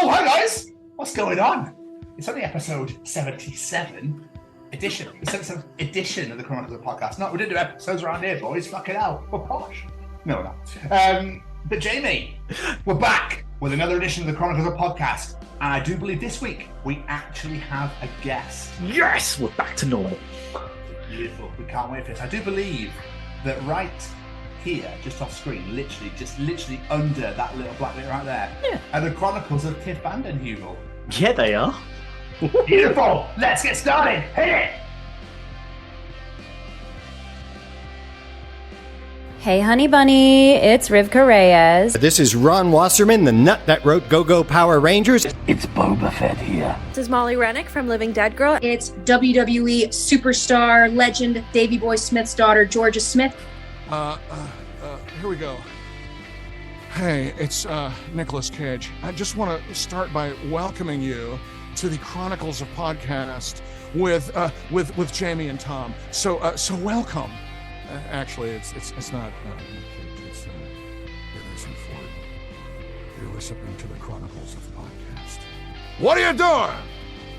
Oh, hi guys! What's going on? It's only episode 77 edition. The 77th edition of the Chronicles of Podcast. No, we didn't do episodes around here, boys. Fucking hell. We're posh. No, we're not. But Jamie, we're back with another edition of the Chronicles of Podcast. And I do believe this week we actually have a guest. Yes! We're back to normal. Beautiful. We can't wait for this. I do believe that right here, just off screen, literally under that little black bit right there, are the Chronicles of Kiff Vandenheuvel. Yeah, they are. Beautiful. Let's get started. Hit it. Hey, honey bunny, it's Rivka Reyes. This is Ron Wasserman, the nut that wrote Go-Go Power Rangers. It's Boba Fett here. This is Molly Rennick from Living Dead Girl. It's WWE superstar, legend, Davey Boy Smith's daughter, Georgia Smith. Here we go. Hey, it's Nicolas Cage. I just want to start by welcoming you to the Chronicles of Podcast with Jamie and Tom. So welcome. Actually, it's not Cage. It's Harrison Ford. You're listening to the Chronicles of Podcast. What are you doing?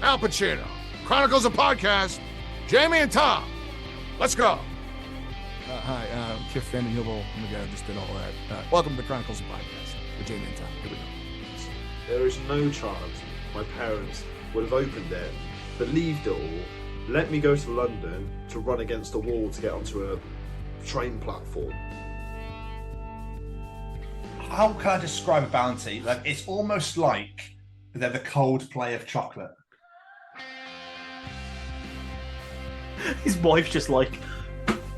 Al Pacino. Chronicles of Podcast. Jamie and Tom. Let's go. Hi, Kiff Vandenheuvel. Oh my God, I just did all that. Welcome to the Chronicles of Podcast with Jamie and Tom. Here we go. There is no chance my parents would have opened it, believed it all, let me go to London to run against a wall to get onto a train platform. How can I describe a bounty? Like, it's almost like they're the Coldplay of chocolate. His wife's just like,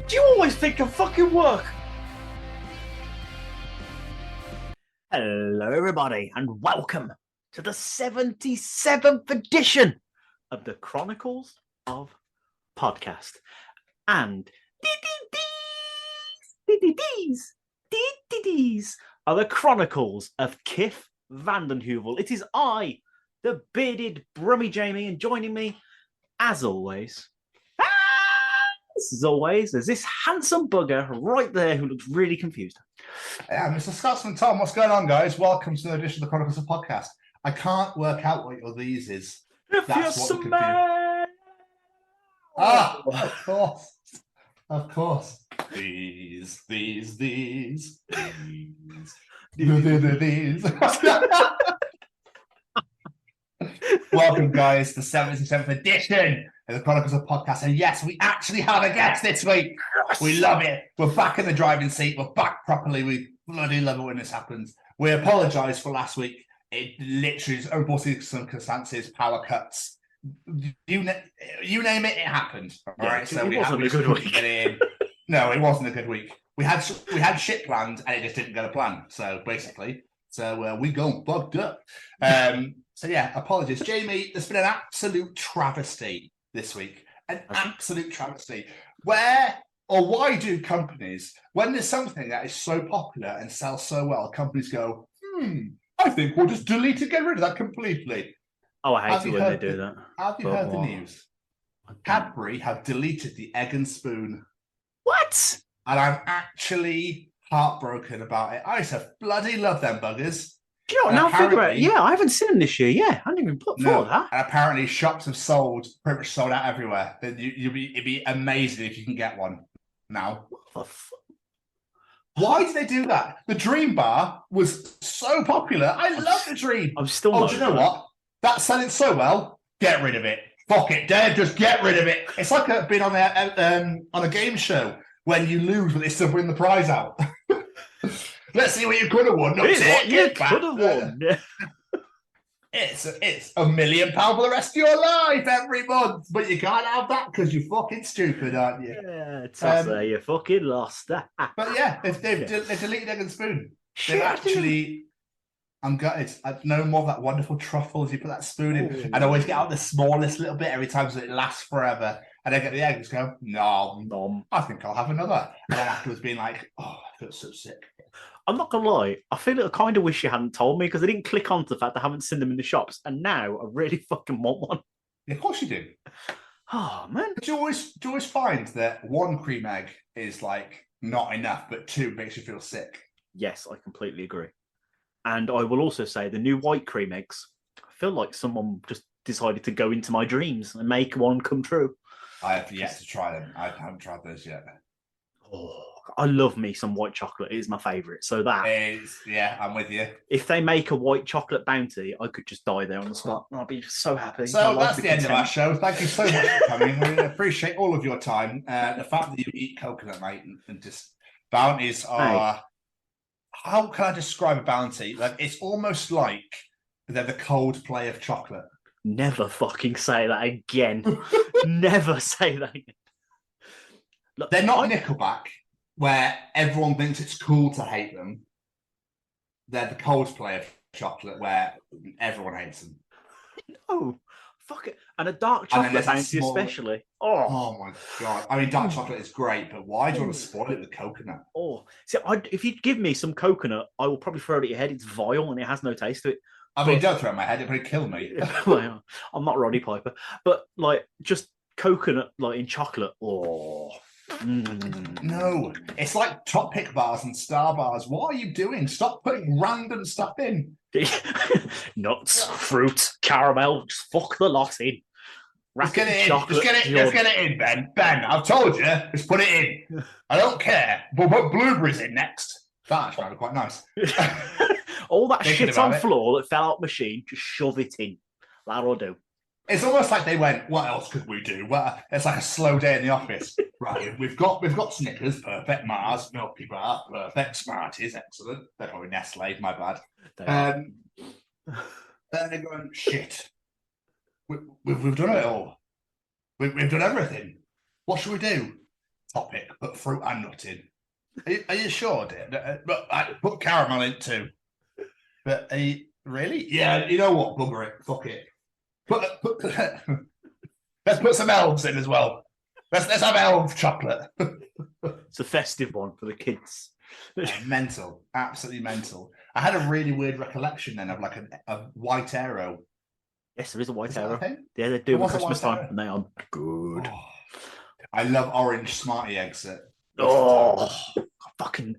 do you always think of fucking work? Hello, everybody, and welcome to the 77th edition of the Chronicles of Podcast. And these are the Chronicles of Kiff Vandenheuvel. It is I, the bearded Brummy Jamie, and joining me, as always, there's this handsome bugger right there who looks really confused. Yeah, Mr. Scotsman Tom, what's going on, guys? Welcome to another edition of the Chronicles of Podcast. I can't work out what your these is. If That's you what smell... Of course. These. Welcome, guys, to the 77th edition of the Chronicles of Podcast. And yes, we actually have a guest this week. Yes. We love it. We're back in the driving seat. We're back properly. We bloody love it when this happens. We apologise for last week. It literally is unforeseen circumstances, power cuts. You name it, it happened. All right, so it wasn't a good week. No, it wasn't a good week. We had shit planned, and it just didn't go to plan. So basically, we gone fucked up. So yeah, apologies, Jamie. There's been an absolute travesty this week. An absolute travesty. Where or why do companies, when there's something that is so popular and sells so well, companies go, I think we'll just delete and get rid of that completely. Oh, I hate it when they do that. Have you heard the news? Cadbury have deleted the egg and spoon. What? And I'm actually heartbroken about it. I used to bloody love them buggers. Do you know what? Now I figure out. Yeah, I haven't seen them this year. Yeah, I didn't even put forward that. And apparently shops have pretty much sold out everywhere. It'd be amazing if you can get one now. What the fuck? Why did they do that? The Dream Bar was so popular. I love the Dream. I'm still. Oh, do you know what? That's selling so well. Get rid of it. Fuck it, Dave. Just get rid of it. It's like being on a game show when you lose, but they still bring the prize out. Let's see what you could have won. Here's what you could have won. It's £1 million for the rest of your life every month, but you can't have that because you're fucking stupid, aren't you? Yeah, you fucking lost. But yeah, they've deleted Egg and Spoon. They've actually. I'm gutted. No more of that wonderful truffle as you put that spoon in. I'd always get out the smallest little bit every time so it lasts forever. And then get the eggs go, no, I think I'll have another. And then afterwards being like, oh, I feel so sick. I'm not gonna lie, I kind of wish you hadn't told me because I didn't click onto the fact I haven't seen them in the shops, and now I really fucking want one. Yeah, of course you do. Oh man! Do you always find that one cream egg is like not enough, but two makes you feel sick? Yes, I completely agree. And I will also say the new white cream eggs feel like someone just decided to go into my dreams and make one come true. I have yet to try them. I haven't tried those yet. Oh, I love me some white chocolate. It is my favourite. So Yeah, I'm with you. if they make a white chocolate bounty, I could just die there on the spot. I'd be so happy. So that's the end of our show. Thank you so much for coming. We appreciate all of your time. The fact that you eat coconut, mate, and just bounties are. How can I describe a bounty? Like, it's almost like they're the Coldplay of chocolate. Never fucking say that again. Never say that again. Look, They're not Nickelback, where everyone thinks it's cool to hate them. They're the Coldplay of chocolate, where everyone hates them. No, fuck it. And a dark And then chocolate there's a bounty small- especially. Oh my god! I mean, dark chocolate is great, but why do you want to spoil it with coconut? Oh, see, if you give me some coconut, I will probably throw it at your head. It's vile and it has no taste to it. I mean, don't throw it in my head; it'd probably kill me. Well, I'm not Roddy Piper, but like just coconut, like in chocolate. Oh, No, it's like top pick bars and star bars. What are you doing? Stop putting random stuff in. nuts, fruit, caramel. Just fuck the lot in. Just get it in. Chocolate, Just get it in, Ben. Ben, I've told you. Just put it in. I don't care. But put blueberries in next. That actually sounded quite nice. All that Thinking shit on about it. floor that fell out machine, just shove it in. That'll do. It's almost like they went, what else could we do? Well, it's like a slow day in the office. Right, we've got Snickers, perfect. Mars, Milky Bar, perfect. Smarties, excellent. They're probably Nestle, my bad. Then they're going, shit. We've done it all. We've done everything. What should we do? Topic, put fruit and nut in. Are you sure, dear? But I put caramel in too. But are you, really? Yeah, you know what? Bugger it. Fuck it. Let's put some elves in as well. Let's have elf chocolate. It's a festive one for the kids. Mental, absolutely mental. I had a really weird recollection then of like a white arrow. Yes, there is a white Is that a arrow. thing? Yeah, they do at What's a Christmas white time, arrow? and they are good. Oh, I love orange Smartie eggs. Fucking!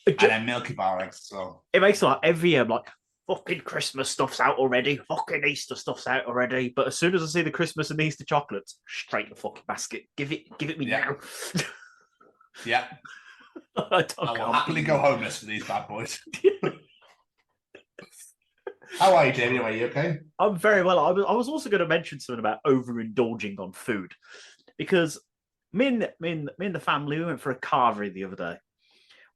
And then Milky Bar eggs as well. It makes it like every year, I'm like, fucking Christmas stuff's out already. Fucking Easter stuff's out already. But as soon as I see the Christmas and Easter chocolates, straight in the fucking basket. Give it me now. Yeah. I will happily go homeless for these bad boys. How are you, Jamie? Are you okay? I'm very well. I was also going to mention something about overindulging on food, because me and the family, we went for a carvery the other day.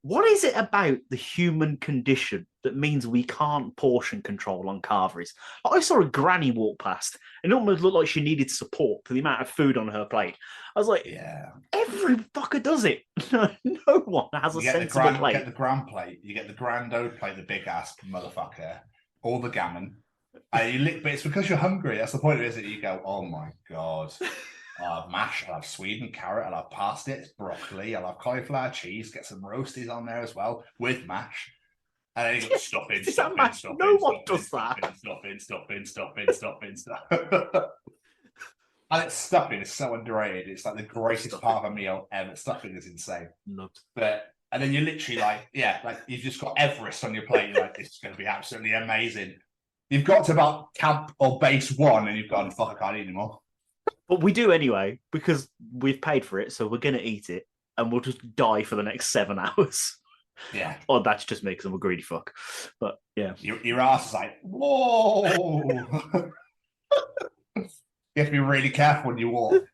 What is it about the human condition that means we can't portion control on carveries? I saw a granny walk past, and it almost looked like she needed support for the amount of food on her plate. I was like, yeah, every fucker does it. No one has a sensible plate. You get the grand plate. You get the grando plate, the big ass motherfucker, all the gammon. But it's because you're hungry. That's the point of it, isn't it? You go, oh my god. I'll have mash, I'll have Sweden carrot, I'll have parsnips, broccoli, I'll have cauliflower cheese, get some roasties on there as well with mash. And then you got stuff in, stuff in, stuff in. No one does that. Stuff in. And it's stuffing is so underrated. It's like the greatest part of a meal ever. Stuffing is insane. And then you're literally like, you've just got Everest on your plate. You're like, this is going to be absolutely amazing. You've got to about camp or base one and you've gone, fuck, I can't eat anymore. But we do anyway, because we've paid for it, so we're going to eat it, and we'll just die for the next 7 hours. Yeah. Or that's just me, because I'm a greedy fuck. But, yeah. Your ass is like, whoa! You have to be really careful when you walk.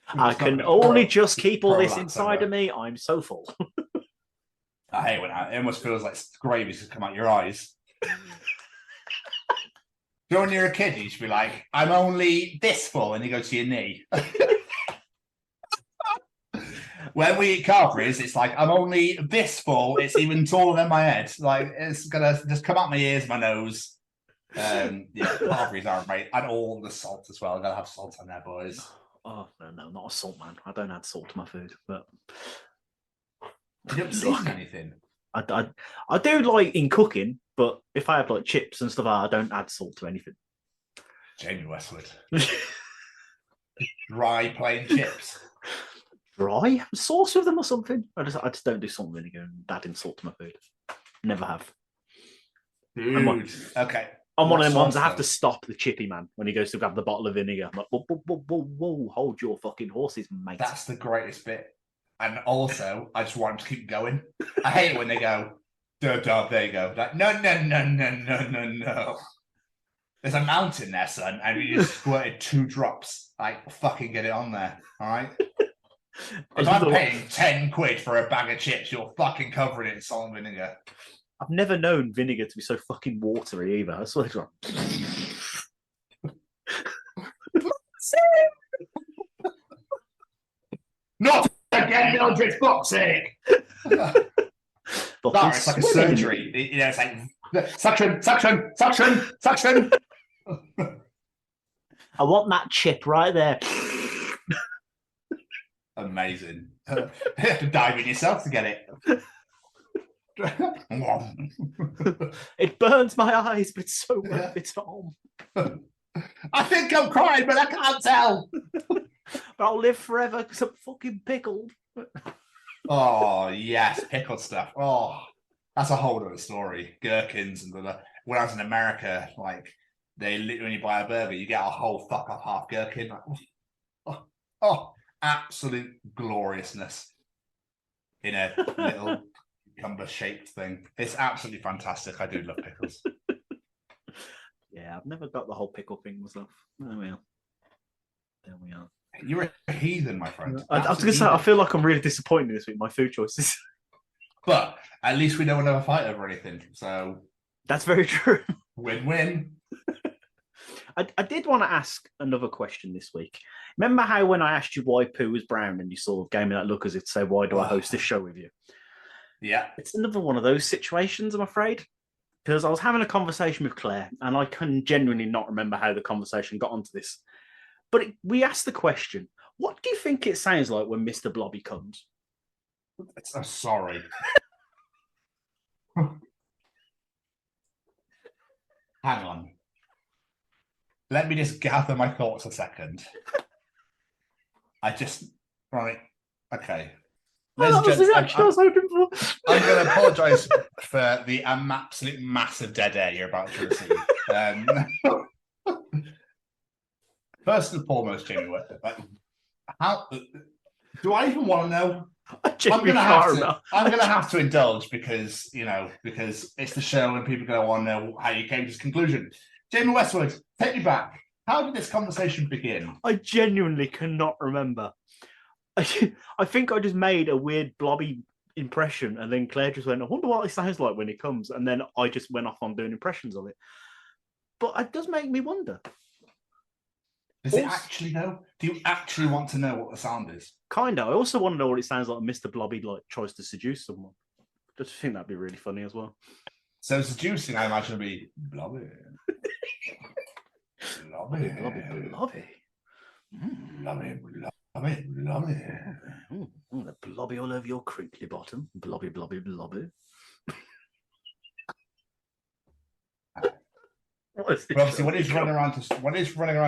I can only just keep all this inside of me. I'm so full. I hate when it almost feels like gravy's going to come out your eyes. You know, when you're a kid, you should be like, I'm only this full, and you go to your knee. When we eat carveries, it's like, I'm only this full, it's even taller than my head. Like, it's going to just come out my ears, my nose. Carveries are great. And all the salt as well. Gotta have salt on there, boys. Oh, no, not a salt man. I don't add salt to my food, but... You don't season anything? I do like in cooking, but if I have like chips and stuff, I don't add salt to anything. Jamie Westwood. Dry plain chips. Dry? Sauce with them or something? I just don't do salt and vinegar and adding salt to my food. Never have. Dude. Okay. I'm one of What them ones sauce, I have though? to stop the chippy man when he goes to grab the bottle of vinegar. I'm like, whoa, whoa, whoa, whoa, whoa, hold your fucking horses, mate. That's the greatest bit. And also, I just want him to keep going. I hate it when they go, duh, duh, there you go. Like, no. There's a mountain there, son, and you just squirted 2 drops. Like, fucking get it on there, all right? If I'm paying 10 quid for a bag of chips, you're fucking covering it in salt and vinegar. I've never known vinegar to be so fucking watery either. I swear to God. Not again, Mildred, fuck's sake! It's like a surgery. You know, it's like suction. I want that chip right there. Amazing. You have to dive in yourself to get it. It burns my eyes, but it's so worth it, Tom. I think I'm crying, but I can't tell. But I'll live forever because I'm fucking pickled. Oh, yes, pickled stuff. Oh, that's a whole other story. Gherkins and blah. When I was in America, like, they literally, when you buy a burger, you get a whole fuck off half gherkin. Like, absolute gloriousness in a little cucumber shaped thing. It's absolutely fantastic. I do love pickles. Yeah, I've never got the whole pickle thing myself. There we are. You're a heathen, my friend. I was going to say, I feel like I'm really disappointed this week, my food choices. But at least we don't never fight over anything. So that's very true. Win-win. I did want to ask another question this week. Remember how when I asked you why poo was brown and you sort of gave me that look as if to say, why do I host this show with you? Yeah. It's another one of those situations, I'm afraid. Because I was having a conversation with Claire and I can genuinely not remember how the conversation got onto this. But we asked the question, what do you think it sounds like when Mr. Blobby comes? I'm sorry. Hang on. Let me just gather my thoughts a second. Right. Okay. That was the reaction I was hoping for. I'm going to apologise for the absolute massive dead air you're about to receive. First and foremost, Jamie, how do I even want to know? I'm going to have to indulge because it's the show and people going to want to know how you came to this conclusion. Jamie Westwood, take me back. How did this conversation begin? I genuinely cannot remember. I think I just made a weird blobby impression, and then Claire just went, I wonder what it sounds like when it comes. And then I just went off on doing impressions of it. But it does make me wonder. Does it actually know? Do you actually want to know what the sound is? Kind of. I also want to know what it sounds like when Mr. Blobby tries to seduce someone. Just think that'd be really funny as well. So seducing, I imagine, would be blobby. Blobby. Blobby. Blobby, blobby. The blobby all over your crinkly bottom. Blobby. But obviously, when he's running around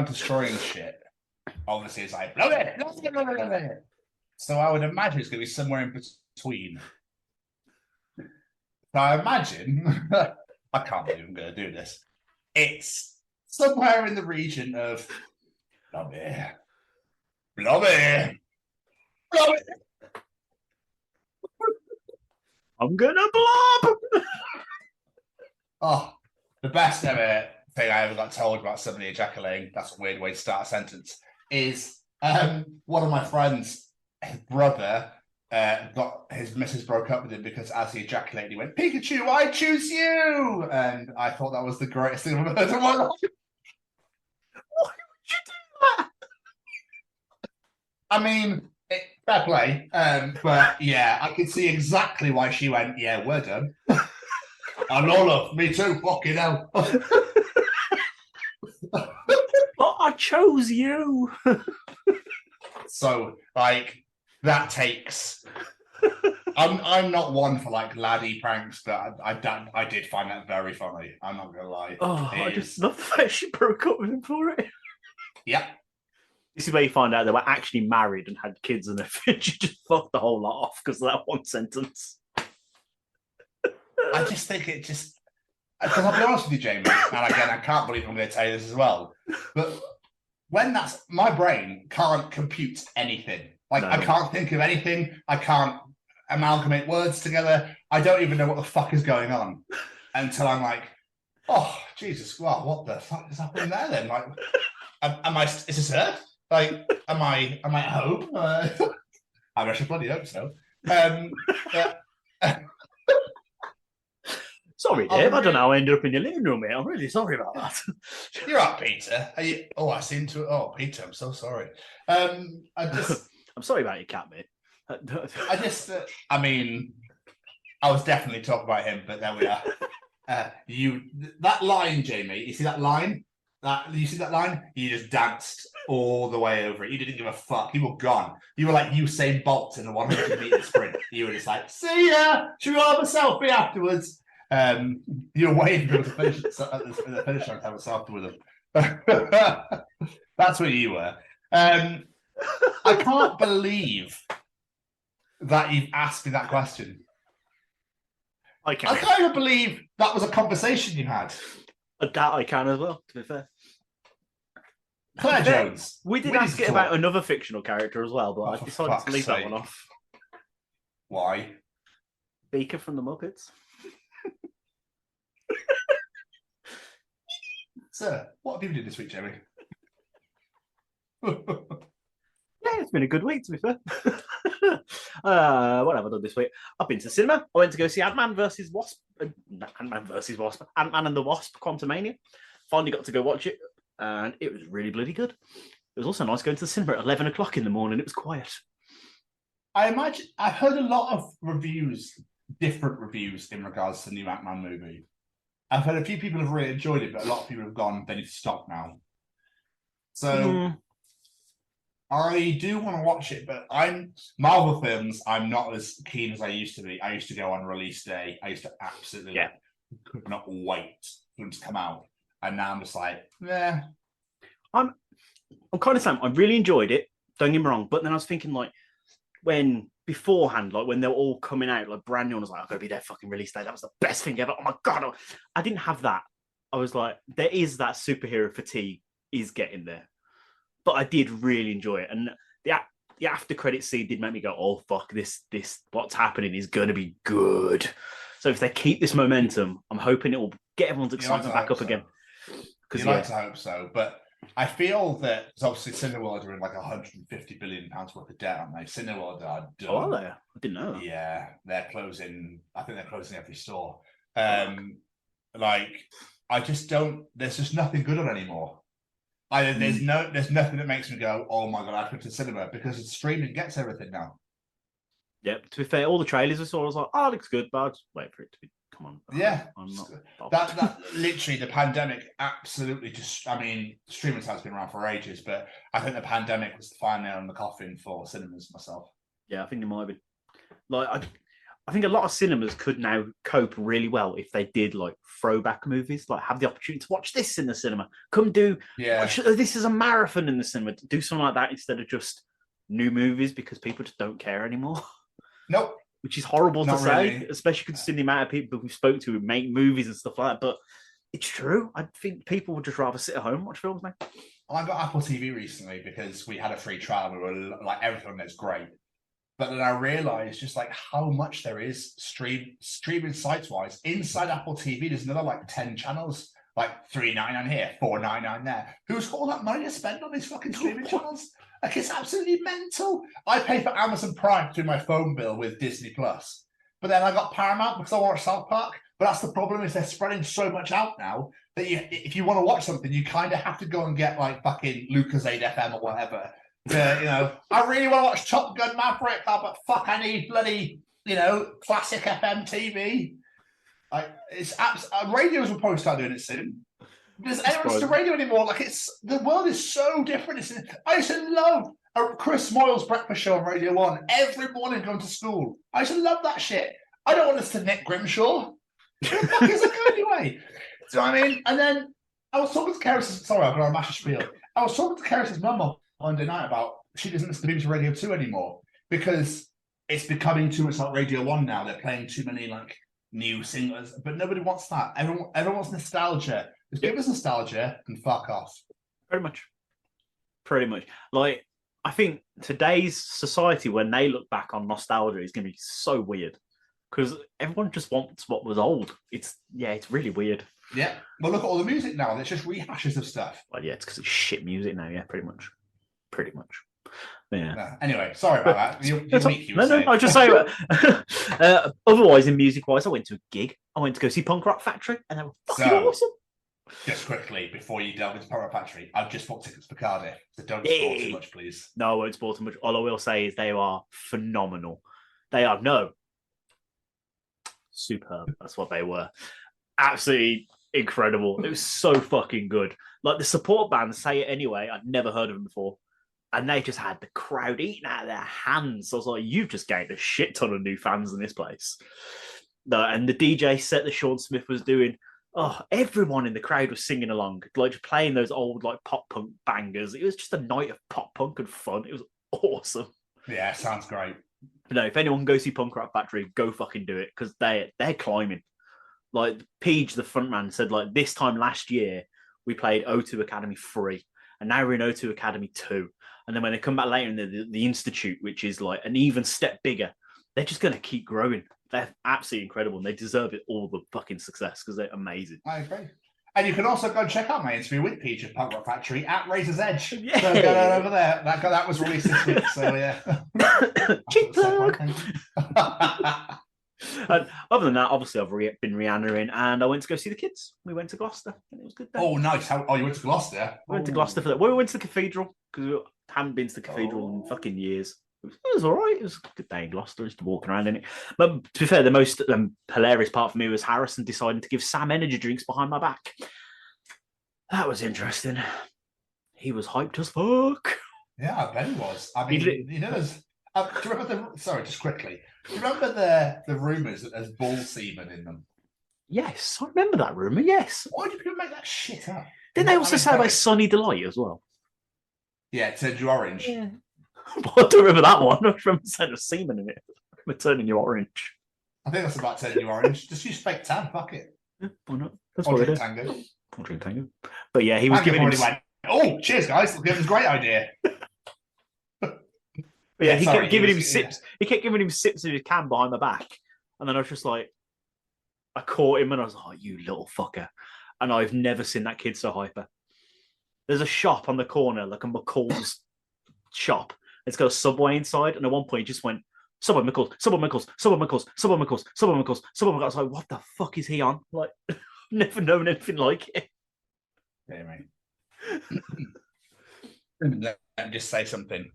destroying shit, obviously it's like blobby. So I would imagine it's going to be somewhere in between. So I imagine I can't believe I'm going to do this. It's somewhere in the region of blobby. I'm gonna blob. Oh, the best ever thing I ever got told about somebody ejaculating, that's a weird way to start a sentence, is one of my friends, his brother, got his missus broke up with him because as he ejaculated, he went, Pikachu, I choose you! And I thought that was the greatest thing I've ever heard in my life. Why would you do that? I mean, fair play, but yeah, I could see exactly why she went, yeah, we're done. And Lola, me too, fucking hell. But I chose you. So, like, that takes. I'm not one for like laddie pranks, but I did find that very funny. I'm not gonna lie. Oh, I just love the fact she broke up with him for it. Yep. This is where you find out they were actually married and had kids, and she just fucked the whole lot off because of that one sentence. I just think it just. because I'll be honest with you, Jamie, and again, I can't believe I'm going to tell you this as well, but when that's my brain can't compute anything. Like I can't think of anything. I can't amalgamate words together. I don't even know what the fuck is going on until I'm like, oh Jesus, well, what the fuck is happening there then? Like, is this Earth? Like, am I at home? I should bloody hope so. Sorry, Dave. I don't know how I ended up in your living room, mate. I'm really sorry about that. You're right, Peter. I seem to. Oh, Peter, I'm so sorry. I'm sorry about your cat, mate. I mean, I was definitely talking about him, but there we are. That line, Jamie. You see that line? You see that line? You just danced all the way over it. You didn't give a fuck. You were gone. You were like Usain Bolt in the 100-meter sprint. You were just like, see ya. Should we all have a selfie afterwards? You were waiting for him to finish at the finish line to have a selfie with him. That's what you were. I can't believe that you've asked me that question. I can't even believe that was a conversation you had. That I can as well, to be fair. Claire Jones. We did ask it about another fictional character as well, but I decided to leave that one off. Why? Beaker from the Muppets. Sir, what have you been doing this week, Jeremy? Yeah, it's been a good week, to be fair. What have I done this week? I've been to the cinema. I went to go see Ant-Man versus Wasp. Ant-Man and the Wasp, Quantumania. Finally got to go watch it, and it was really bloody good. It was also nice going to the cinema at 11 o'clock in the morning. It was quiet. I imagine I've heard a lot of different reviews in regards to the new Ant-Man movie. I've heard a few people have really enjoyed it, but a lot of people have gone, they need to stop now. So I do want to watch it, but Marvel films, I'm not as keen as I used to be. I used to go on release day. I used to absolutely could not wait for them to come out. And now I'm just like, I'm kind of saying I really enjoyed it. Don't get me wrong, but then I was thinking like when beforehand, like when they were all coming out, like brand new, I was like, I'm gonna be their fucking release day. That was the best thing ever. Oh my god, I didn't have that. I was like, there is that superhero fatigue is getting there, but I did really enjoy it, and the after credit scene did make me go, oh fuck, this what's happening is gonna be good. So if they keep this momentum, I'm hoping it will get everyone's excitement back up again. Because you like to hope so, but I feel that obviously Cineworld are in like £150 billion worth of debt, aren't they? Cineworld are done. Oh, are they? I didn't know. Yeah, they're closing. I think they're closing every store. Like, I just don't. There's just nothing good on anymore. There's nothing that makes me go, oh my god, I have to go to the cinema, because it's streaming gets everything now. Yeah, to be fair, all the trailers I saw, I was like, oh, it looks good, but I'll just wait for it to be. Come on. Yeah, I'm not that literally the pandemic absolutely just. I mean, streaming has been around for ages, but I think the pandemic was the final nail in the coffin for cinemas myself. Yeah, I think it might be. Like, I think a lot of cinemas could now cope really well if they did like throwback movies, like have the opportunity to watch this in the cinema. Come do watch this is a marathon in the cinema. Do something like that instead of just new movies, because people just don't care anymore. Nope. Which is horrible to say, really. Especially considering the amount of people we spoke to who make movies and stuff like that. But it's true. I think people would just rather sit at home and watch films now. I got Apple TV recently because we had a free trial. We were like, everything that's great. But then I realized just like how much there is streaming sites wise. Inside Apple TV, there's another like 10 channels, like $3.99 here, $4.99 there. Who's got all that money to spend on these fucking streaming channels? Like, it's absolutely mental. I pay for Amazon Prime through my phone bill with Disney Plus, but then I got Paramount because I watch South Park. But that's the problem, is they're spreading so much out now that if you want to watch something, you kind of have to go and get like fucking Lucasade FM or whatever. I really want to watch Top Gun Maverick, but fuck, I need bloody classic FM TV. Like, it's radios will probably start doing it soon. Because anyone listens to radio anymore. Like, the world is so different. I used to love Chris Moyle's breakfast show on Radio 1 every morning going to school. I used to love that shit. I don't want to listen to Nick Grimshaw. Who the fuck is it going anyway? So I mean, and then I was talking to Karis's. Sorry, I've got a massive spiel. I was talking to Karis's mum on Monday night about she doesn't listen to BBC Radio 2 anymore because it's becoming too much like Radio 1 now. They're playing too many like new singles, but nobody wants that. Everyone wants nostalgia. Just give us nostalgia and fuck off. Pretty much. Like, I think today's society, when they look back on nostalgia, is going to be so weird because everyone just wants what was old. It's really weird. Yeah. Well, look at all the music now. It's just rehashes of stuff. Well, yeah, it's because it's shit music now. Yeah, pretty much. Yeah. No. Anyway, sorry about that. No, I just say. Otherwise, in music-wise, I went to a gig. I went to go see Punk Rock Factory, and they were fucking awesome. Just quickly, before you delve into Punk Rock Factory, I've just bought tickets for Cardiff, so don't spoil too much, please. No, I won't spoil too much. All I will say is they are phenomenal. They are superb. That's what they were. Absolutely incredible. It was so fucking good. Like the support band, Say It Anyway, I'd never heard of them before. And they just had the crowd eating out of their hands. So I was like, you've just gained a shit ton of new fans in this place. And the DJ set that Sean Smith was doing, everyone in the crowd was singing along, like just playing those old like pop punk bangers. It was just a night of pop punk and fun. It was awesome. Yeah, sounds great. But no, if anyone goes see Punk Rock Factory, go fucking do it because they're climbing. Like Peach, the frontman, said like this time last year we played O2 Academy 3, and now we're in O2 Academy 2. And then when they come back later in the Institute, which is like an even step bigger, they're just going to keep growing. They're absolutely incredible, and they deserve it all the fucking success because they're amazing. I agree. And you can also go and check out my interview with Peach at Punk Rock Factory at Razor's Edge. Yeah. So go over there. That was released this week, so yeah. Cheap plug. And other than that, obviously I've been Rihanna-ing, and I went to go see the kids. We went to Gloucester, and it was a good day. Oh, nice. You went to Gloucester? We went to Gloucester for that. We went to the cathedral because we haven't been to the cathedral in fucking years. It was all right. It was a good day in Gloucester, just walking around in it. But to be fair, the most hilarious part for me was Harrison deciding to give Sam energy drinks behind my back. That was interesting. He was hyped as fuck. Yeah, I bet he was. I mean, he does. Do you remember just quickly. Do you remember the rumours that there's bull semen in them? Yes, I remember that rumour, yes. Why do people make that shit up? Didn't they also say about Sunny Delight as well? Yeah, it turned you orange. Yeah. I don't remember that one. I remember saying there's semen in it. We're turning you orange. I think that's about turning you orange. Just use fake tan, fuck it. Yeah, why not? That's or what it drink is. tango. Or drink tango. But yeah, he was giving him... Oh, cheers, guys. It was a great idea. Yeah, he kept giving him sips. He kept giving him sips of his can behind my back. And then I was just like... I caught him and I was like, oh, you little fucker. And I've never seen that kid so hyper. There's a shop on the corner, like a McCall's shop. It's got a Subway inside, and at one point he just went, Subway Mickles, Subway Mickles, Subway Mickles, Subway Mickles, Subway Mickles, Subway Mickles. I was like, what the fuck is he on? Like, never known anything like it. Yeah, mate. Let me just say something.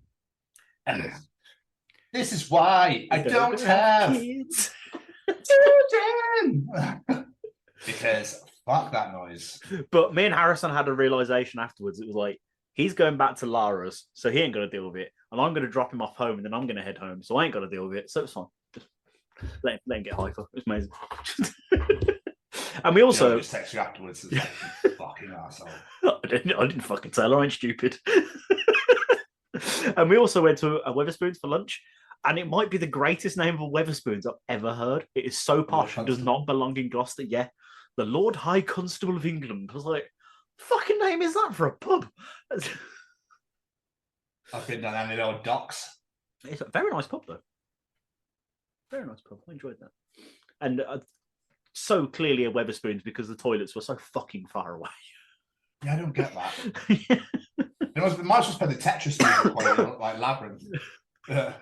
This is why I don't have kids. Children! Because fuck that noise. But me and Harrison had a realization afterwards. It was like, he's going back to Lara's, so he ain't going to deal with it. And I'm going to drop him off home, and then I'm going to head home, so I ain't going to deal with it. So it's fine. Just let him get hyper. It's amazing. And we also... just text you afterwards. Like, fucking arsehole. I didn't fucking tell her. I ain't stupid. And we also went to a Wetherspoons for lunch. And it might be the greatest name of a Wetherspoons I've ever heard. It is so posh and does not belong in Gloucester. Yeah. The Lord High Constable of England. I was like, fucking name is that for a pub? I've been down there in the old docks. It's a very nice pub, though. Very nice pub. I enjoyed that. And so clearly a Wetherspoons because the toilets were so fucking far away. Yeah, I don't get that. It might as well spend the Tetris music while you look like Labyrinth. Like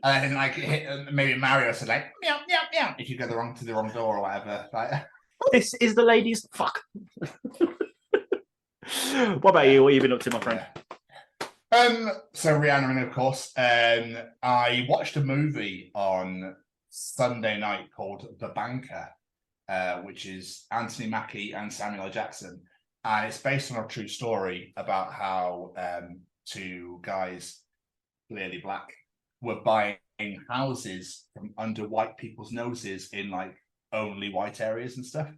and then like hit, maybe Mario said like meow meow meow if you go to the wrong door or whatever. Like, this is the ladies. Fuck. What about you? What have you been up to, my friend? So Rihanna, of course. I watched a movie on Sunday night called The Banker, which is Anthony Mackie and Samuel L. Jackson. And it's based on a true story about how two guys, clearly black, were buying houses from under white people's noses in like only white areas and stuff.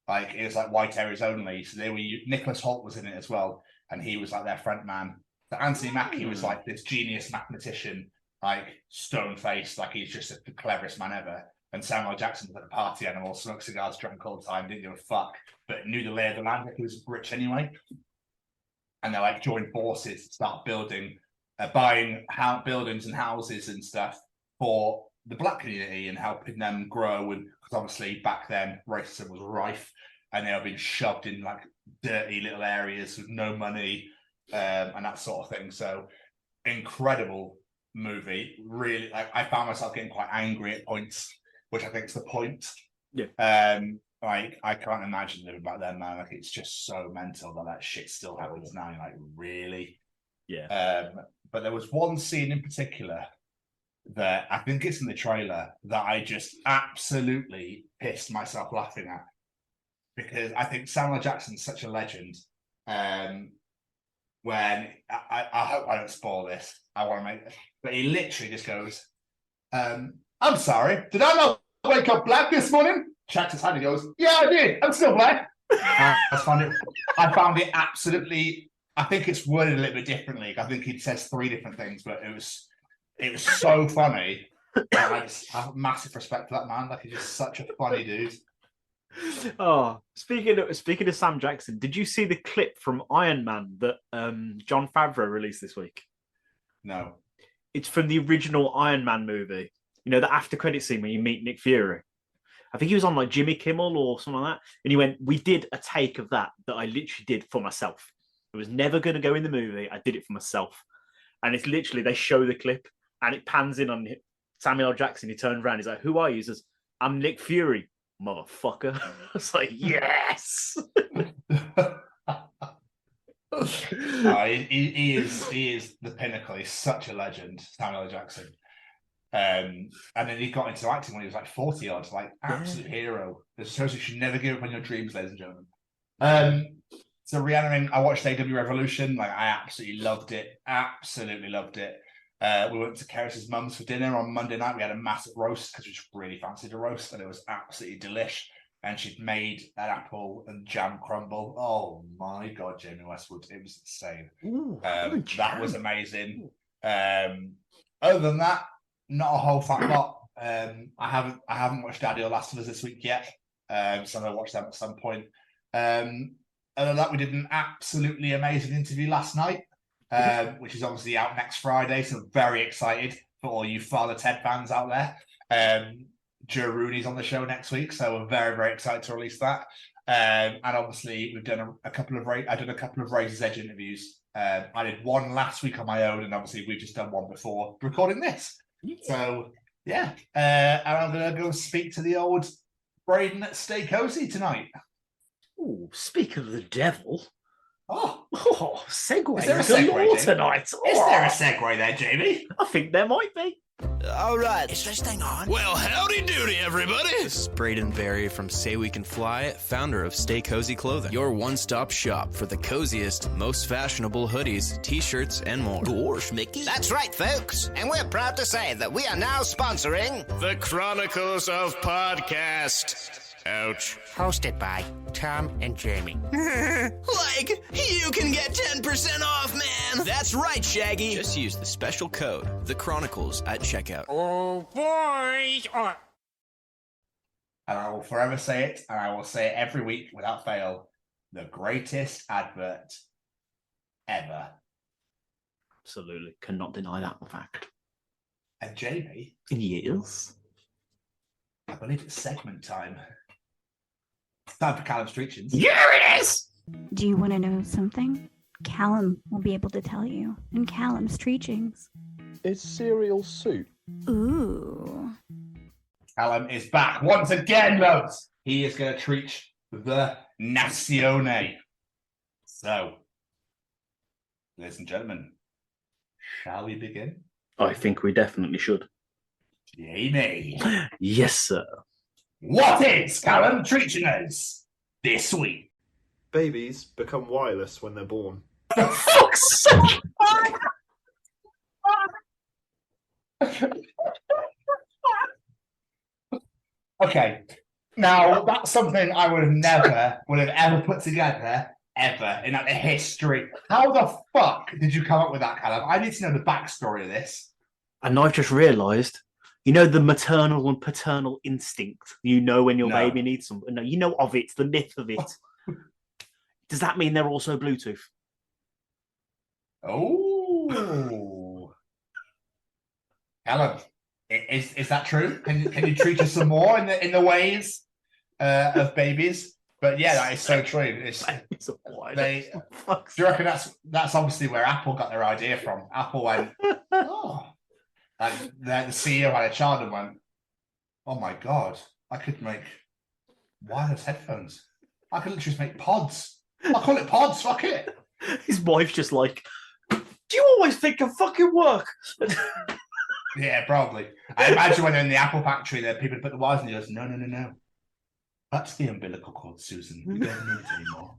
Like it was like white areas only. So they were Nicholas Hoult was in it as well, and he was like their front man. So Anthony Mackie was like this genius mathematician like stone-faced, like he's just the cleverest man ever. And Samuel Jackson was a party animal, smoked cigars, drank all the time, didn't give a fuck, but knew the lay of the land. Like he was rich anyway. And they like joined forces to start building, buying buildings and houses and stuff for the black community and helping them grow. And because obviously back then racism was rife, and they were being shoved in like dirty little areas with no money and that sort of thing. So incredible movie. Really, like I found myself getting quite angry at points, which I think is the point. Yeah. Like I can't imagine living back then, man. Like it's just so mental that shit still happens now. You're like, really? Yeah. But there was one scene in particular that I think it's in the trailer that I just absolutely pissed myself laughing at, because I think Samuel Jackson's such a legend. When I hope I don't spoil this, I want to make it, but he literally just goes, I'm sorry, did I not wake up black this morning? Checks his hand and goes, yeah, I did, I'm still black. I found it absolutely, I think it's worded a little bit differently. I think he says 3 different things, but it was so funny. I just have massive respect for that man. Like he's just such a funny dude. Oh, speaking of Sam Jackson, did you see the clip from Iron Man that Jon Favreau released this week? No. It's from the original Iron Man movie. You know, the after credit scene where you meet Nick Fury. I think he was on like Jimmy Kimmel or something like that. And he went, we did a take of that I literally did for myself. It was never going to go in the movie. I did it for myself. And it's literally, they show the clip and it pans in on Samuel L. Jackson. He turned around. He's like, who are you? He says, I'm Nick Fury, motherfucker. It's like, yes. He is the pinnacle. He's such a legend, Samuel L. Jackson. And then he got into acting when he was like 40 odd, like absolute hero. It shows you should never give up on your dreams, ladies and gentlemen. So Rhiannon, I watched AW Revolution. Like I absolutely loved it. Absolutely loved it. We went to Keris's mum's for dinner on Monday night. We had a massive roast because we just really fancied a roast, and it was absolutely delish. And she'd made an apple and jam crumble. Oh my God, Jamie Westwood. It was insane. Ooh, that was amazing. Other than that, not a whole fat lot. I haven't watched Daddy or Last of Us this week yet. So I'll watch them at some point. Other than that, we did an absolutely amazing interview last night, which is obviously out next Friday. So very excited for all you Father Ted fans out there. Joe Rooney's on the show next week, so we're very, very excited to release that. And obviously, we've done I did a couple of Razor's Edge interviews. I did one last week on my own, and obviously we've just done one before recording this. So yeah, and I'm gonna go speak to the old Braden at Stay Cozy tonight. Oh, speak of the devil. Oh, segue. Is there a segue tonight? Is there a segue there, Jamie? I think there might be. All right. Is this thing on? Well, howdy doody, everybody. This is Braden Berry from Say We Can Fly, founder of Stay Cozy Clothing. Your one-stop shop for the coziest, most fashionable hoodies, t-shirts, and more. Gosh, Mickey. That's right, folks. And we're proud to say that we are now sponsoring the Chronicles of Podcast. Ouch. Hosted by Tom and Jamie. Like, you can get 10% off, man! That's right, Shaggy! Just use the special code, The Chronicles, at checkout. Oh, boy! And I will forever say it, and I will say it every week without fail. The greatest advert ever. Absolutely. Cannot deny that fact. And Jamie? Yes? I believe it's segment time. Time for Callum's Treachings. Here it is! Do you want to know something? Callum will be able to tell you in Callum's Treachings. Is cereal soup? Ooh. Callum is back once again, loves. He is going to treat the Nazione. So, ladies and gentlemen, shall we begin? I think we definitely should. Jamie. Yes, sir. What is Callum treating us this week? Babies become wireless when they're born. For fuck's sake! Okay, now that's something I would have ever put together ever in the history. How the fuck did you come up with that, Callum? I need to know the backstory of this. And I've just realised, you know, the maternal and paternal instinct. You know when your baby needs some. No, you know of it. The myth of it. Does that mean they're also Bluetooth? Oh, Callum, is that true? Can you treat us some more in the ways of babies? But yeah, that is so true. Do you reckon that's obviously where Apple got their idea from? Apple went, oh, like the CEO had a child and went, oh my god, I could make wireless headphones. I could literally just make pods. I'll call it pods. Fuck it. His wife's just like, do you always think of fucking work? Yeah, probably. I imagine when they're in the Apple factory, there people put the wires and he goes, no. That's the umbilical cord, Susan. We don't need it anymore.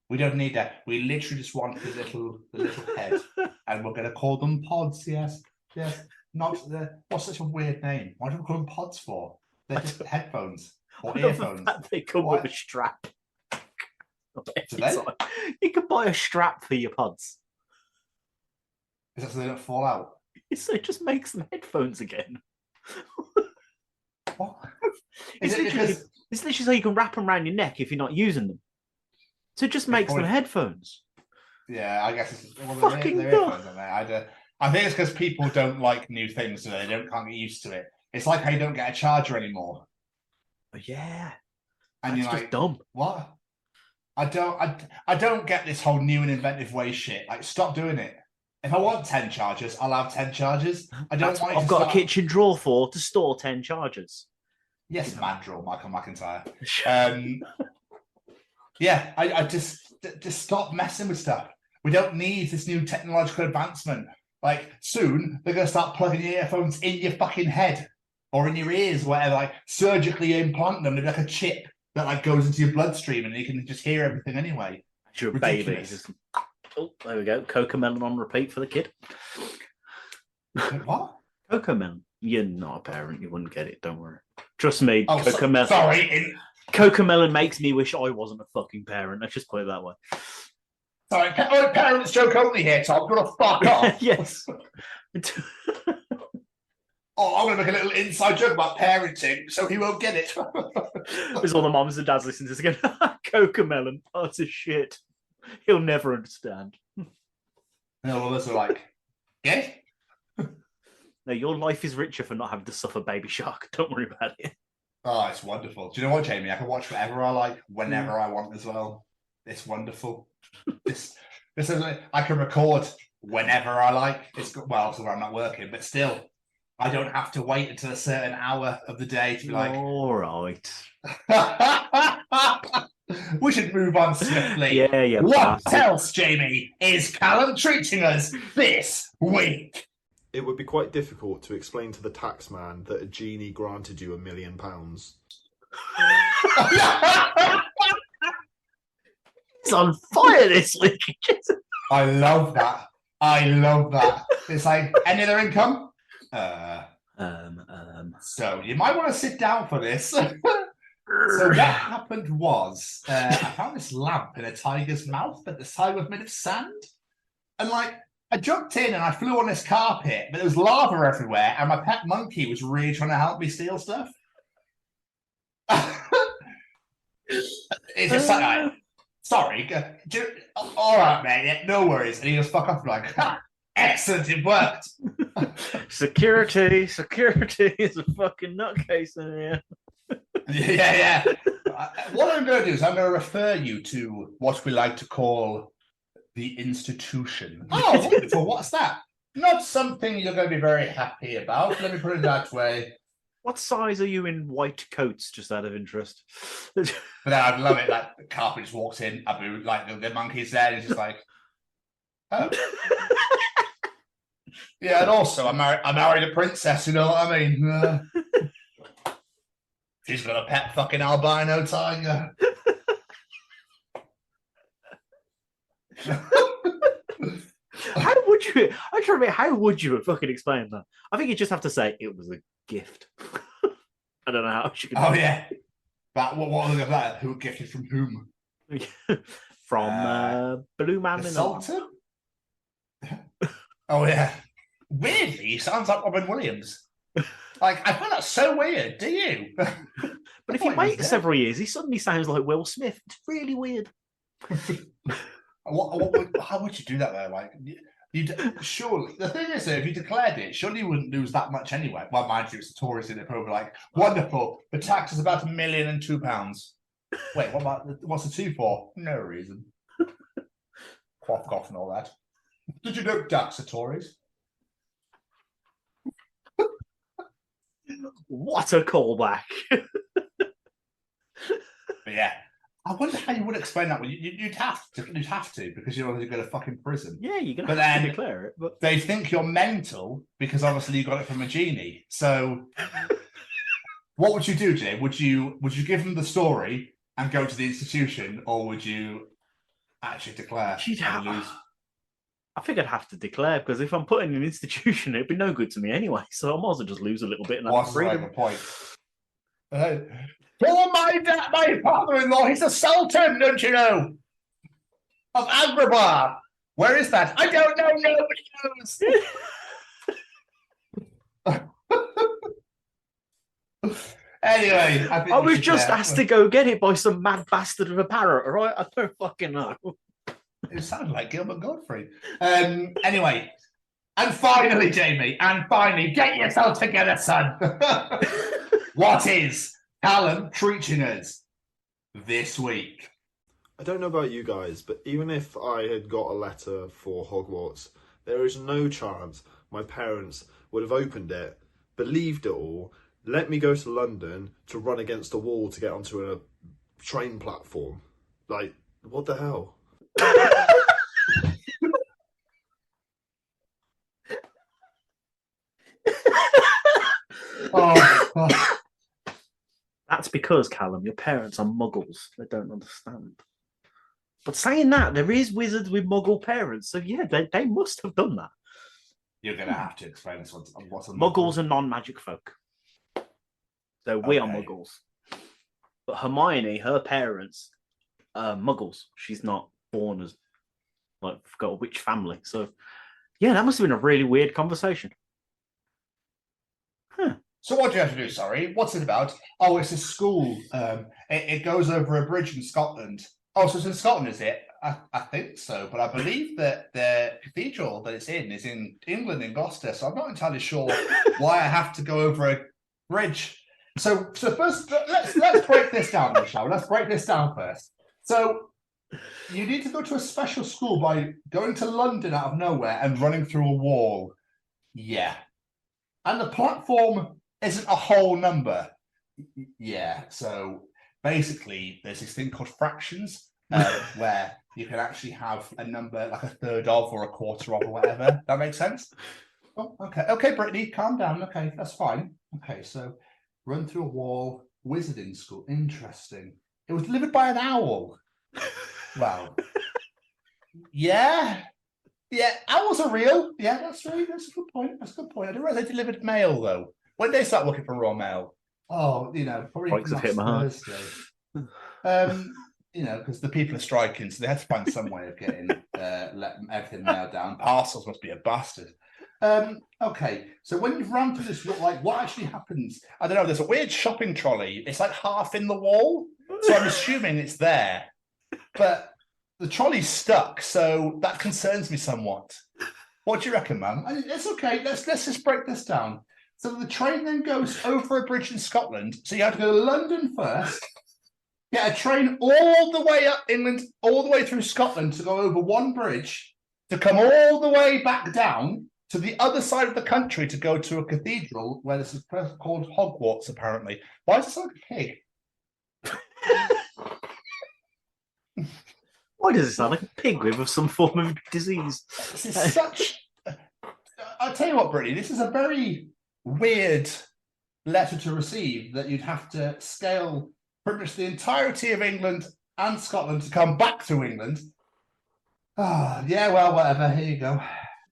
We don't need that. We literally just want the little head, and we're going to call them pods. Yes. Not the. What's such a weird name? Why do we call them pods for? They're just headphones or earphones. They come with a strap. Do they? You can buy a strap for your pods. Is that so they don't fall out? So it just makes them headphones again. What? It's literally so you can wrap them around your neck if you're not using them. So it just makes them headphones. Yeah, I guess it's fucking they're earphones, aren't they? I think it's because people don't like new things, so they can't get used to it. It's like how you don't get a charger anymore. Oh, yeah, and you're just like, dumb. What? I don't get this whole new and inventive way shit. Like, stop doing it. If I want 10 chargers, I'll have 10 chargers. I don't want. I've got a kitchen drawer to store 10 chargers. Yes, man, draw Michael McIntyre. Yeah, I just stop messing with stuff. We don't need this new technological advancement. Like, soon they're gonna start plugging your earphones in your fucking head or in your ears, whatever. Like, surgically implant them. They're like a chip that like goes into your bloodstream, and you can just hear everything anyway. You're a baby. Oh, there we go. Cocomelon on repeat for the kid. What? Cocomelon. You're not a parent. You wouldn't get it. Don't worry. Trust me. Oh, Cocomelon. Sorry. Cocomelon makes me wish I wasn't a fucking parent. Let's just put it that way. Sorry, parents joke only here, Tom. You're gonna fuck off. Yes. Oh, I'm going to make a little inside joke about parenting, so he won't get it. There's all the mums and dads listening to this again. Cocomelon. Oh, it's a shit. He'll never understand. No, well, those are like, yeah? No, your life is richer for not having to suffer Baby Shark. Don't worry about it. Oh, it's wonderful. Do you know what, Jamie? I can watch whatever I like, whenever I want as well. It's wonderful. This is I can record whenever I like. It's well, so I'm not working, but still. I don't have to wait until a certain hour of the day to be like, all right. We should move on swiftly. Yeah. What else, Jamie, is Callum treating us this week? It would be quite difficult to explain to the taxman that a genie granted you £1 million. It's on fire this week. I love that. It's like, any other income? So you might want to sit down for this. So what happened was I found this lamp in a tiger's mouth, but this tiger was made of sand. And like I jumped in and I flew on this carpet, but there was lava everywhere, and my pet monkey was really trying to help me steal stuff. It's just like, sorry, all right, man, yeah, no worries. And he just fuck off like, excellent, it worked. Security is a fucking nutcase in here. Yeah. What I'm going to do is I'm going to refer you to what we like to call the institution. Oh, wonderful. What's that? Not something you're going to be very happy about. Let me put it that way. What size are you in white coats, just out of interest? But I love it. Like, the carpet just walks in, Abu, like the monkey's there, and it's just like, oh. Yeah, and also I married a princess, you know what I mean? She's got a pet fucking albino tiger. How would you have fucking explained that? I think you just have to say it was a gift. I don't know how she could. Oh yeah. But what was that? Who gifted from whom? From Blue Man the in Sultan? Oh yeah. weirdly, he sounds like Robin Williams. Like, I find that so weird. Do you? But if you wait several years, he suddenly sounds like Will Smith. It's really weird. How would you do that though? Like, surely the thing is, though, if you declared it, surely you wouldn't lose that much anyway. Well, mind you, it's the Tories in it, probably like, wonderful. The tax is about £1,002,000. Wait, what's the 2 for? No reason. Cough and all that. Did you know tax the Tories? What a callback! But yeah. I wonder how you would explain that. Well, you'd have to, because you're going to fucking prison. Yeah, you're going to have to declare it. But they think you're mental because obviously you got it from a genie. So, what would you do, Jay? Would you give them the story and go to the institution, or would you actually declare? I think I'd have to declare, because if I'm put in an institution, it'd be no good to me anyway. So I might as well just lose a little bit and have freedom. The point? Oh, my father-in-law, he's a sultan, don't you know? Of Agrabah. Where is that? I don't know. Nobody knows. Anyway, I was just asked to go get it by some mad bastard of a parrot, all right? I don't fucking know. It sounded like Gilbert Godfrey. Anyway, and finally, Jamie, get yourself together, son. What is Callum Treachings this week? I don't know about you guys, but even if I had got a letter for Hogwarts, there is no chance my parents would have opened it, believed it all, let me go to London to run against a wall to get onto a train platform. Like, what the hell? Oh. That's because, Callum, your parents are muggles. They don't understand. But saying that, there is wizards with muggle parents. So, yeah, they must have done that. You're going to have to explain this one. What's a Muggles are non-magic folk. So we are muggles. But Hermione, her parents are muggles. She's not born as, like, got a witch family. So, yeah, that must have been a really weird conversation. So what do you have to do, sorry? What's it about? Oh, it's a school. It goes over a bridge in Scotland. Oh, so it's in Scotland, is it? I think so, but I believe that the cathedral that it's in is in England, in Gloucester, so I'm not entirely sure why I have to go over a bridge. So first, let's break this down, shall we? Let's break this down first. So you need to go to a special school by going to London out of nowhere and running through a wall. Yeah. And the platform isn't a whole number. Yeah, so basically there's this thing called fractions where you can actually have a number like a third of or a quarter of or whatever. That makes sense? Oh, okay, Brittany, calm down. Okay, that's fine. Okay, so run through a wall, wizarding school. Interesting. It was delivered by an owl. Wow. Yeah, owls are real. Yeah, that's right. That's a good point. I didn't realize they delivered mail though. When did they start looking for raw mail? Oh, probably last Thursday. Because the people are striking, so they had to find some way of getting everything nailed down. Parcels must be a bastard. Okay, so when you've run through this, what actually happens? I don't know. There's a weird shopping trolley. It's like half in the wall, so I'm assuming it's there, but the trolley's stuck, so that concerns me somewhat. What do you reckon, man? It's okay. Let's just break this down. So the train then goes over a bridge in Scotland. So you have to go to London first, get a train all the way up England, all the way through Scotland to go over one bridge, to come all the way back down to the other side of the country to go to a cathedral where this is called Hogwarts, apparently. Why does it sound like a pig? Why does it sound like a pig with some form of disease? This is such... I'll tell you what, Brittany, this is a very weird letter to receive, that you'd have to scale pretty much the entirety of England and Scotland to come back to England. Yeah, well, whatever. Here you go.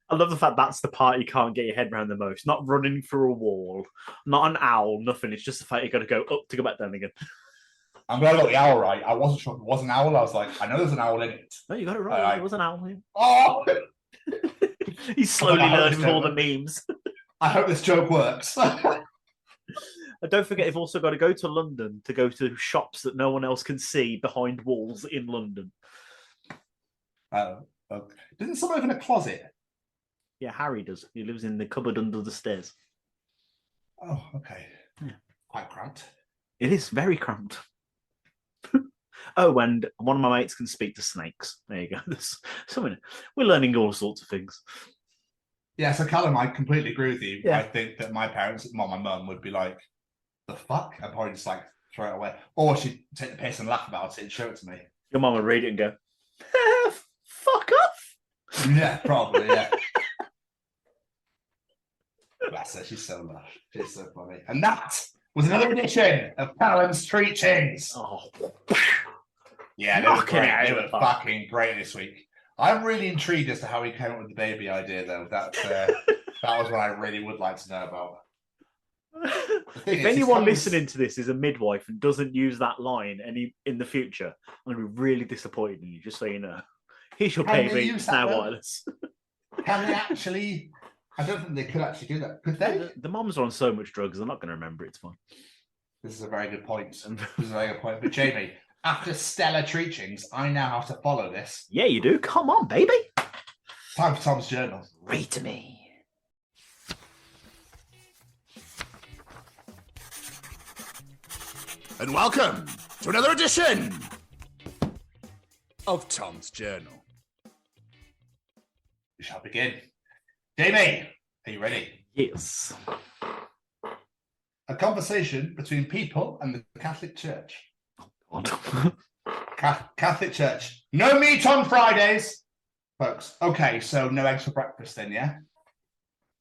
I love the fact that's the part you can't get your head around the most. Not running through a wall, not an owl, nothing. It's just the fact you've got to go up to go back down again. I'm glad I got the owl right. I wasn't sure if it was an owl. I was like, I know there's an owl in it. No, you got it right. It was an owl. Oh! He's slowly I hope learning this all the joke- memes. I hope this joke works. And don't forget, you've also got to go to London to go to shops that no one else can see behind walls in London. Doesn't someone live in a closet? Yeah, Harry does. He lives in the cupboard under the stairs. Oh, okay. Yeah. Quite cramped. It is very cramped. Oh, and one of my mates can speak to snakes. There you go. We're learning all sorts of things. Yeah, so Callum, I completely agree with you. Yeah. I think that my parents, my mum would be like, the fuck? I'd probably just like throw it away. Or she'd take the piss and laugh about it and show it to me. Your mum would read it and go, fuck off. Yeah, probably, yeah. Bless her, she's so lush. She's so funny. And that was another edition of Callum's Treachings. Oh. Yeah, they were Knocking it great. out They of were the park. fucking great this week. I'm really intrigued as to how he came up with the baby idea, though. That was what I really would like to know about. If anyone listening to this is a midwife and doesn't use that line in the future, I'm going to be really disappointed in you, just so you know. Here's your Can they baby, use it's that, now though? wireless. Can they actually? I don't think they could actually do that. Could they? The mums are on so much drugs, they're not going to remember it's fine. This is a very good point. This is a very good point. But Jamie, after stellar Treachings, I now have to follow this. Yeah, you do. Come on, baby. Time for Tom's Journal. Read to me. And welcome to another edition of Tom's Journal. We shall begin. Jamie, are you ready? Yes. A conversation between people and the Catholic Church. God. Catholic Church. No meat on Fridays. Folks, okay, so no eggs for breakfast then, yeah?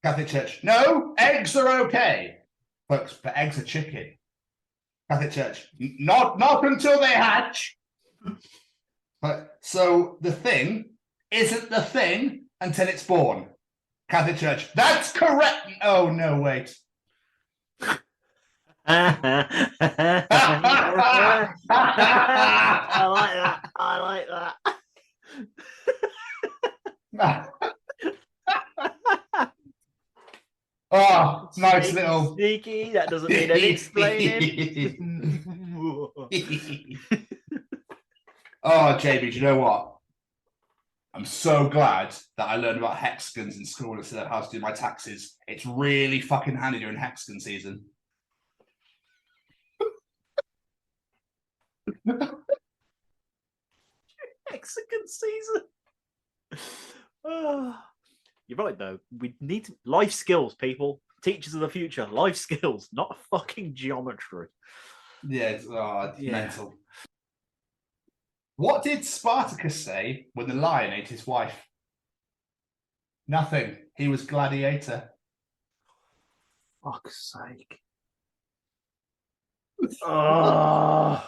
Catholic Church. No, eggs are okay. Folks, but eggs are chicken. Catholic Church. Not until they hatch. But so the thing isn't the thing until it's born. Catholic Church. That's correct. Oh no, wait. I like that. I like that. Oh, nice little sneaky. That doesn't need any explaining. Oh, JB, do you know what? I'm so glad that I learned about hexagons in school instead of how to do my taxes. It's really fucking handy during hexagon season. Hexagon season. You're right, though. We need life skills, people. Teachers of the future. Life skills, not fucking geometry. Yeah, it's mental. What did Spartacus say when the lion ate his wife? Nothing. He was gladiator. Fuck's sake. Oh.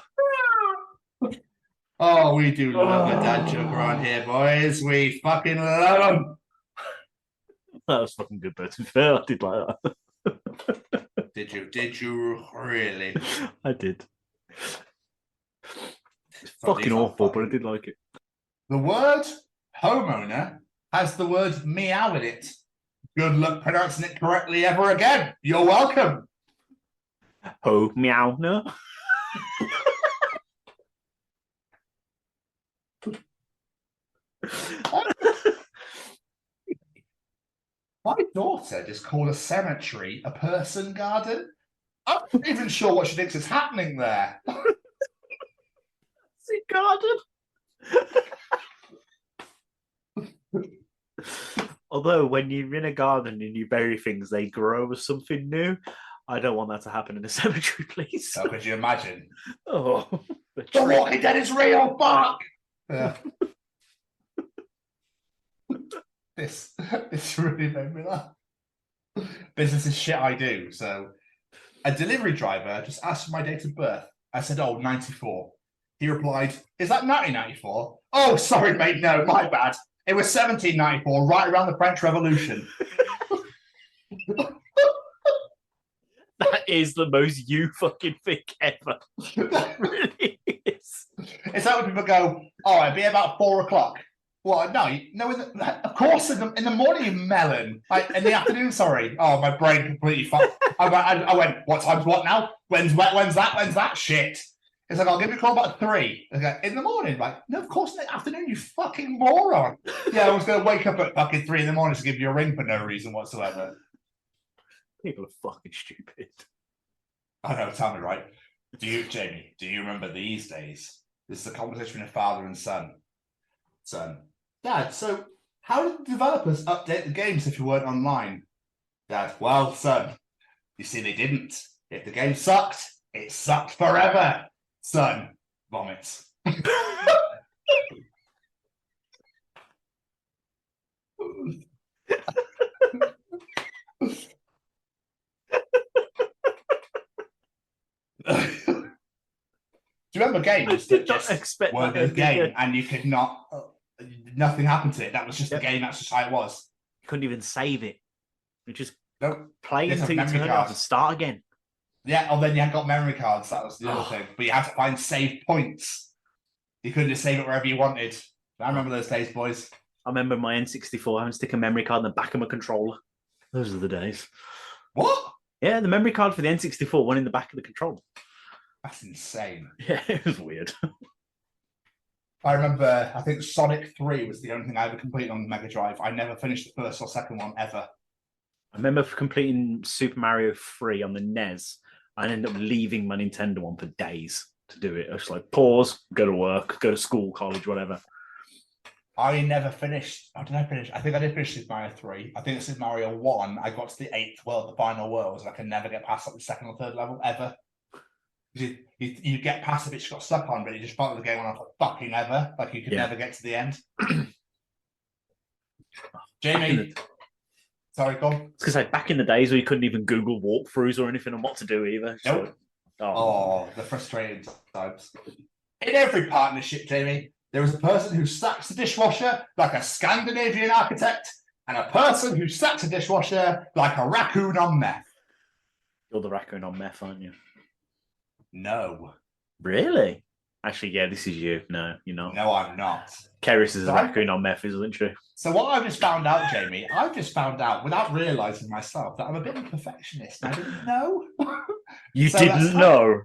Oh, we do love a dad joke around here, boys. We fucking love them. That was fucking good, though, to be fair. I did like that. Did you really? I did. It's fucking awful, but I did like it. The word homeowner has the word meow in it. Good luck pronouncing it correctly ever again. You're welcome. Ho meow no. My daughter just called a cemetery a person garden. I'm not even sure what she thinks is happening there. Is it garden? Although when you're in a garden and you bury things, they grow as something new. I don't want that to happen in a cemetery, please. Oh, could you imagine? Oh, The Walking Dead is real, fuck! Yeah. This really made me laugh. Business is shit I do. So a delivery driver just asked for my date of birth. I said, 94. He replied, is that 1994? Oh, sorry, mate. No, my bad. It was 1794, right around the French Revolution. That is the most you fucking thing ever. It really is. It's like when people go, oh, it'd be about 4 o'clock. What? No. Of course, in the morning, you melon. Like in the afternoon, sorry. Oh, my brain completely fucked. I went. What time's what now? When's that? Shit. It's like, I'll give you a call about 3. Like, in the morning, like, no, of course in the afternoon, you fucking moron. Yeah, I was going to wake up at fucking 3 in the morning to give you a ring for no reason whatsoever. People are fucking stupid. I know, tell me, right? Jamie, do you remember these days? This is a conversation between a father and son. Son, Dad, so how did the developers update the games if you weren't online? Dad, well, son, you see, they didn't. If the game sucked, it sucked forever. Son, vomits. Do you remember games that just weren't a game and you could not, nothing happened to it? That was just the game, that's just how it was. You couldn't even save it. You just nope. Play until you turn it off and start again. Yeah, or then you got memory cards, that was the other thing. But you had to find save points. You couldn't just save it wherever you wanted. I remember those days, boys. I remember my N64 having to stick a memory card in the back of my controller. Those are the days. What? Yeah, the memory card for the N64 went in the back of the controller. That's insane. Yeah, it was weird. I remember, I think Sonic 3 was the only thing I ever completed on the Mega Drive. I never finished the first or second one ever. I remember completing Super Mario 3 on the NES. I ended up leaving my Nintendo one for days to do it. I was like, pause, go to work, go to school, college, whatever. I never finished. How did I finish? I think I did finish Super Mario 3. I think Super Mario 1, I got to the 8th world, the final world, and I can never get past like the second or third level ever. You get past it, it's got stuck on, but you just follow the game on for fucking ever. Like you could never get to the end. Jamie. Sorry, go on. It's because like back in the days where you couldn't even Google walkthroughs or anything on what to do either. Nope. So, the frustrating times. In every partnership, Jamie, there is a person who stacks the dishwasher like a Scandinavian architect and a person who stacks a dishwasher like a raccoon on meth. You're the raccoon on meth, aren't you? No. Really? Actually, yeah, this is you. No, you're not. No, I'm not. Keris is a raccoon on meth, isn't she? So what I've just found out, Jamie, without realising myself that I'm a bit of a perfectionist. I didn't know. You didn't know?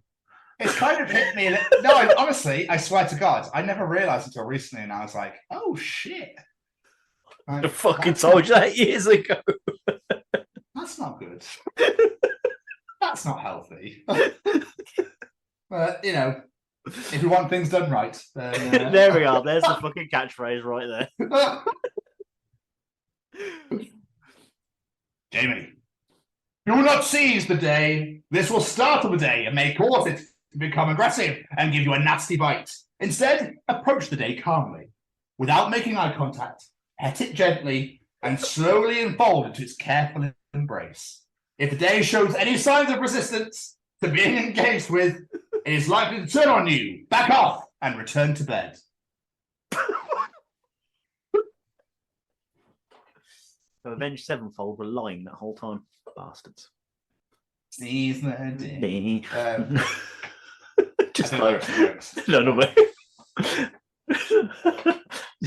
It's kind of hit me a little. No, honestly, I swear to God, I never realised until recently, and I was like, oh, shit. I fucking told you that years ago. That's not good. That's not healthy. But, you know, if you want things done right, then... There we are. There's the fucking catchphrase right there. Jamie, do not seize the day. This will startle the day and may cause it to become aggressive and give you a nasty bite. Instead, approach the day calmly. Without making eye contact, pet it gently and slowly enfold into its careful embrace. If the day shows any signs of resistance to being engaged with, it is likely to turn on you, back off, and return to bed. So Avenged Sevenfold were lying that whole time. Bastards. Seize the day. Just like... No way.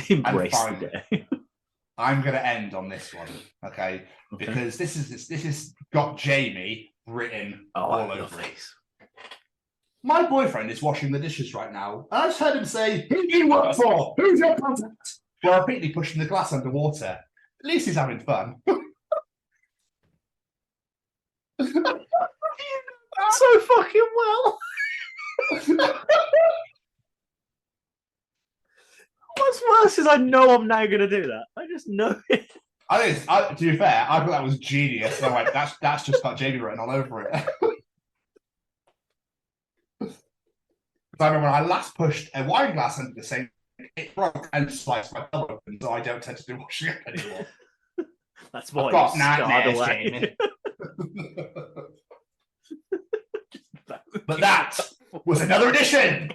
Embrace the day. I'm going to end on this one, okay? Because this is got Jamie written all over it. My boyfriend is washing the dishes right now, and I just heard him say, "Who do you work for? Who's your contact?" While repeatedly pushing the glass underwater. At least he's having fun. So fucking well. What's worse is I know I'm now going to do that. I just know it. To be fair, I thought that was genius. So I went, that's just got Jamie written all over it. I remember when I last pushed a wine glass into the sink, it broke and sliced my pillow open, so I don't tend to do washing up anymore. That's why I've got you scarred away. Jamie. But that was another edition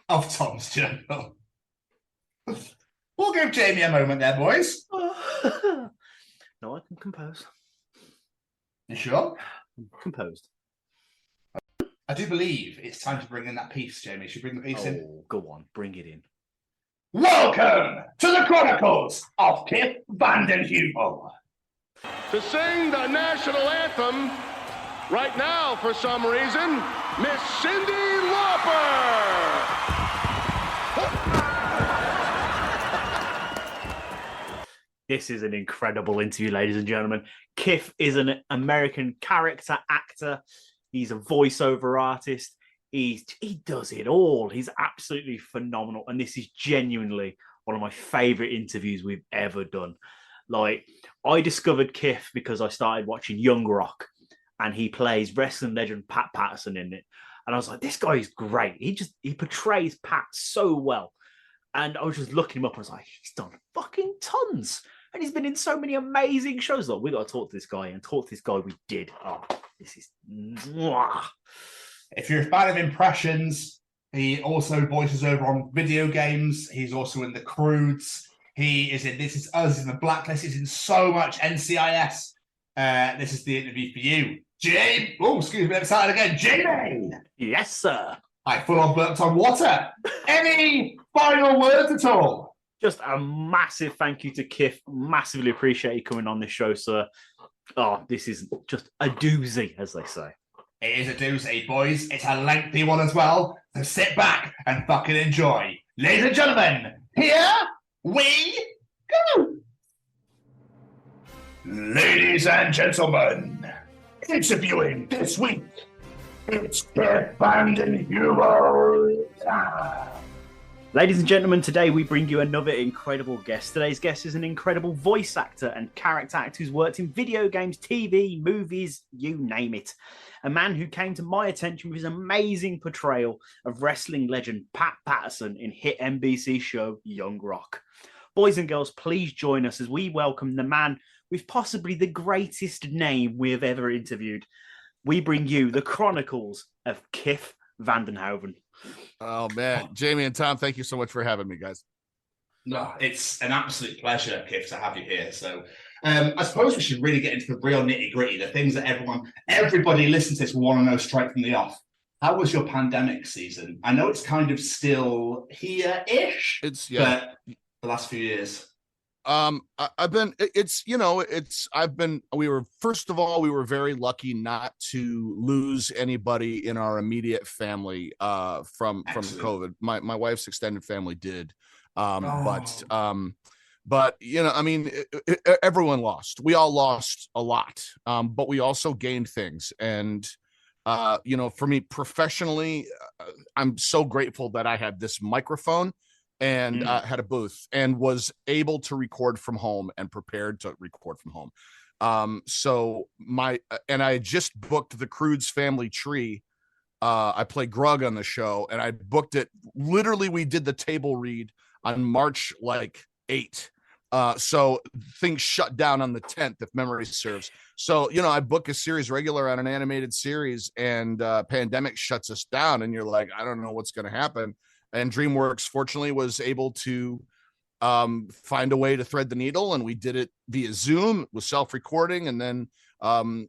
of Tom's Journal. We'll give Jamie a moment there, boys. No, I can compose. You sure? I'm composed. I do believe it's time to bring in that piece, Jamie. Should we bring the piece in? Oh, go on. Bring it in. welcome to the Chronicles of Kiff Vandenheuvel. To sing the national anthem right now, for some reason, Miss Cyndi Lauper. This is an incredible interview, ladies and gentlemen. Kiff is an American character actor. He's a voiceover artist. He does it all. He's absolutely phenomenal. And this is genuinely one of my favorite interviews we've ever done. Like, I discovered Kiff because I started watching Young Rock, and he plays wrestling legend Pat Patterson in it. And I was like, this guy is great. He portrays Pat so well. And I was just looking him up and I was like, he's done fucking tons. And he's been in so many amazing shows. Look, we got to talk to this guy, and talk to this guy we did. Oh, this is... Mwah. If you're a fan of impressions, he also voices over on video games. He's also in The Croods. He is in This Is Us, in The Blacklist. He's in so much NCIS. This is the interview for you. Jamie! Oh, excuse me, I'm excited again. Jamie! Yes, sir. I full on burped on water. Any final words at all? Just a massive thank you to Kiff. Massively appreciate you coming on this show, sir. Oh, this is just a doozy, as they say. It is a doozy, boys. It's a lengthy one as well. So sit back and fucking enjoy. Ladies and gentlemen, here we go. Ladies and gentlemen, interviewing this week, it's Kiff Vandenheuvel. Ladies and gentlemen, today we bring you another incredible guest. Today's guest is an incredible voice actor and character actor who's worked in video games, TV, movies, you name it. A man who came to my attention with his amazing portrayal of wrestling legend Pat Patterson in hit NBC show Young Rock. Boys and girls, please join us as we welcome the man with possibly the greatest name we have ever interviewed. We bring you the Chronicles of Kiff Vandenheuvel. Oh, man. Jamie and Tom, thank you so much for having me, guys. No, it's an absolute pleasure, Kiff, to have you here. So I suppose we should really get into the real nitty-gritty, the things that everybody listening to this will want to know straight from the off. How was your pandemic season? I know it's kind of still here-ish, but the last few years. First of all, we were very lucky not to lose anybody in our immediate family from COVID. My wife's extended family did. But everyone lost. We all lost a lot. But we also gained things. And for me professionally, I'm so grateful that I had this microphone and had a booth and was able to record from home and prepared to record from home. I just booked the Croods family tree. I play Grug on the show, and I booked it. Literally, we did the table read on March 8th. So things shut down on the 10th, if memory serves. So, I book a series regular on an animated series, and pandemic shuts us down, and you're like, I don't know what's going to happen. And DreamWorks, fortunately, was able to find a way to thread the needle, and we did it via Zoom with self-recording. And then the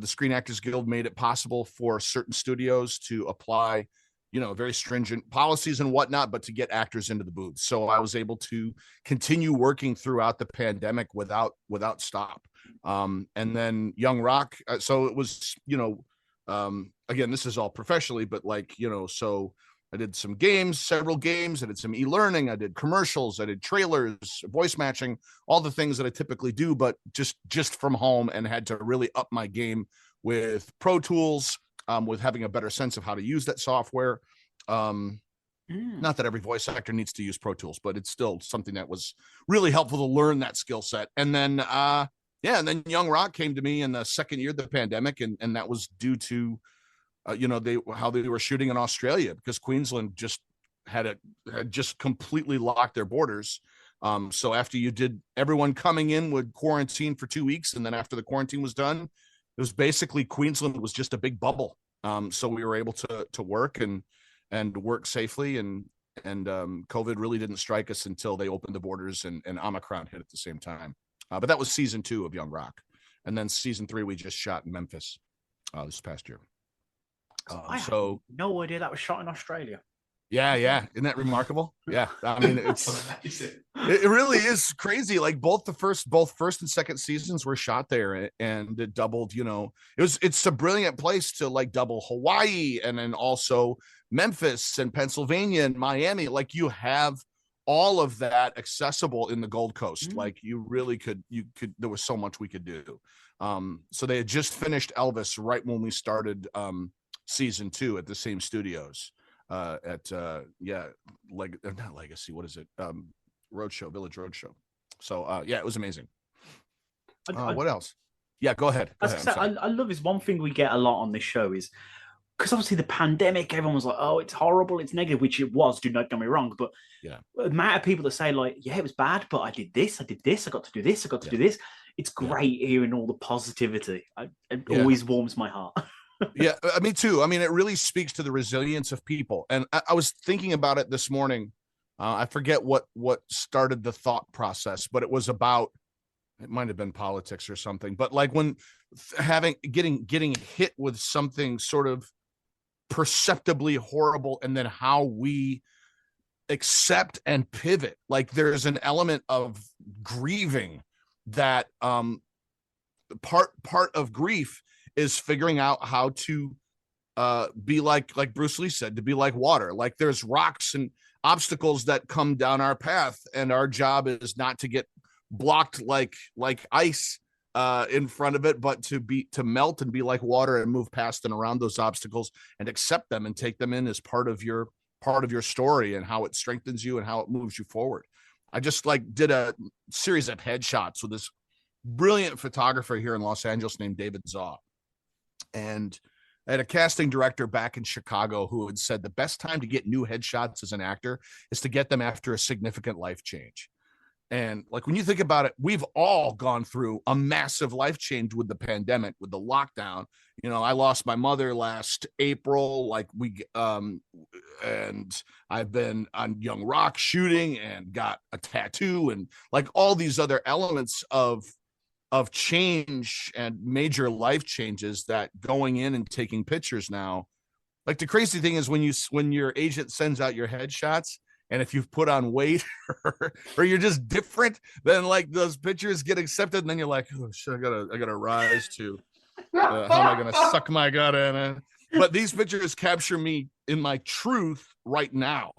Screen Actors Guild made it possible for certain studios to apply, very stringent policies and whatnot, but to get actors into the booth. So I was able to continue working throughout the pandemic without stop. And then Young Rock. So it was, again, this is all professionally, but so I did some games, several games. I did some e-learning. I did commercials. I did trailers, voice matching, all the things that I typically do, but just from home, and had to really up my game with Pro Tools, with having a better sense of how to use that software. Not that every voice actor needs to use Pro Tools, but it's still something that was really helpful to learn that skill set. And then, and then Young Rock came to me in the second year of the pandemic, and that was due to how they were shooting in Australia, because Queensland had just completely locked their borders. So after everyone coming in would quarantine for 2 weeks, and then after the quarantine was done, it was basically Queensland was just a big bubble. So we were able to work and work safely, and COVID really didn't strike us until they opened the borders and Omicron hit at the same time. But that was season 2 of Young Rock, and then season 3 we just shot in Memphis this past year. I had no idea that was shot in Australia. Yeah. Isn't that remarkable? Yeah. I mean, it really is crazy. Like both first and second seasons were shot there, and it doubled, it's a brilliant place to like double Hawaii and then also Memphis and Pennsylvania and Miami. Like you have all of that accessible in the Gold Coast. Like you really could, there was so much we could do. So they had just finished Elvis right when we started season 2 at the same studios. Not Legacy, what is it? Village Roadshow. So it was amazing. What else? Yeah, go ahead. I love this. One thing we get a lot on this show is because obviously the pandemic, everyone was like, oh, it's horrible, it's negative, which it was, do not get me wrong, but the amount of people that say like, yeah, it was bad, but I did this, I got to do this, I got to do this. It's great hearing all the positivity. It always warms my heart. Yeah, me too. I mean, it really speaks to the resilience of people. And I was thinking about it this morning. I forget what started the thought process, but it was about, it might have been politics or something. But like when getting hit with something sort of perceptibly horrible, and then how we accept and pivot. Like there's an element of grieving that part of grief is figuring out how to be like Bruce Lee said, to be like water. Like there's rocks and obstacles that come down our path, and our job is not to get blocked like ice in front of it, but to melt and be like water and move past and around those obstacles and accept them and take them in as part of your story and how it strengthens you and how it moves you forward. I just did a series of headshots with this brilliant photographer here in Los Angeles named David Zaw. And I had a casting director back in Chicago who had said the best time to get new headshots as an actor is to get them after a significant life change. And like when you think about it, we've all gone through a massive life change with the pandemic, with the lockdown. I lost my mother last April, and I've been on Young Rock shooting and got a tattoo and like all these other elements of change and major life changes that going in and taking pictures now. Like the crazy thing is when your agent sends out your headshots, and if you've put on weight or you're just different, then like those pictures get accepted, and then you're like, oh shit, I gotta rise to how am I gonna suck my gut in? But these pictures capture me in my truth right now,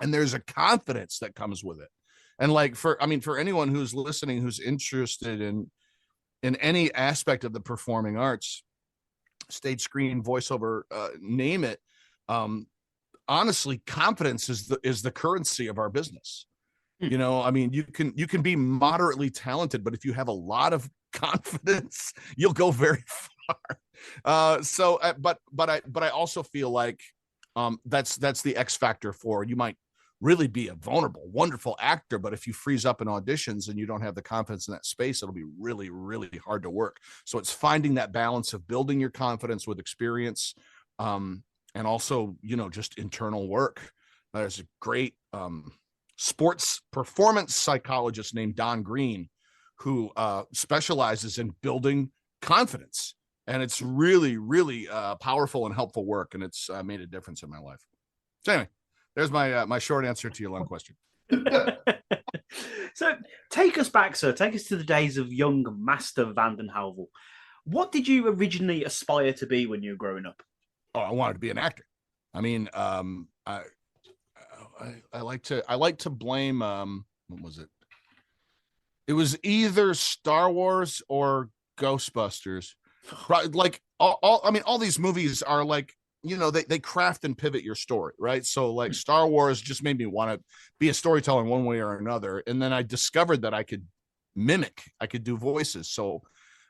and there's a confidence that comes with it. And like for anyone who's listening, who's interested in any aspect of the performing arts, stage, screen, voiceover, name it. Honestly, confidence is the currency of our business. You can be moderately talented, but if you have a lot of confidence, you'll go very far. But I also feel like that's the X factor for you. Might really be a vulnerable, wonderful actor, but if you freeze up in auditions and you don't have the confidence in that space, it'll be really, really hard to work. So it's finding that balance of building your confidence with experience, and also, just internal work. There's a great sports performance psychologist named Don Green who specializes in building confidence. And it's really, really powerful and helpful work. And it's made a difference in my life. So anyway, there's my short answer to your long question. So take us back, sir. Take us to the days of young Master Vandenheuvel. What did you originally aspire to be when you were growing up? Oh, I wanted to be an actor. I mean, I like to blame, what was it? It was either Star Wars or Ghostbusters. Like all these movies are like, they craft and pivot your story, right? So like Star Wars just made me want to be a storyteller in one way or another. And then I discovered that I could do voices. So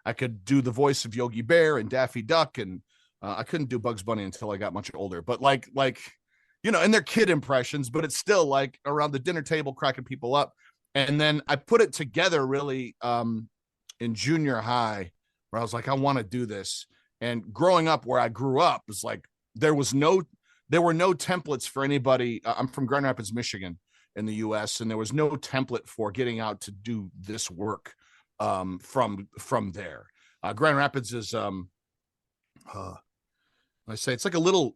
I could do the voice of Yogi Bear and Daffy Duck, and I couldn't do Bugs Bunny until I got much older, but and they're kid impressions, but it's still like around the dinner table cracking people up. And then I put it together really in junior high, where I was like, I want to do this. And growing up where I grew up was like, there were no templates for anybody. I'm from Grand Rapids, Michigan in the US, and there was no template for getting out to do this work from there. Grand Rapids is, I say it's like a little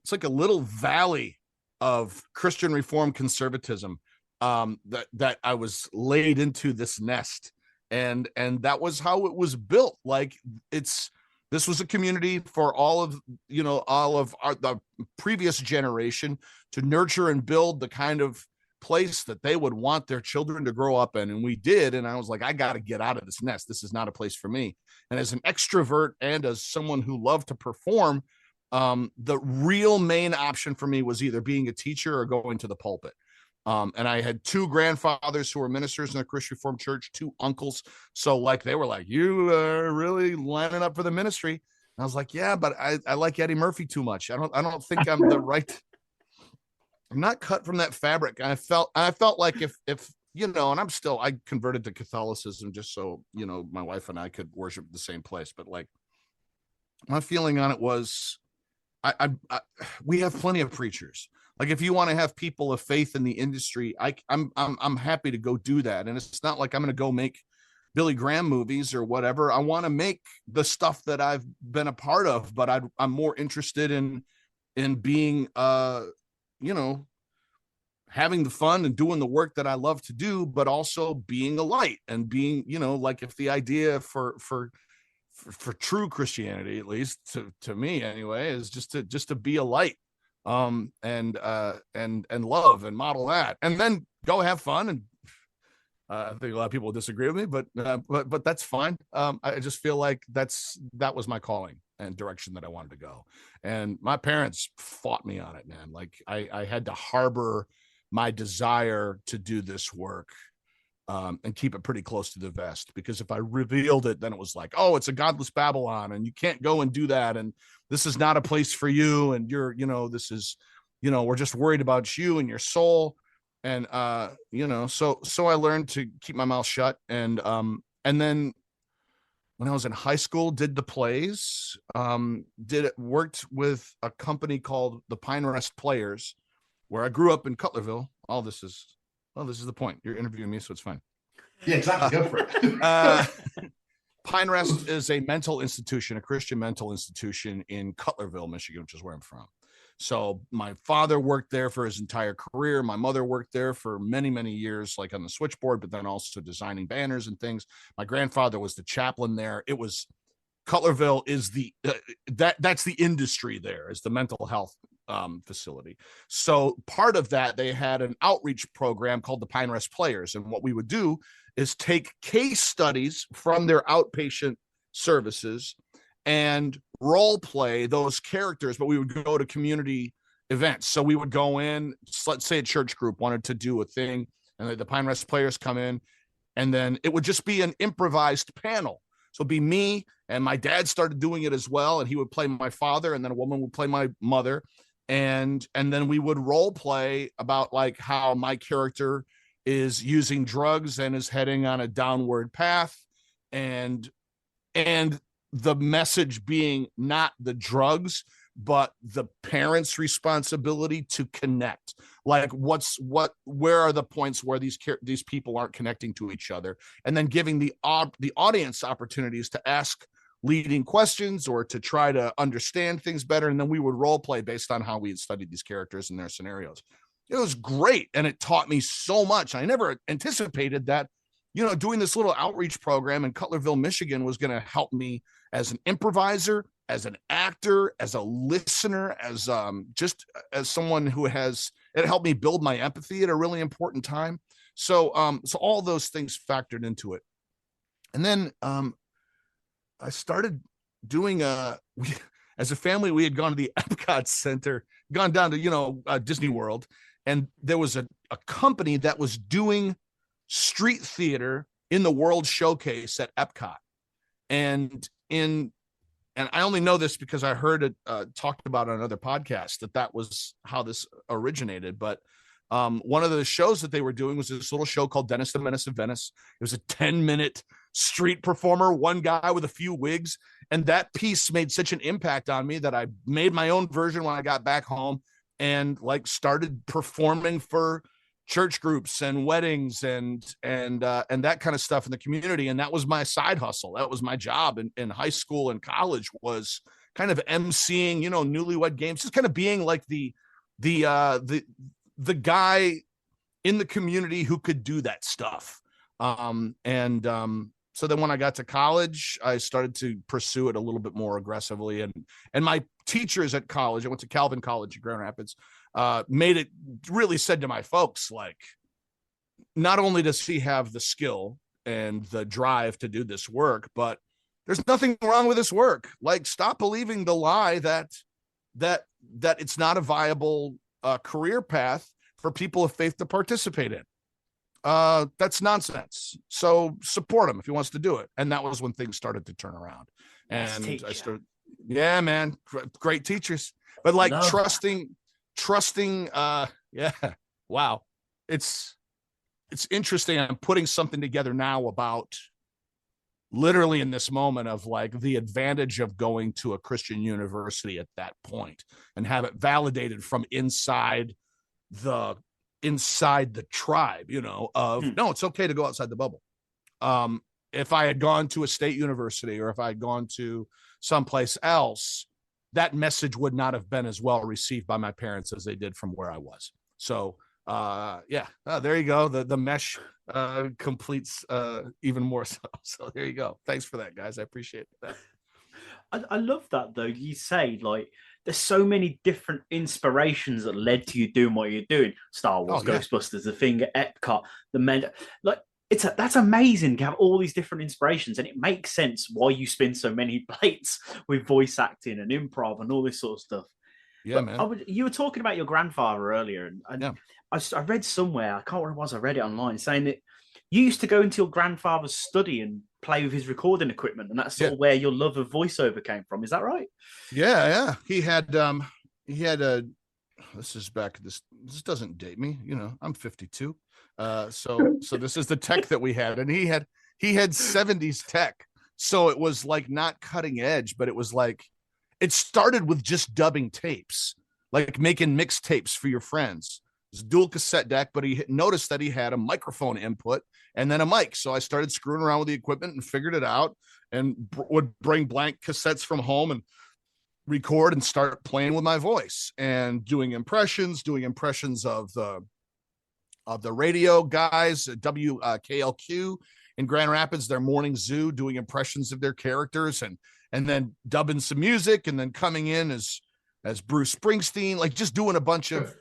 valley of Christian Reformed conservatism, that I was laid into this nest, and that was how it was built. Like this was a community for all of the previous generation to nurture and build the kind of place that they would want their children to grow up in. And we did. And I was like, I got to get out of this nest. This is not a place for me. And as an extrovert and as someone who loved to perform, the real main option for me was either being a teacher or going to the pulpit. And I had two grandfathers who were ministers in the Christian Reformed Church, two uncles. So like, they were like, you are really lining up for the ministry. And I was like, yeah, but I like Eddie Murphy too much. I don't think I'm the right, I'm not cut from that fabric. I felt like if, and I converted to Catholicism just so, my wife and I could worship the same place. But like, my feeling on it was, we have plenty of preachers. Like, if you want to have people of faith in the industry, I'm happy to go do that. And it's not like I'm going to go make Billy Graham movies or whatever. I want to make the stuff that I've been a part of, but I'm more interested in being, having the fun and doing the work that I love to do, but also being a light and being, like, if the idea for true Christianity, at least to me anyway, is just to be a light, and love and model that, and then go have fun. And I think a lot of people disagree with me, but that's fine. I just feel like that was my calling and direction that I wanted to go. And my parents fought me on it, man. Like, I had to harbor my desire to do this work, and keep it pretty close to the vest, because if I revealed it, then it was like, oh, it's a godless Babylon and you can't go and do that. And this is not a place for you. And you're, this is, we're just worried about you and your soul. And, so I learned to keep my mouth shut. And then when I was in high school, did the plays, worked with a company called the Pine Rest Players, where I grew up in Cutlerville. This is the point. You're interviewing me, so it's fine. Yeah, exactly. Go for it. Pine Rest is a mental institution, a Christian mental institution in Cutlerville, Michigan, which is where I'm from. So my father worked there for his entire career. My mother worked there for many, many years, like on the switchboard, but then also designing banners and things. My grandfather was the chaplain there. It was Cutlerville is that's the industry there, is the mental health facility. So part of that, they had an outreach program called the Pine Rest Players. And what we would do is take case studies from their outpatient services and role play those characters, but we would go to community events. So we would go in, let's say a church group wanted to do a thing, and the Pine Rest Players come in, and then it would just be an improvised panel. So it'd be me, and my dad started doing it as well, and he would play my father, and then a woman would play my mother. And then we would role play about like how my character is using drugs and is heading on a downward path, and the message being not the drugs, but the parents' responsibility to connect. Like, where are the points where these people aren't connecting to each other, and then giving the audience opportunities to ask leading questions or to try to understand things better. And then we would role play based on how we had studied these characters and their scenarios. It was great. And it taught me so much. I never anticipated that, doing this little outreach program in Cutlerville, Michigan was going to help me as an improviser, as an actor, as a listener, as just as someone who it helped me build my empathy at a really important time. So all those things factored into it. And then, I started doing as a family, we had gone to the Epcot Center, gone down to, Disney World. And there was a company that was doing street theater in the World Showcase at Epcot. And I only know this because I heard it talked about on another podcast, that was how this originated. But one of the shows that they were doing was this little show called Dennis the Menace of Venice. It was a 10-minute street performer, one guy with a few wigs. And that piece made such an impact on me that I made my own version when I got back home, and like started performing for church groups and weddings and that kind of stuff in the community. And that was my side hustle. That was my job in high school and college, was kind of emceeing, newlywed games, just kind of being like the the guy in the community who could do that stuff. So then when I got to college, I started to pursue it a little bit more aggressively. And my teachers at college, I went to Calvin College in Grand Rapids, really said to my folks, like, not only does he have the skill and the drive to do this work, but there's nothing wrong with this work. Like, stop believing the lie that it's not a viable career path for people of faith to participate in. That's nonsense. So support him if he wants to do it. And that was when things started to turn around. And I started, yeah, man, great teachers, but like trusting, yeah, wow. It's interesting. I'm putting something together now about literally in this moment of like the advantage of going to a Christian university at that point and have it validated from inside the tribe, no, it's okay to go outside the bubble. If I had gone to a state university or if I had gone to someplace else, that message would not have been as well received by my parents as they did from where I was. So there you go. The mesh completes even more so there you go. Thanks for that, guys. I appreciate that. I love that, though. You say, like, there's so many different inspirations that led to you doing what you're doing. Star Wars, Ghostbusters, The Thing at Epcot, the men. Like, that's amazing to have all these different inspirations, and it makes sense why you spin so many plates with voice acting and improv and all this sort of stuff. Yeah, but man. You were talking about your grandfather earlier, and I read somewhere, I can't remember what it was, I read it online, saying that you used to go into your grandfather's study and play with his recording equipment, and that's sort of where your love of voiceover came from. Is that right? Yeah. He had a, this is back, this doesn't date me, I'm 52. So this is the tech that we had, and he had 70s tech. So it was like not cutting edge, but it was like, it started with just dubbing tapes, like making mixtapes for your friends. It's a dual cassette deck, but he noticed that he had a microphone input and then a mic. So I started screwing around with the equipment and figured it out, and would bring blank cassettes from home and record and start playing with my voice and doing impressions of the radio guys at WKLQ in Grand Rapids, their morning zoo, doing impressions of their characters and then dubbing some music, and then coming in as Bruce Springsteen, like just doing a bunch of,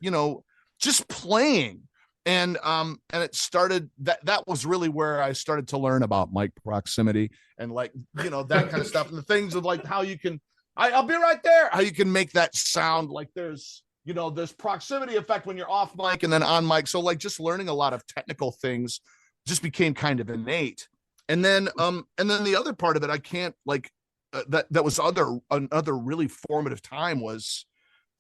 just playing. And it started, that was really where I started to learn about mic proximity and like, that kind of stuff. And the things of like how you can, I'll be right there, how you can make that sound like there's proximity effect when you're off mic and then on mic. So like just learning a lot of technical things just became kind of innate. And then the other part of it, I can't like, that was another really formative time was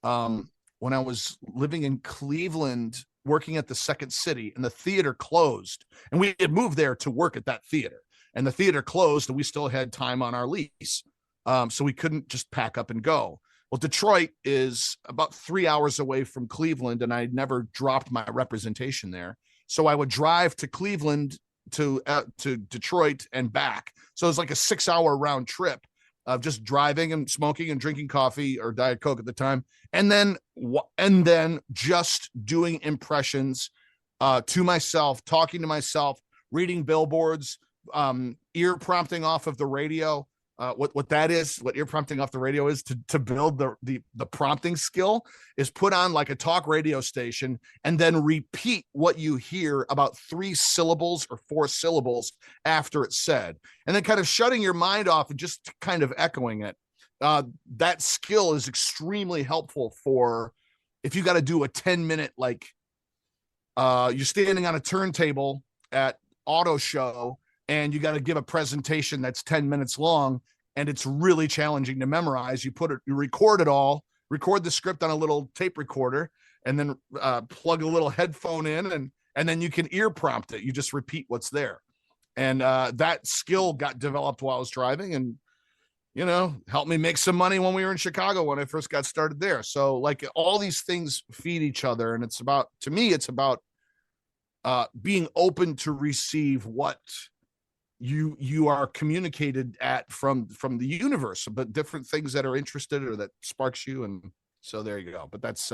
when I was living in Cleveland, working at the Second City, and the theater closed, and we had moved there to work at that theater, and the theater closed, and we still had time on our lease, so we couldn't just pack up and go. Well, Detroit is about 3 hours away from Cleveland, and I never dropped my representation there, so I would drive to Cleveland to Detroit and back. So it was like a 6-hour round trip of just driving and smoking and drinking coffee or Diet Coke at the time. And then just doing impressions to myself, talking to myself, reading billboards, ear prompting off of the radio. What ear prompting off the radio is to build the prompting skill is put on like a talk radio station and then repeat what you hear about 3 syllables or 4 syllables after it's said, and then kind of shutting your mind off and just kind of echoing it. That skill is extremely helpful for if you got to do a 10-minute, like you're standing on a turntable at auto show and you got to give a presentation that's 10 minutes long, and it's really challenging to memorize. You record it all, record the script on a little tape recorder, and then plug a little headphone in, and then you can ear prompt it. You just repeat what's there. And that skill got developed while I was driving, and, helped me make some money when we were in Chicago when I first got started there. So like all these things feed each other. And it's about being open to receive what you are communicated at from the universe, but different things that are interested or that sparks you. And so there you go. But that's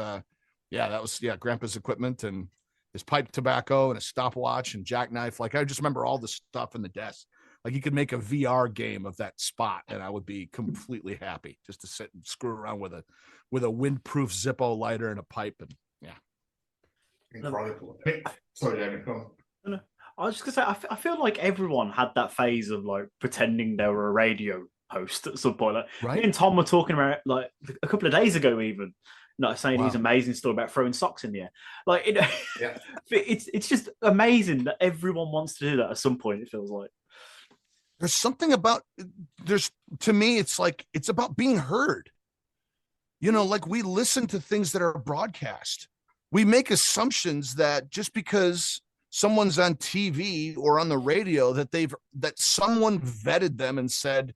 Yeah, that was Grandpa's equipment and his pipe tobacco and a stopwatch and jackknife. Like I just remember all the stuff in the desk. Like you could make a VR game of that spot, and I would be completely happy just to sit and screw around with a windproof Zippo lighter and a pipe. And incredible. Sorry, David, go on. No, I was just gonna say, I feel like everyone had that phase of like pretending they were a radio host at some point. Like right? Me and Tom were talking about like a couple of days ago, even saying his amazing story about throwing socks in the air. Like it's just amazing that everyone wants to do that at some point. It feels like. There's something about to me, it's like, it's about being heard. Like we listen to things that are broadcast. We make assumptions that just because someone's on TV or on the radio that someone vetted them and said,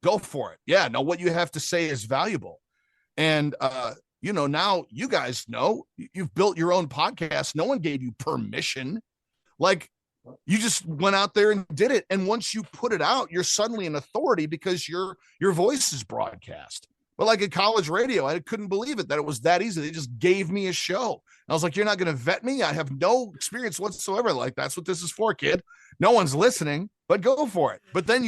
go for it. Yeah. Now what you have to say is valuable. And, now you guys know you've built your own podcast. No one gave you permission. Like, you just went out there and did it. And once you put it out, you're suddenly an authority because your voice is broadcast. But like at college radio, I couldn't believe it that it was that easy. They just gave me a show. I was like, you're not going to vet me? I have no experience whatsoever. Like, that's what this is for, kid. No one's listening, but go for it. But then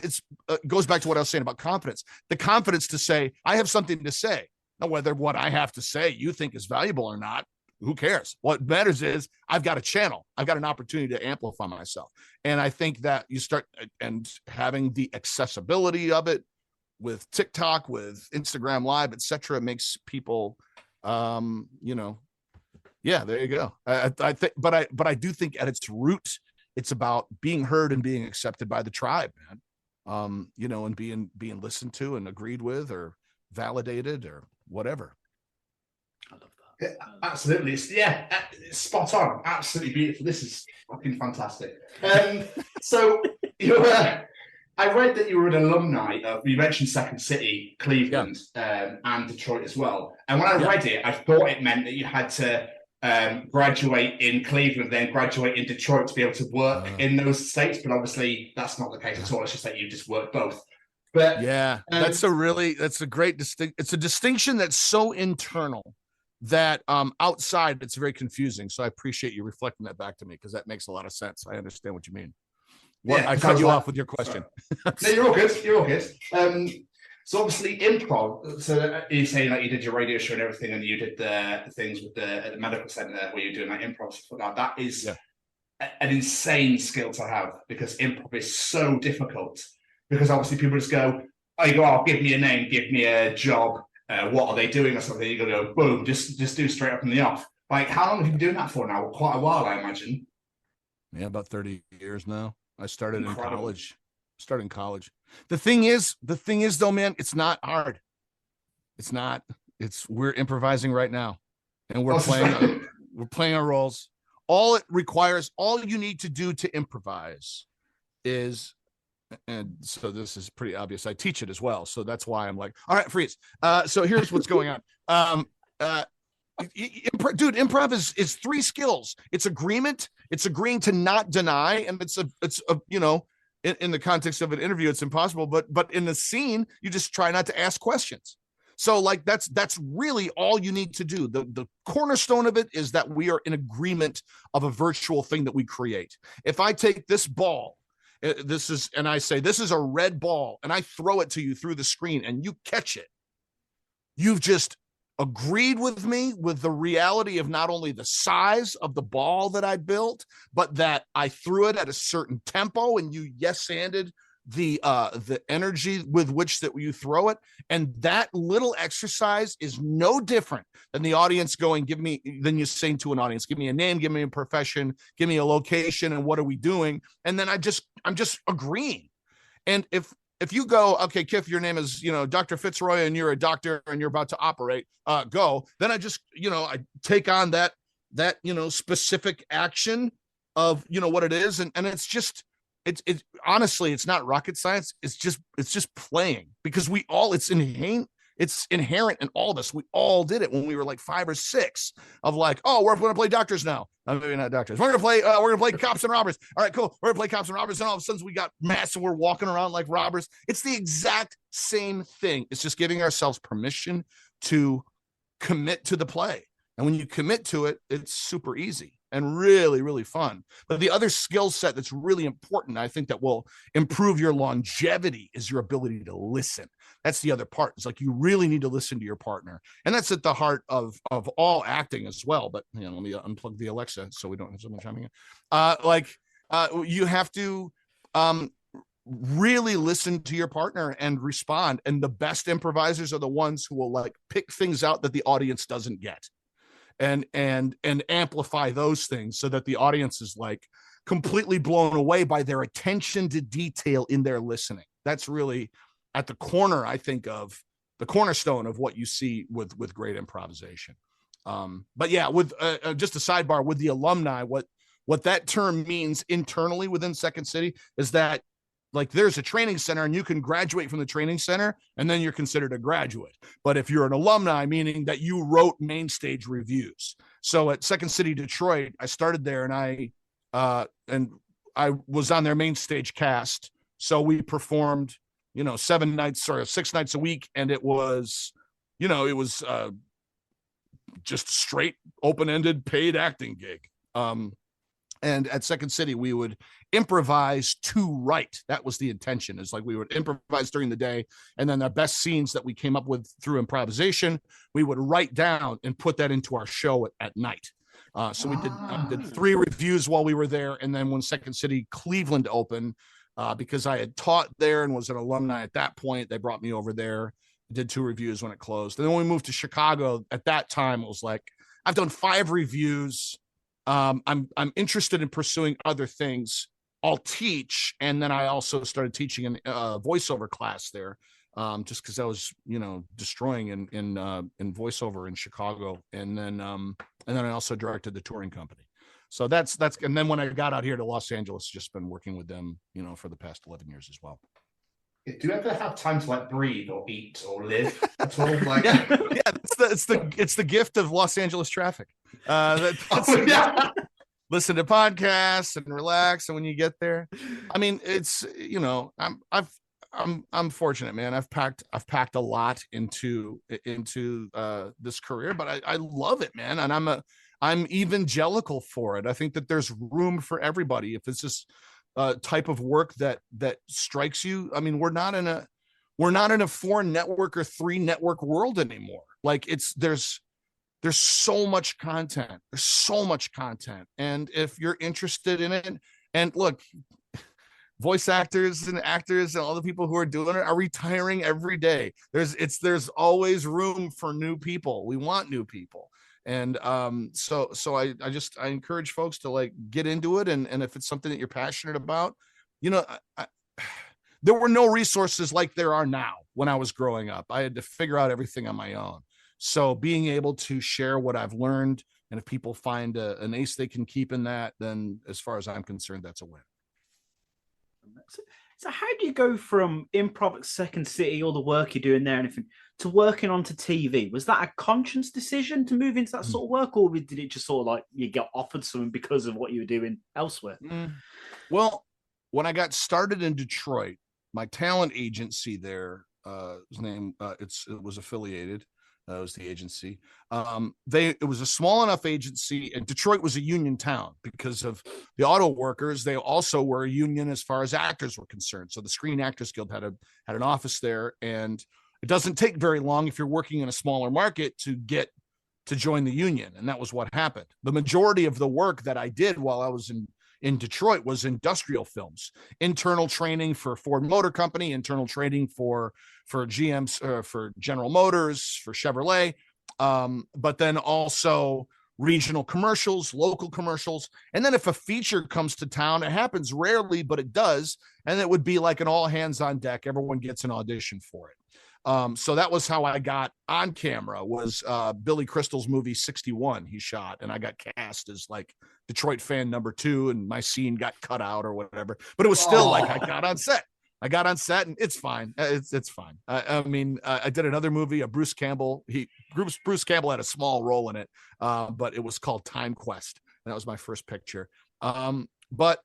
it's goes back to what I was saying about confidence. The confidence to say, I have something to say. Now, whether what I have to say you think is valuable or not, who cares? What matters is I've got a channel. I've got an opportunity to amplify myself. And I think that you start and having the accessibility of it with TikTok, with Instagram Live, etc., makes people, there you go. I think, but I do think at its root, it's about being heard and being accepted by the tribe, man. And being listened to and agreed with or validated or whatever. Absolutely. It's spot on. Absolutely beautiful. This is fucking fantastic. So I read that you were an alumni of, you mentioned Second City, Cleveland, and Detroit as well. And when I read it, I thought it meant that you had to graduate in Cleveland, then graduate in Detroit to be able to work in those states. But obviously that's not the case at all. It's just that you just work both. But that's a great distinction. It's a distinction that's so internal that outside it's very confusing. So I appreciate you reflecting that back to me because that makes a lot of sense. I understand what you mean. I cut you off with your question. No, you're all good. You're all good. So obviously improv. So you're saying like you did your radio show and everything, and you did the things with at the medical center where you're doing like improv stuff like that. That is an insane skill to have because improv is so difficult. Because obviously people just go, give me a name, give me a job. What are they doing or something? You're gonna go boom, just do straight up in the off. Like, how long have you been doing that for now? Quite a while, I imagine. Yeah, about 30 years now. I started in college. The thing is though, man, it's not hard. It's not. We're improvising right now, and we're playing our roles. All you need to do to improvise is. And so this is pretty obvious. I teach it as well. So that's why I'm like, all right, freeze. So here's what's going on. Dude, improv is three skills. It's agreement. It's agreeing to not deny. And it's in the context of an interview, it's impossible, but in the scene, you just try not to ask questions. So like, that's really all you need to do. The cornerstone of it is that we are in agreement of a virtual thing that we create. If I take this ball, and I say, this is a red ball, and I throw it to you through the screen and you catch it. You've just agreed with me with the reality of not only the size of the ball that I built, but that I threw it at a certain tempo and you yes-anded the energy with which that you throw it. And that little exercise is no different than the audience going, then you saying to an audience, give me a name, give me a profession, give me a location, and what are we doing? And then I'm just agreeing. And if you go, okay, Kiff, your name is, Dr. Fitzroy, and you're a doctor and you're about to operate, go. Then I just, I take on that specific action of, what it is. And it's just, it's honestly, it's not rocket science. It's just playing because it's inherent in all of us. We all did it when we were like 5 or 6 of like, oh, we're going to play doctors now. Maybe not doctors. We're going to play cops and robbers. All right, cool. We're going to play cops and robbers. And all of a sudden we got masks and we're walking around like robbers. It's the exact same thing. It's just giving ourselves permission to commit to the play. And when you commit to it, it's super easy and really, really fun. But the other skill set that's really important, I think, that will improve your longevity is your ability to listen. That's the other part. It's like you really need to listen to your partner. And that's at the heart of all acting as well. But, you know, let me unplug the Alexa so we don't have someone chiming in. You have to really listen to your partner and respond. And the best improvisers are the ones who will like pick things out that the audience doesn't get. And amplify those things so that the audience is like completely blown away by their attention to detail in their listening. That's really at the corner, I think, of the cornerstone of what you see with great improvisation. But yeah, with just a sidebar with the alumni, what that term means internally within Second City is that like there's a training center and you can graduate from the training center and then you're considered a graduate. But if you're an alumni, meaning that you wrote main stage reviews. So at Second City Detroit, I started there and I was on their main stage cast. So we performed, 6 nights a week. And it was just straight open-ended paid acting gig. And at Second City, we would improvise to write. That was the intention. Is like we would improvise during the day, and then the best scenes that we came up with through improvisation, we would write down and put that into our show at night. So we did 3 reviews while we were there, and then when Second City Cleveland opened, because I had taught there and was an alumni at that point, they brought me over there. Did 2 reviews when it closed, and then when we moved to Chicago, at that time it was like I've done 5 reviews. I'm interested in pursuing other things. I'll teach, and then I also started teaching in voiceover class there, just because I was, destroying in voiceover in Chicago, and then I also directed the touring company. So that's and then when I got out here to Los Angeles, just been working with them, for the past 11 years as well. Do you ever have time to like breathe or eat or live at all? Like, it's the gift of Los Angeles traffic. Listen to podcasts and relax. And when you get there, I mean, it's I'm fortunate, man. I've packed a lot into this career, but I love it, man. And I'm evangelical for it. I think that there's room for everybody. If it's just type of work that strikes you. I mean, we're not in a 4 network or 3 network world anymore. Like there's so much content. There's so much content. And if you're interested in it, and look, voice actors and actors and all the people who are doing it are retiring every day. There's always room for new people. We want new people. And so I encourage folks to like get into it. And if it's something that you're passionate about, there were no resources like there are now when I was growing up. I had to figure out everything on my own. So being able to share what I've learned, and if people find an ace they can keep in that, then as far as I'm concerned, that's a win. So how do you go from improv at Second City, all the work you're doing there and everything, to working onto TV? Was that a conscious decision to move into that sort of work, or did it just sort of like you got offered something because of what you were doing elsewhere? Well, when I got started in Detroit, my talent agency there, his name, it was affiliated. That was the agency. It was a small enough agency, and Detroit was a union town because of the auto workers. They also were a union as far as actors were concerned. So the Screen Actors Guild had an office there, and it doesn't take very long if you're working in a smaller market to get to join the union. And that was what happened. The majority of the work that I did while I was in Detroit was industrial films, internal training for Ford Motor Company, internal training for GM's, for General Motors, for Chevrolet, but then also regional commercials, local commercials. And then if a feature comes to town, it happens rarely, but it does. And it would be like an all hands on deck. Everyone gets an audition for it. So that was how I got on camera, was Billy Crystal's movie 61 he shot, and I got cast as like Detroit fan number 2, and my scene got cut out or whatever, but it was still like I got on set and it's fine. It's fine. I mean, I did another movie, Bruce Campbell. Bruce Campbell had a small role in it, but it was called Time Quest. And that was my first picture. But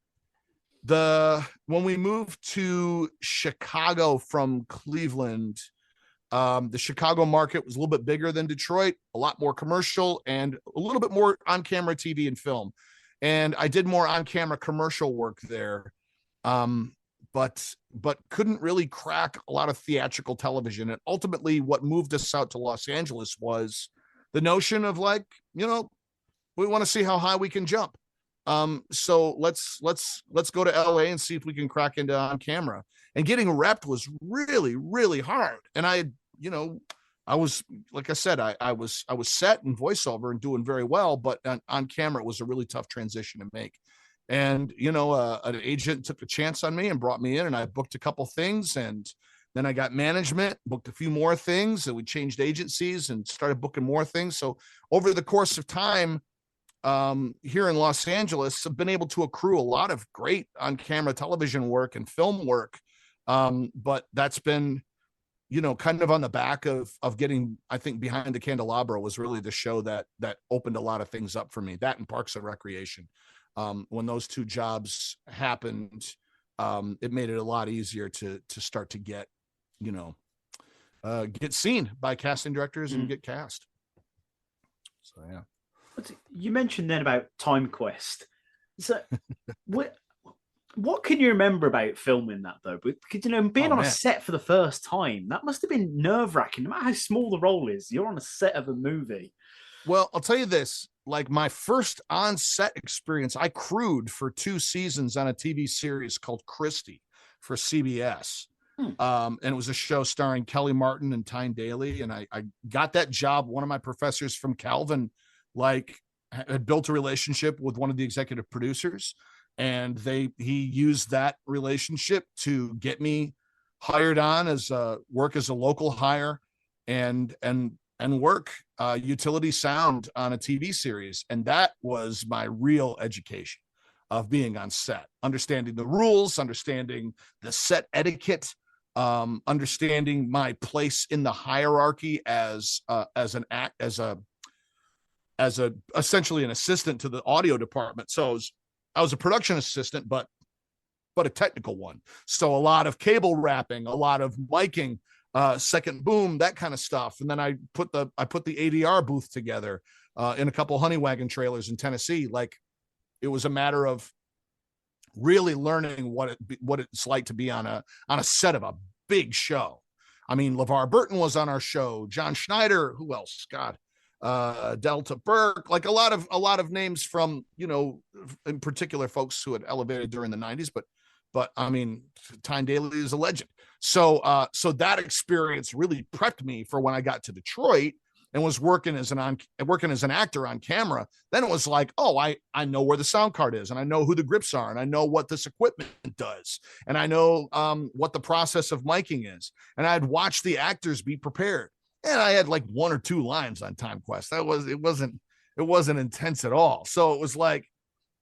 when we moved to Chicago from Cleveland, The Chicago market was a little bit bigger than Detroit, a lot more commercial and a little bit more on-camera TV and film. And I did more on-camera commercial work there, but couldn't really crack a lot of theatrical television. And ultimately, what moved us out to Los Angeles was the notion of like, we want to see how high we can jump. So let's go to LA and see if we can crack into on-camera. And getting repped was really, really hard. And I was, like I said, I was set in voiceover and doing very well, but on camera, it was a really tough transition to make. And, an agent took a chance on me and brought me in, and I booked a couple things, and then I got management, booked a few more things, and we changed agencies and started booking more things. So over the course of time, here in Los Angeles, I've been able to accrue a lot of great on-camera television work and film work. But that's been, kind of on the back of getting, I think, Behind the Candelabra was really the show that opened a lot of things up for me. That and Parks and Recreation. When those two jobs happened, it made it a lot easier to start to get, get seen by casting directors and get cast. So, yeah. You mentioned then about Time Quest. So what can you remember about filming that, though? Because, being on a set for the first time, that must have been nerve-wracking. No matter how small the role is, you're on a set of a movie. Well, I'll tell you this. Like, my first on-set experience, I crewed for 2 seasons on a TV series called Christie for CBS. And it was a show starring Kelly Martin and Tyne Daly. And I got that job. One of my professors from Calvin, had built a relationship with one of the executive producers. And he used that relationship to get me hired on as work as a local hire and work utility sound on a TV series. And that was my real education of being on set, understanding the rules, understanding the set etiquette, understanding my place in the hierarchy as essentially an assistant to the audio department. So I was a production assistant, but a technical one. So a lot of cable wrapping, a lot of miking, second boom, that kind of stuff. And then I put the ADR booth together in a couple honey wagon trailers in Tennessee. Like, it was a matter of really learning what it's like to be on a set of a big show. I mean, LeVar Burton was on our show, John Schneider, who else? God. Delta Burke, like a lot of names from, in particular folks who had elevated during the 90s, but I mean, Tyne Daly is a legend. So that experience really prepped me for when I got to Detroit and was working as an actor on camera. Then it was like, oh, I know where the sound card is, and I know who the grips are, and I know what this equipment does, and I know what the process of miking is, and I'd watch the actors be prepared. And I had like 1 or 2 lines on Time Quest. It wasn't intense at all. So it was like,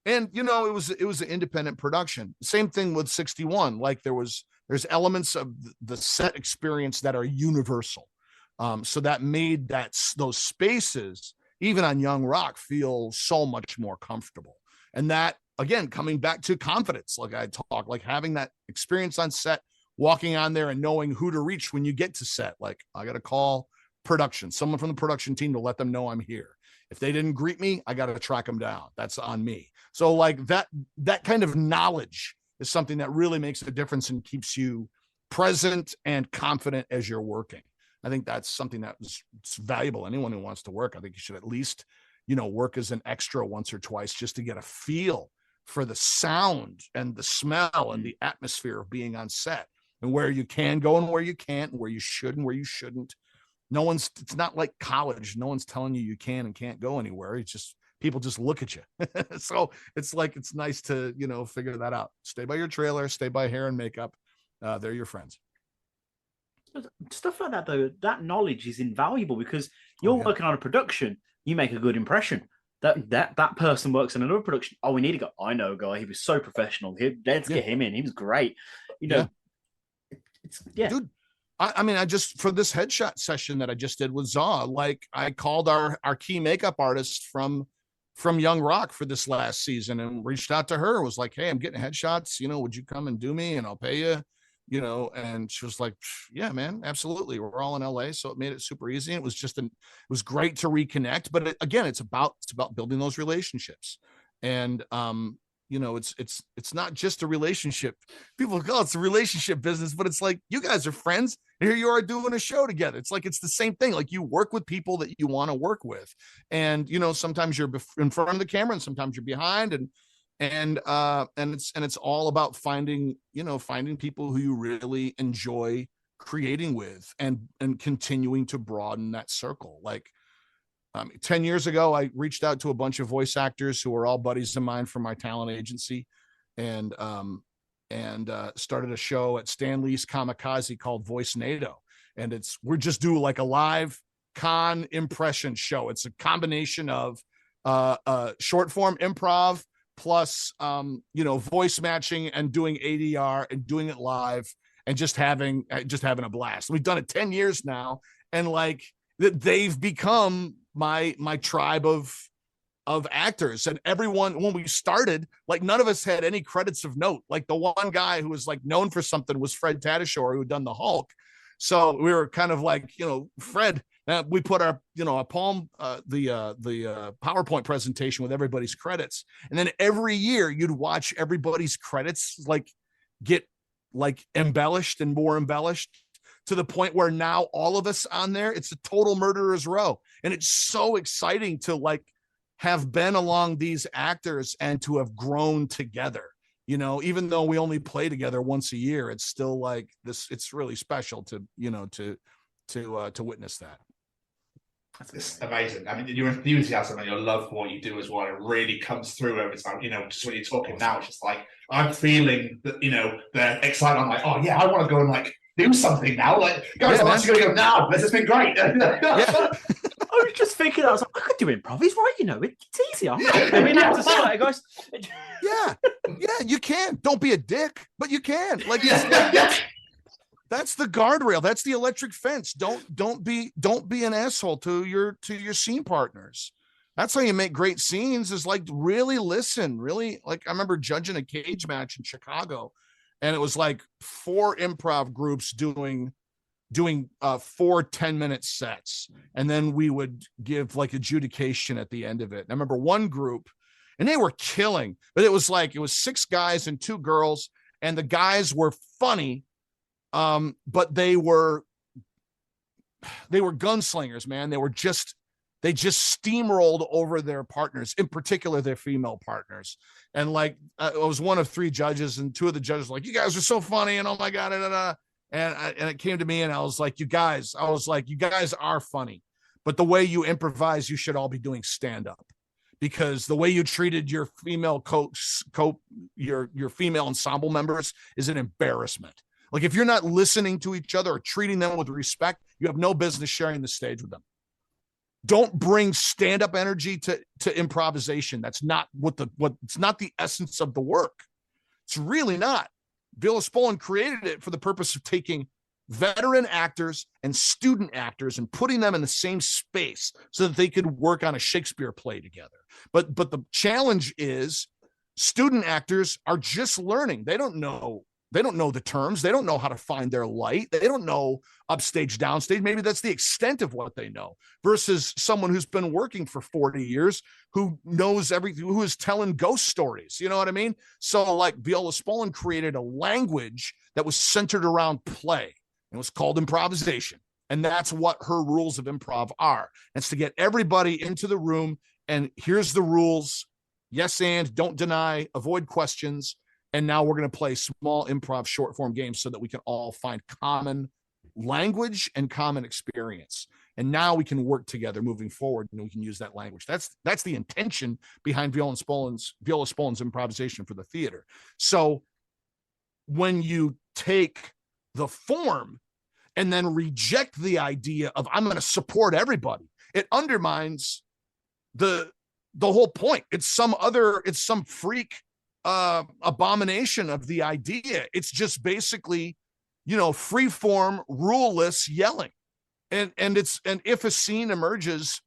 and it was an independent production. Same thing with 61. Like, there's elements of the set experience that are universal. So that made those spaces, even on Young Rock, feel so much more comfortable. And that, again, coming back to confidence, like I talk, like having that experience on set, walking on there and knowing who to reach when you get to set. Like, I got to call production, someone from the production team, to let them know I'm here. If they didn't greet me, I got to track them down. That's on me. So like that kind of knowledge is something that really makes a difference and keeps you present and confident as you're working. I think that's something it's valuable. Anyone who wants to work, I think you should at least, work as an extra once or twice just to get a feel for the sound and the smell and the atmosphere of being on set, and where you can go and where you can't, and where you should and where you shouldn't. It's not like college. No one's telling you can and can't go anywhere. It's just, people just look at you. So it's like, it's nice to, figure that out. Stay by your trailer, stay by hair and makeup. They're your friends. Stuff like that, though, that knowledge is invaluable because you're working on a production. You make a good impression. That person works in another production. Oh, we need to go. I know a guy. He was so professional. Let's get him in. He was great. Dude. I mean, I just, for this headshot session that I just did with Zaw, like, I called our key makeup artist from Young Rock for this last season and reached out to her. Was like, hey, I'm getting headshots. Would you come and do me? And I'll pay you and she was like, yeah, man, absolutely. We're all in LA. So it made it super easy. And it was great to reconnect. But again, it's about building those relationships. And, it's not just a relationship. People go, it's a relationship business, but it's like, you guys are friends. Here you are doing a show together. It's like, it's the same thing. Like, you work with people that you want to work with. And, sometimes you're in front of the camera and sometimes you're behind, and it's all about finding people who you really enjoy creating with and continuing to broaden that circle. Like, 10 years ago, I reached out to a bunch of voice actors who were all buddies of mine from my talent agency, and started a show at Stan Lee's Kamikaze called Voice NATO. And we're just doing like a live con impression show. It's a combination of short form improv plus voice matching and doing ADR and doing it live and just having a blast. We've done it 10 years now, and like they've become my tribe of actors. And everyone, when we started, like, none of us had any credits of note. Like, the one guy who was like known for something was Fred Tatasciore, who had done the Hulk. So we were kind of like, Fred, we put our, a poem, the PowerPoint presentation with everybody's credits. And then every year you'd watch everybody's credits like get like embellished and more embellished, to the point where now all of us on there, it's a total murderer's row. And it's so exciting to like have been along these actors and to have grown together. Even though we only play together once a year, it's still like this. It's really special to witness that. It's amazing. I mean, your enthusiasm and your love for what you do as well, it really comes through every time. Just when you're talking now, it's just like, I'm feeling that, the excitement. I'm like, oh yeah, I want to go and like do something now. Like, guys, I'm actually going to go now. This has been great. I was just thinking, I was like, I could do improv. He's right, it's easy. I mean, have to say, guys. Yeah, you can. Don't be a dick, but you can. Like, that's the guardrail. That's the electric fence. Don't be an asshole to your scene partners. That's how you make great scenes, is like really listen. Really, like, I remember judging a cage match in Chicago, and it was like 4 improv groups doing 4 10-minute sets, and then we would give like adjudication at the end of it. And I remember one group, and they were killing, but it was 6 guys and 2 girls, and the guys were funny, but they were gunslingers, man. They just steamrolled over their partners, in particular their female partners. And like, I was one of 3 judges, and 2 of the judges were like, you guys are so funny, and oh my god, and it came to me, and I was like, you guys are funny, but the way you improvise, you should all be doing stand-up, because the way you treated your female your female ensemble members is an embarrassment. Like, if you're not listening to each other or treating them with respect, you have no business sharing the stage with them. Don't bring stand-up energy to improvisation. That's not it's not the essence of the work. It's really not. Viola Spolin created it for the purpose of taking veteran actors and student actors and putting them in the same space so that they could work on a Shakespeare play together. But the challenge is, student actors are just learning. They don't know the terms. They don't know how to find their light. They don't know upstage, downstage. Maybe that's the extent of what they know, versus someone who's been working for 40 years, who knows everything, who is telling ghost stories. You know what I mean? So like, Viola Spolin created a language that was centered around play. It was called improvisation. And that's what her rules of improv are. It's to get everybody into the room, and here's the rules. Yes, and don't deny, avoid questions. And now we're going to play small improv short form games so that we can all find common language and common experience. And now we can work together moving forward, and we can use that language. That's the intention behind Viola Spolin's improvisation for the theater. So when you take the form and then reject the idea of, I'm going to support everybody, it undermines the whole point. It's some freak abomination of the idea. It's just basically, free form, ruleless yelling. And if a scene emerges,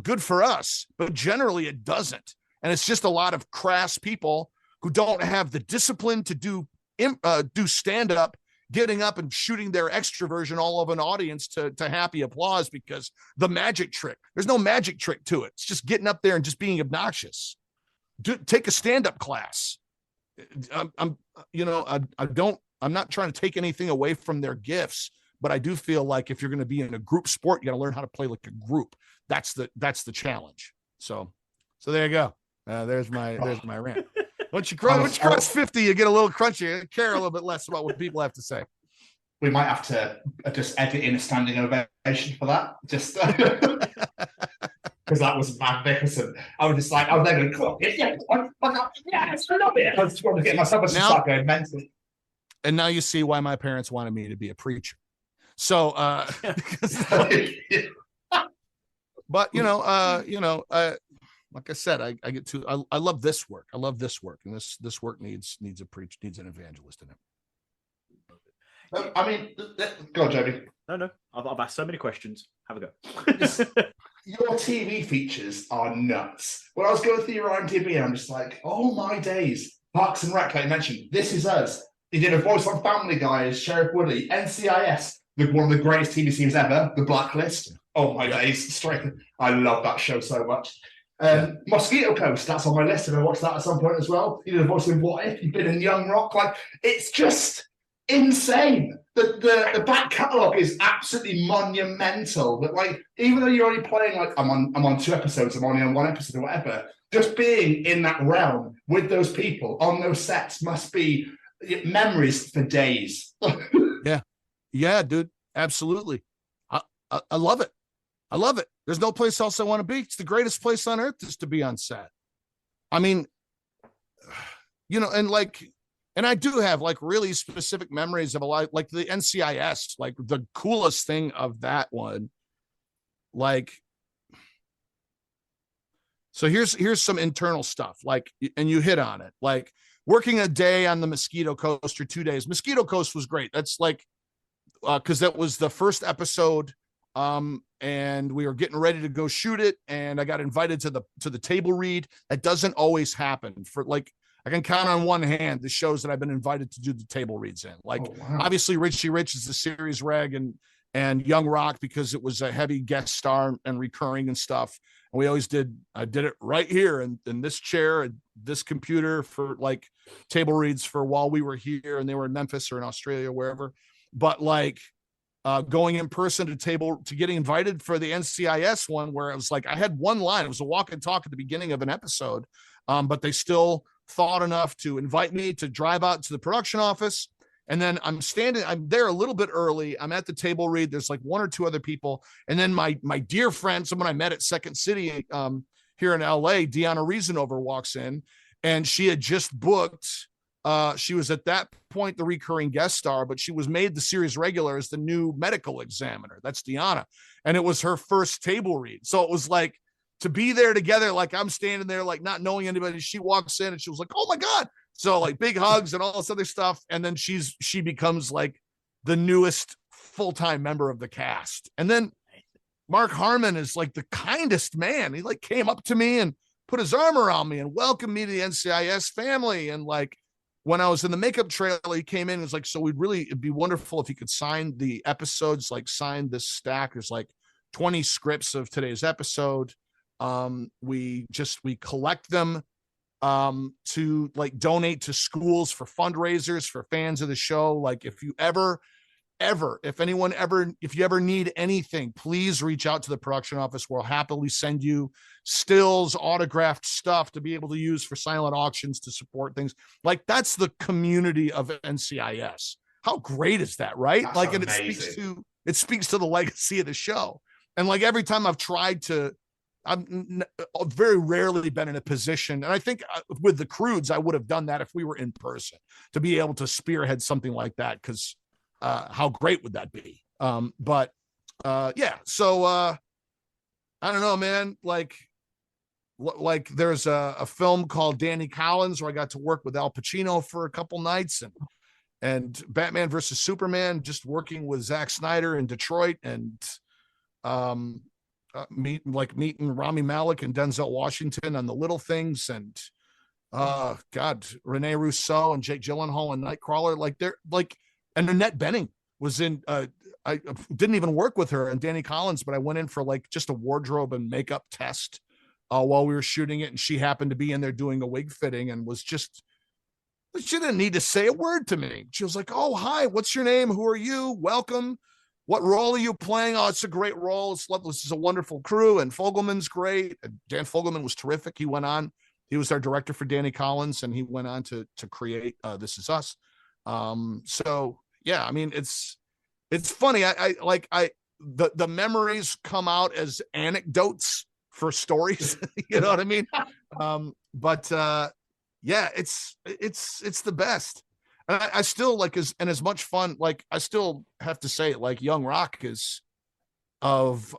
good for us, but generally it doesn't. And it's just a lot of crass people who don't have the discipline to do stand up, getting up and shooting their extroversion all of an audience to happy applause because the magic trick. There's no magic trick to it. It's just getting up there and just being obnoxious. Take a stand-up class. I'm not trying to take anything away from their gifts, but I do feel like if you're going to be in a group sport, you got to learn how to play like a group. That's the challenge. So there you go. There's my rant. Once you cross 50, you get a little crunchy. You care a little bit less about what people have to say. We might have to just edit in a standing ovation for that. Just because that was magnificent. I was just like, I was there going, cool. Yeah, I love it. I just wanted to get myself to start going mental. And now you see why my parents wanted me to be a preacher. So, but like I said, I get to, I love this work. I love this work. And this work needs an evangelist in it. I mean, go on, Jamie. No. I've asked so many questions. Have a go. Your TV features are nuts. When I was going through your IMDb, I'm just like, oh my days. Parks and Rec, like you mentioned, This Is Us. He did a voice on Family Guy as Sheriff Woodley. NCIS, one of the greatest TV series ever, The Blacklist. Oh my days, straight. I love that show so much. Mosquito Coast, that's on my list, and I watched that at some point as well. You did a voice in What If, you've been in Young Rock. Like, it's just insane. The back catalogue is absolutely monumental. But like, even though you're only playing like I'm on 2 episodes, I'm only on 1 episode or whatever, just being in that realm with those people on those sets must be memories for days. Yeah, dude, absolutely. I love it. I love it. There's no place else I want to be. It's the greatest place on earth is to be on set. I mean, and I do have like really specific memories of a lot, like the NCIS, like the coolest thing of that one. Like, so here's some internal stuff, like, and you hit on it, like working a day on the Mosquito Coast or 2 days. Mosquito Coast was great. That's like, because that was the first episode. And we were getting ready to go shoot it, and I got invited to the table read. That doesn't always happen. For like, I can count on one hand the shows that I've been invited to do the table reads in. Like, obviously Richie Rich is the series reg, and Young Rock, because it was a heavy guest star and recurring and stuff. And we always I did it right here in this chair and this computer for like table reads for while we were here, and they were in Memphis or in Australia or wherever. But like, going in person to getting invited for the NCIS one, where it was like, I had one line. It was a walk and talk at the beginning of an episode. But they still thought enough to invite me to drive out to the production office. And then I'm there a little bit early. I'm at the table read. There's like 1 or 2 other people. And then my dear friend, someone I met at Second City here in LA, Deanna Reasonover, walks in, and she had just booked. She was at that point the recurring guest star, but she was made the series regular as the new medical examiner. That's Deanna. And it was her first table read. So it was like to be there together, like I'm standing there, like not knowing anybody. She walks in and she was like, oh my God. So like big hugs and all this other stuff. And then she becomes like the newest full-time member of the cast. And then Mark Harmon is like the kindest man. He like came up to me and put his arm around me and welcomed me to the NCIS family. And like, when I was in the makeup trailer, he came in and was like, so it'd be wonderful if you could sign the episodes, like sign this stack. There's like 20 scripts of today's episode. We collect them to like donate to schools for fundraisers for fans of the show. Like if you ever, if you ever need anything, please reach out to the production office. We'll happily send you stills, autographed stuff to be able to use for silent auctions to support things. Like that's the community of NCIS. How great is that, right? That's like, amazing. And it speaks to the legacy of the show. And like every time I've very rarely been in a position, and I think with the Croods, I would have done that if we were in person, to be able to spearhead something like that, because how great would that be? Yeah. So I don't know, man. Like there's a film called Danny Collins where I got to work with Al Pacino for a couple nights, and Batman versus Superman, just working with Zack Snyder in Detroit, and meeting Rami Malek and Denzel Washington on The Little Things, and Rene Rousseau and Jake Gyllenhaal and Nightcrawler. Like they're like, And Annette Bening was in. I didn't even work with her and Danny Collins, but I went in for like just a wardrobe and makeup test while we were shooting it, and she happened to be in there doing a wig fitting and was just. She didn't need to say a word to me. She was like, "Oh, hi, what's your name? Who are you? Welcome. What role are you playing? Oh, it's a great role. It's lovely. This is a wonderful crew. And Fogelman's great. And Dan Fogelman was terrific. He went on. He was our director for Danny Collins, and he went on to create This Is Us. So yeah, I mean, it's funny. The memories come out as anecdotes for stories. You know what I mean? Yeah, it's the best. And I still like as much fun, like I still have to say, like Young Rock is of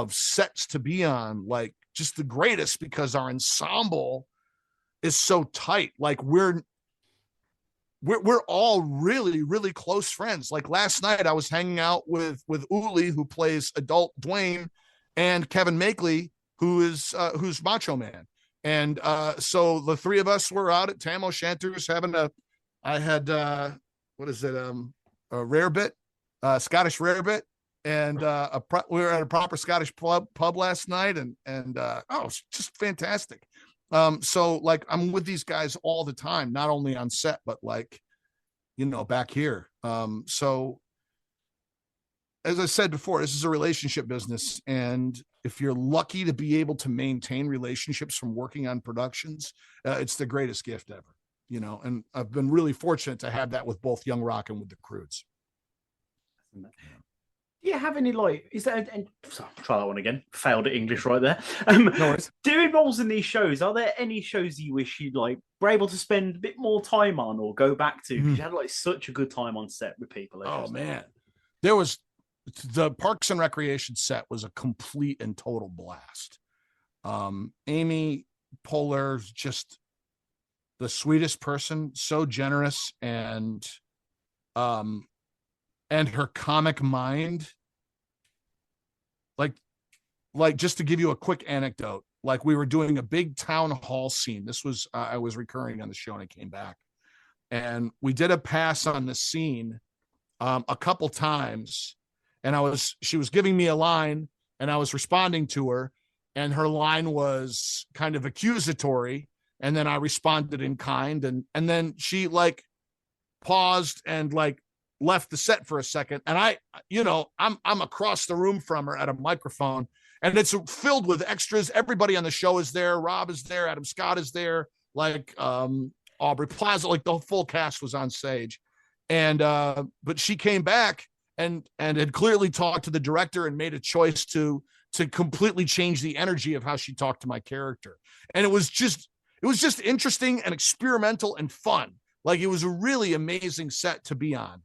sets to be on, like just the greatest, because our ensemble is so tight. Like we're all really, really close friends. Like last night I was hanging out with Uli, who plays adult Dwayne, and Kevin Makeley, who's Macho Man. And so the three of us were out at Tam O'Shanter's having a rarebit, Scottish rarebit, and we were at a proper Scottish pub last night, and it's just fantastic. So like I'm with these guys all the time, not only on set, but like, back here. So as I said before, this is a relationship business, and if you're lucky to be able to maintain relationships from working on productions, it's the greatest gift ever, and I've been really fortunate to have that with both Young Rock and with the Croods. Do you have any, is there, sorry, try that one again, failed at English right there. No worries. Doing roles in these shows, are there any shows you wish you'd were able to spend a bit more time on or go back to? Because you had such a good time on set with people. Oh man, there was the Parks and Recreation set was a complete and total blast. Amy Poehler's just the sweetest person, so generous, and her comic mind. Like just to give you a quick anecdote, like we were doing a big town hall scene. This was I was recurring on the show and I came back, and we did a pass on the scene a couple times. And she was giving me a line and I was responding to her, and her line was kind of accusatory. And then I responded in kind. And then she paused and left the set for a second. And I'm across the room from her at a microphone, and it's filled with extras. Everybody on the show is there. Rob is there. Adam Scott is there. Aubrey Plaza, the full cast was on stage. And, but she came back and had clearly talked to the director and made a choice to completely change the energy of how she talked to my character. And it was just interesting and experimental and fun. It was a really amazing set to be on.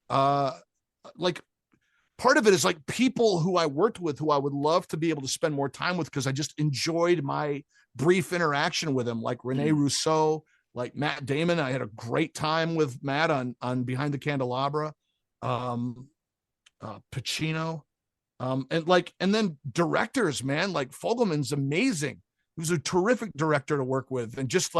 Part of it is people who I worked with, who I would love to be able to spend more time with, because I just enjoyed my brief interaction with him, like Rene Rousseau, like Matt Damon. I had a great time with Matt on Behind the Candelabra. Pacino, and then directors, man, like Fogelman's amazing. He was a terrific director to work with, and just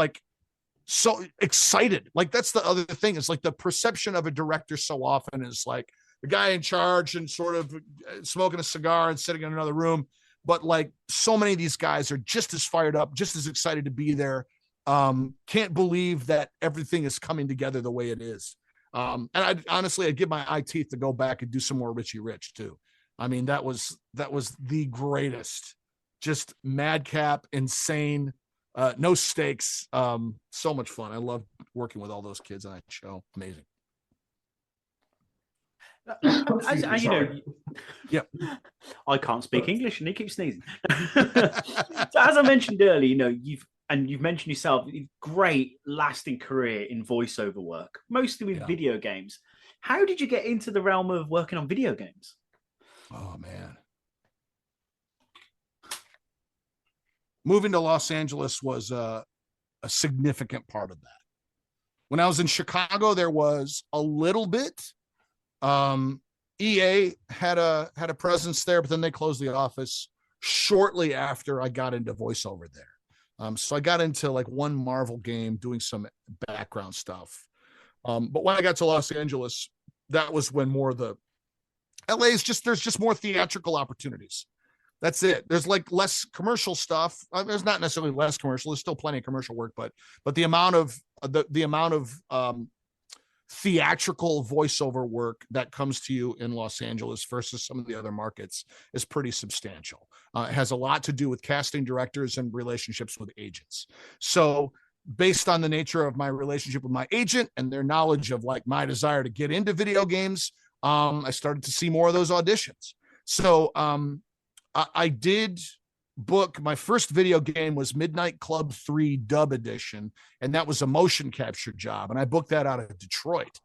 so excited. That's the other thing. It's the perception of a director so often is the guy in charge and sort of smoking a cigar and sitting in another room. But so many of these guys are just as fired up, just as excited to be there. Can't believe that everything is coming together the way it is. And I'd give my eye teeth to go back and do some more Richie Rich too. I mean, that was the greatest, just madcap, insane, no stakes. So much fun. I love working with all those kids on that show. Amazing. Yeah, I can't speak English and he keeps sneezing. So as I mentioned earlier, you've mentioned yourself, great lasting career in voiceover work, mostly with video games. How did you get into the realm of working on video games? Oh, man. Moving to Los Angeles was a significant part of that. When I was in Chicago, there was a little bit. EA had a presence there, but then they closed the office shortly after I got into voiceover there. So I got into one Marvel game, doing some background stuff. But when I got to Los Angeles, that was when more of the LA is just, there's just more theatrical opportunities. That's it. There's like less commercial stuff. There's not necessarily less commercial. There's still plenty of commercial work, but the amount of theatrical voiceover work that comes to you in Los Angeles versus some of the other markets is pretty substantial. It has a lot to do with casting directors and relationships with agents. So based on the nature of my relationship with my agent and their knowledge of like my desire to get into video games, I started to see more of those auditions. So I did book, my first video game was Midnight Club 3 Dub Edition, and that was a motion capture job, and I booked that out of Detroit.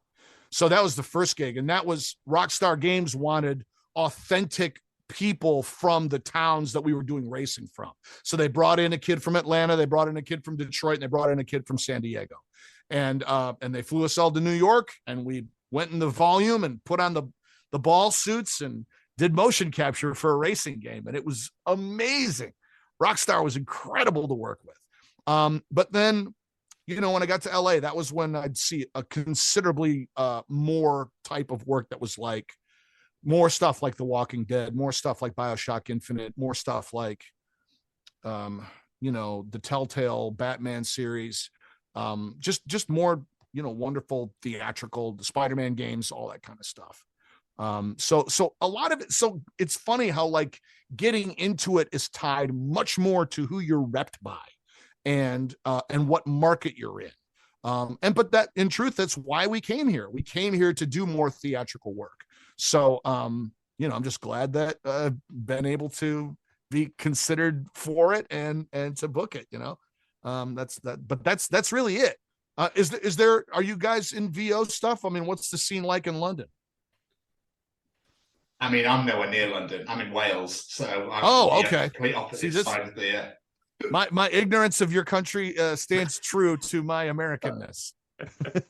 So that was the first gig, and that was Rockstar Games wanted authentic people from the towns that we were doing racing from. So they brought in a kid from Atlanta, they brought in a kid from Detroit, and they brought in a kid from San Diego. And they flew us all to New York, and we went in the volume and put on the ball suits and did motion capture for a racing game, and it was amazing. Rockstar was incredible to work with. But then, you know, when I got to LA, that was when I'd see a considerably more type of work that was like more stuff like The Walking Dead, more stuff like BioShock Infinite, more stuff like, you know, the Telltale Batman series, just more, you know, wonderful theatrical Spider-Man games, all that kind of stuff. So a lot of it, so it's funny how like getting into it is tied much more to who you're repped by and what market you're in. But that in truth, that's why we came here. We came here to do more theatrical work. So, you know, I'm just glad that I've been able to be considered for it and to book it, you know, that's really it. Are you guys in VO stuff? I mean, what's the scene like in London? I mean, I'm nowhere near London. I'm in Wales, so okay. Complete opposite side of the. My ignorance of your country stands true to my Americanness.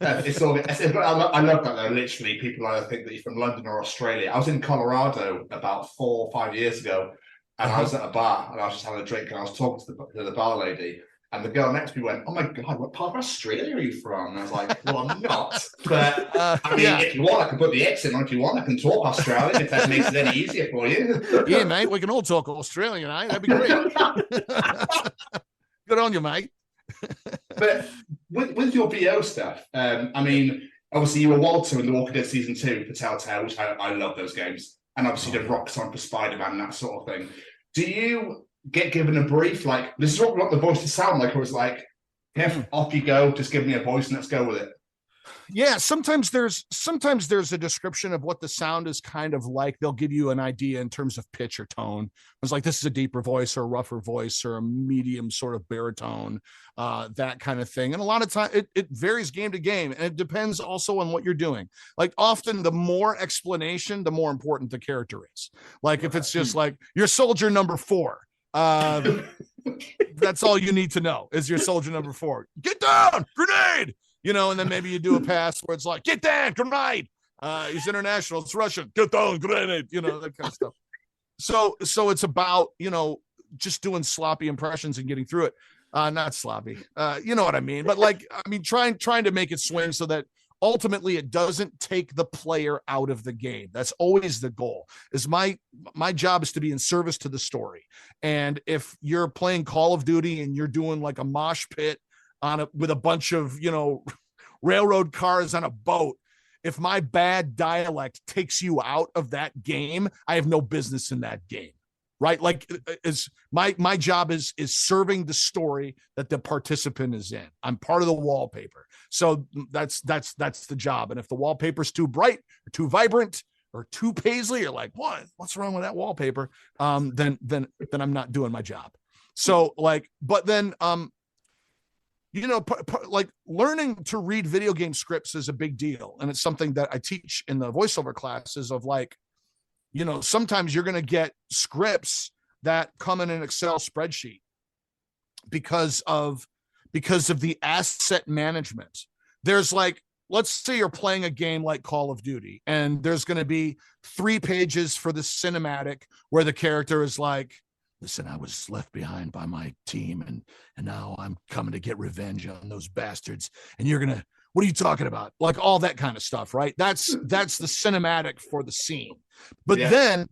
It's all. I love that though. Literally, people either think that you're from London or Australia. I was in Colorado about 4 or 5 years ago, and I was at a bar and I was just having a drink and I was talking to the bar lady. And the girl next to me went, "Oh my God, what part of Australia are you from?" And I was like, "Well, I'm not. But I mean, if you want, I can put the accent on. If you want, I can talk Australian if that makes it any easier for you." Yeah, mate, we can all talk Australian, eh? That'd be great. Good on you, mate. But with your VO stuff, I mean, obviously you were Walter in The Walking Dead Season 2 for Telltale, which I love those games. And obviously you did Roxxon for Spider-Man and that sort of thing. Do you get given a brief like, this is what we want the voice to sound like, or it's like, yeah, off you go, just give me a voice and let's go with it? Yeah, sometimes there's a description of what the sound is kind of like. They'll give you an idea in terms of pitch or tone. It's like, this is a deeper voice or a rougher voice or a medium sort of baritone, that kind of thing. And a lot of time it varies game to game, and it depends also on what you're doing. Like often the more explanation, the more important the character is. Like if it's just like, you're soldier number 4, that's all you need to know is your soldier number 4. Get down, grenade, you know, and then maybe you do a pass where it's like, get down, grenade. He's international, it's Russian, get down, grenade, you know, that kind of stuff. So it's about, you know, just doing sloppy impressions and getting through it. Not sloppy, you know what I mean? But like, I mean, trying to make it swing so that ultimately it doesn't take the player out of the game. That's always the goal. Is my job is to be in service to the story. And if you're playing Call of Duty and you're doing like a mosh pit with a bunch of, you know, railroad cars on a boat, if my bad dialect takes you out of that game, I have no business in that game. Right? Like, is my job is serving the story that the participant is in. I'm part of the wallpaper. So that's the job. And if the wallpaper's too bright or too vibrant or too paisley, you're like, what's wrong with that wallpaper? Then I'm not doing my job. So like, but then, you know, like learning to read video game scripts is a big deal. And it's something that I teach in the voiceover classes of like, you know, sometimes you're going to get scripts that come in an Excel spreadsheet because of the asset management. There's like, let's say you're playing a game like Call of Duty, and there's going to be 3 pages for the cinematic where the character is like, listen, I was left behind by my team, and now I'm coming to get revenge on those bastards. And what are you talking about? Like all that kind of stuff, right? That's the cinematic for the scene. But then,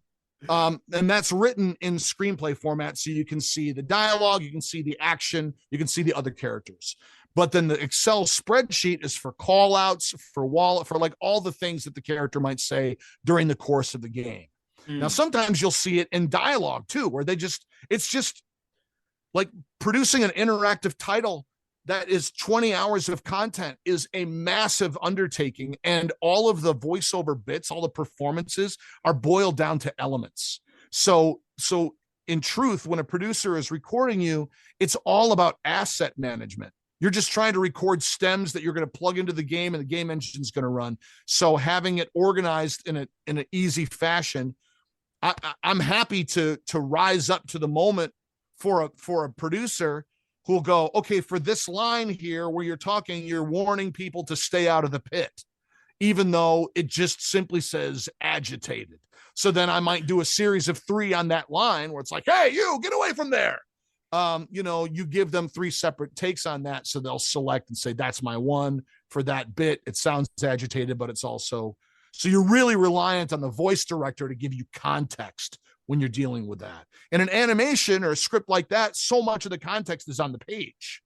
and that's written in screenplay format, so you can see the dialogue, you can see the action, you can see the other characters. But then the Excel spreadsheet is for call outs, for like all the things that the character might say during the course of the game. Now, sometimes you'll see it in dialogue too, where it's just like producing an interactive title that is 20 hours of content is a massive undertaking. And all of the voiceover bits, all the performances are boiled down to elements. So in truth, when a producer is recording you, it's all about asset management. You're just trying to record stems that you're going to plug into the game and the game engine is going to run. So having it organized in an easy fashion, I'm happy to rise up to the moment for a producer who'll go, okay, for this line here where you're talking, you're warning people to stay out of the pit, even though it just simply says agitated. So then I might do a series of 3 on that line where it's like, hey, you get away from there. You give them 3 separate takes on that. So they'll select and say, that's my one for that bit. It sounds agitated, but it's also, so you're really reliant on the voice director to give you context when you're dealing with that. In an animation or a script like that, so much of the context is on the page.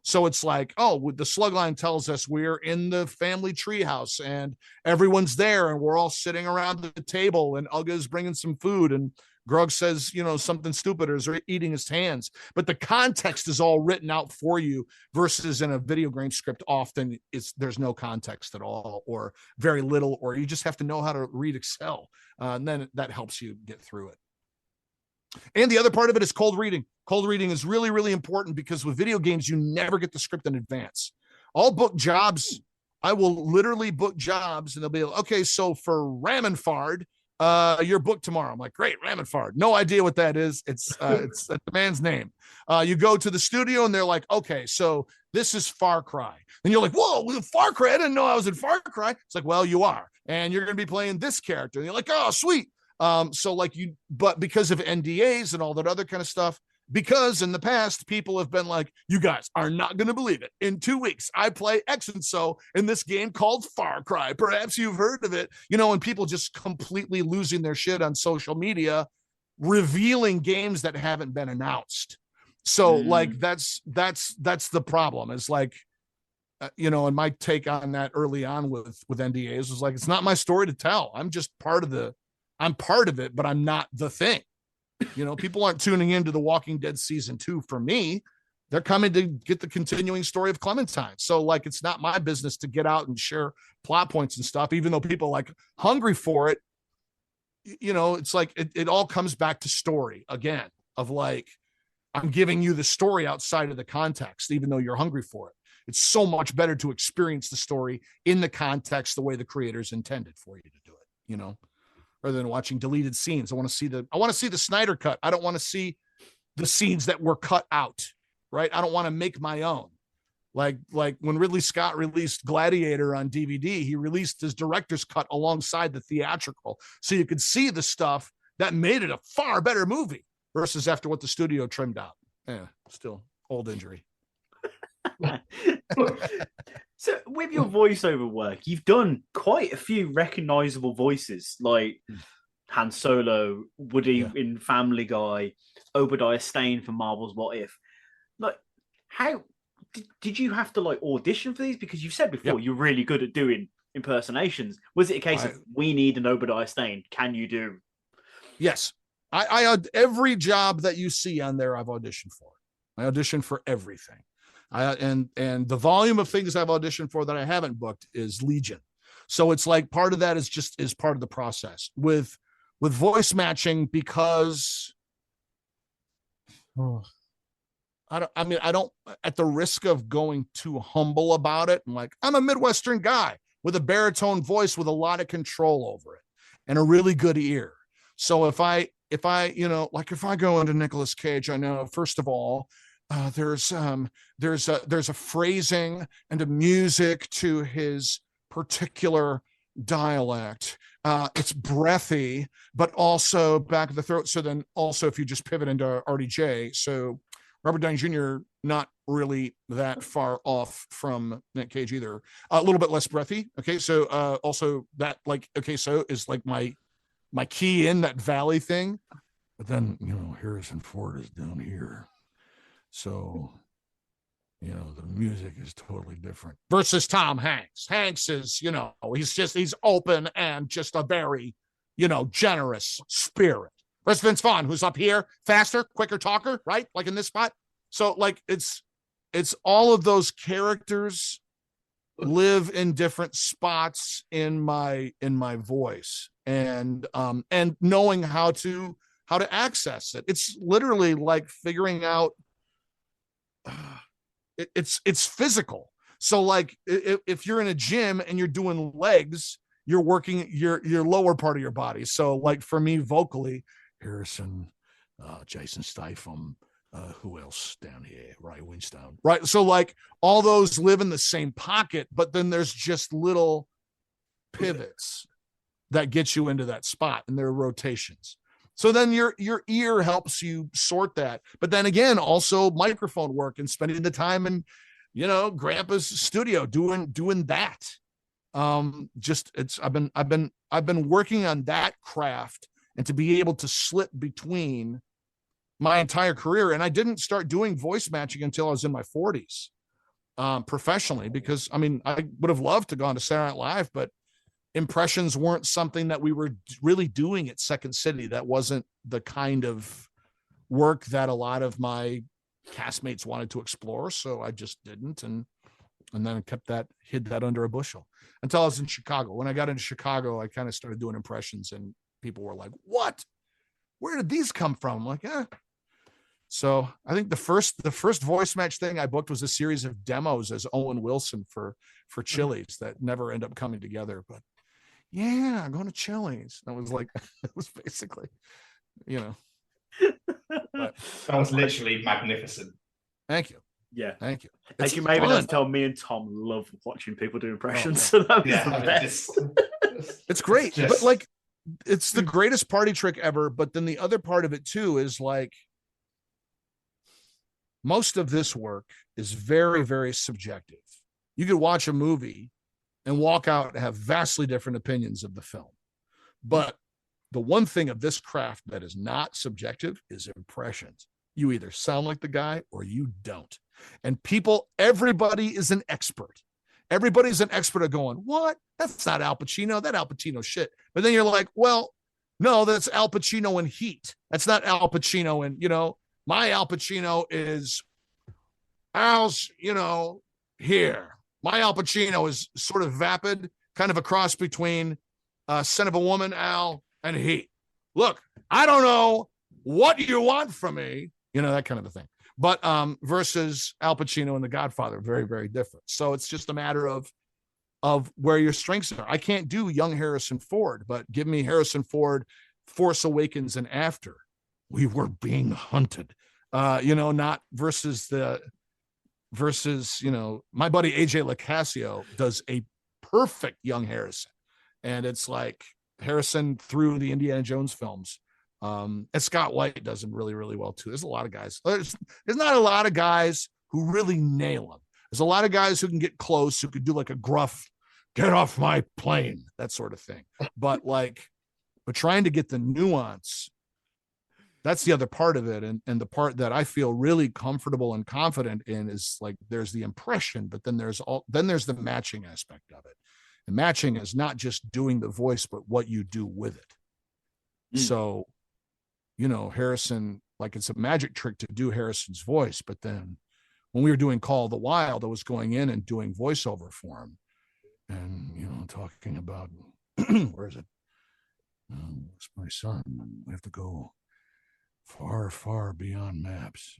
So it's like, oh, the slug line tells us we're in the family treehouse and everyone's there and we're all sitting around the table and Ugga's bringing some food and Grug says, something stupid or is eating his hands. But the context is all written out for you versus in a video game script, often there's no context at all or very little, or you just have to know how to read Excel. And then that helps you get through it. And the other part of it is cold reading. Cold reading is really, really important because with video games, you never get the script in advance. I'll book jobs. I will literally book jobs and they'll be like, okay, so for Ramonfard, you're booked tomorrow. I'm like, great, Ramonfard. No idea what that is. It's the man's name. You go to the studio and they're like, okay, so this is Far Cry. And you're like, whoa, Far Cry? I didn't know I was in Far Cry. It's like, well, you are. And you're going to be playing this character. And you're like, oh, sweet. But because of NDAs and all that other kind of stuff, because in the past, people have been like, you guys are not going to believe it. In 2 weeks, I play X and so in this game called Far Cry. Perhaps you've heard of it, and people just completely losing their shit on social media, revealing games that haven't been announced. So that's the problem. It's like, and my take on that early on with NDAs was like, it's not my story to tell. I'm just I'm part of it, but I'm not the thing. People aren't tuning into The Walking Dead season 2 for me. They're coming to get the continuing story of Clementine. So like, it's not my business to get out and share plot points and stuff, even though people are like hungry for it. It's like, it all comes back to story again of like, I'm giving you the story outside of the context, even though you're hungry for it. It's so much better to experience the story in the context, the way the creators intended for you to do it, rather than watching deleted scenes. I want to see the Snyder cut. I don't want to see the scenes that were cut out, right? I don't want to make my own. Like when Ridley Scott released Gladiator on DVD, he released his director's cut alongside the theatrical. So you could see the stuff that made it a far better movie versus after what the studio trimmed out. Yeah, still old injury. So with your voiceover work, you've done quite a few recognizable voices like Han Solo, Woody in Family Guy, Obadiah Stane from Marvel's What If. Like, how did you have to audition for these? Because you've said before you're really good at doing impersonations. Was it a case of we need an Obadiah Stane? Can you do? Yes, I every job that you see on there, I've auditioned for. I auditioned for everything. And the volume of things I've auditioned for that I haven't booked is legion. So it's like part of that is part of the process with voice matching, because I don't at the risk of going too humble about it. I'm a Midwestern guy with a baritone voice with a lot of control over it and a really good ear. So if I go into Nicolas Cage, I know, first of all, there's a phrasing and a music to his particular dialect. It's breathy, but also back of the throat. So then also if you just pivot into RDJ, so Robert Downey Jr. not really that far off from Nick Cage either. A little bit less breathy. Okay, so also that like so is like my key in that valley thing. But then Harrison Ford is down here, so the music is totally different. Versus Tom Hanks. Hanks is he's open and just a very generous spirit. Where's Vince Vaughn, who's up here, faster, quicker talker, right? Like in this spot. So like it's all of those characters live in different spots in my voice, and knowing how to access it. It's literally like figuring out it's physical. So like if you're in a gym and you're doing legs, you're working your lower part of your body. So like for me vocally, Harrison, Jason Statham, who else down here? Ryan Winstone. Right. So like all those live in the same pocket, but then there's just little pivots that get you into that spot, and there are rotations. So then your ear helps you sort that. But then again, also microphone work and spending the time in, Grandpa's studio doing that. I've been working on that craft, and to be able to slip between my entire career. And I didn't start doing voice matching until I was in my 40s, professionally, because I would have loved to go on to Saturday Night Live, but impressions weren't something that we were really doing at Second City. That wasn't the kind of work that a lot of my castmates wanted to explore. So I just didn't. And then hid that under a bushel until I was in Chicago. When I got into Chicago, I kind of started doing impressions, and people were like, "What? Where did these come from?" I'm like, "Yeah." So I think the first voice match thing I booked was a series of demos as Owen Wilson for Chili's that never end up coming together. But yeah, I'm going to Chili's. That was like, it was basically, That was literally magnificent. Thank you. Yeah. Thank you. As you maybe not tell, me and Tom love watching people do impressions. So that was the best. It's great. But like, it's the greatest party trick ever. But then the other part of it too is like, most of this work is very, very subjective. You could watch a movie and walk out and have vastly different opinions of the film. But the one thing of this craft that is not subjective is impressions. You either sound like the guy or you don't. And everybody is an expert. Everybody's an expert at going, "What? That's not Al Pacino. That Al Pacino shit." But then you're like, "Well, no, that's Al Pacino in Heat. That's not Al Pacino in, my Al Pacino is Al's, here. My Al Pacino is sort of vapid, kind of a cross between Son of a Woman, Al, and Heat. Look, I don't know what you want from me," that kind of a thing. But versus Al Pacino and The Godfather, very, very different. So it's just a matter of where your strengths are. I can't do young Harrison Ford, but give me Harrison Ford, Force Awakens, and after. We were being hunted, not versus my buddy AJ LaCasio does a perfect young Harrison. And it's like Harrison through the Indiana Jones films. And Scott White does him really, really well too. There's a lot of guys. There's not a lot of guys who really nail him. There's a lot of guys who can get close, who could do like a gruff, "Get off my plane," that sort of thing. But trying to get the nuance, that's the other part of it. And the part that I feel really comfortable and confident in is like, there's the impression, but then there's the matching aspect of it. And matching is not just doing the voice, but what you do with it. So, Harrison, like, it's a magic trick to do Harrison's voice. But then when we were doing Call of the Wild, I was going in and doing voiceover for him and, talking about, where is it? It's my son. We have to go far, far beyond maps,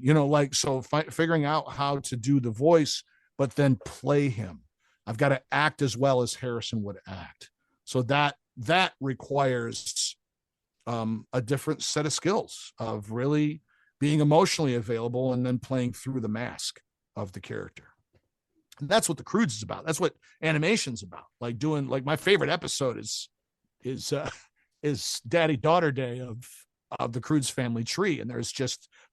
figuring out how to do the voice, but then play him. I've got to act as well as Harrison would act. So that requires a different set of skills of really being emotionally available and then playing through the mask of the character. And that's what The Croods is about. That's what animation's about. Like my favorite episode is Daddy Daughter Day of the Croods family tree. And there's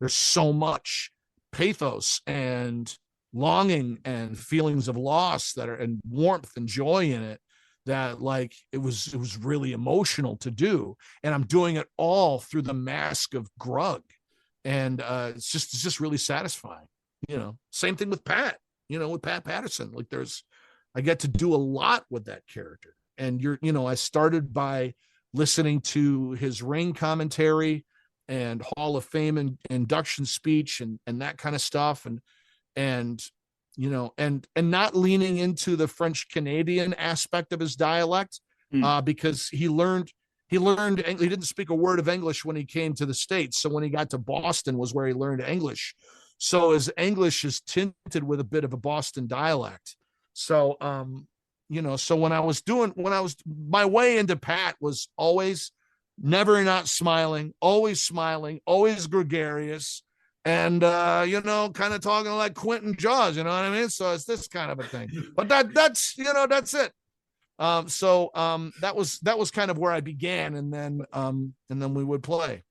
so much pathos and longing and feelings of loss that are, and warmth and joy in it, that like it was really emotional to do. And I'm doing it all through the mask of Grug. And it's just really satisfying. Same thing with Pat, with Pat Patterson. Like I get to do a lot with that character. And I started by listening to his ring commentary and Hall of Fame and induction speech and that kind of stuff. And not leaning into the French Canadian aspect of his dialect, because he didn't speak a word of English when he came to the States. So when he got to Boston was where he learned English. So his English is tinted with a bit of a Boston dialect. So, so when I was my way into Pat was always never not smiling, always gregarious, and kind of talking like Quentin Jaws, you know what I mean? So it's this kind of a thing. But that's it. That was kind of where I began, and then we would play.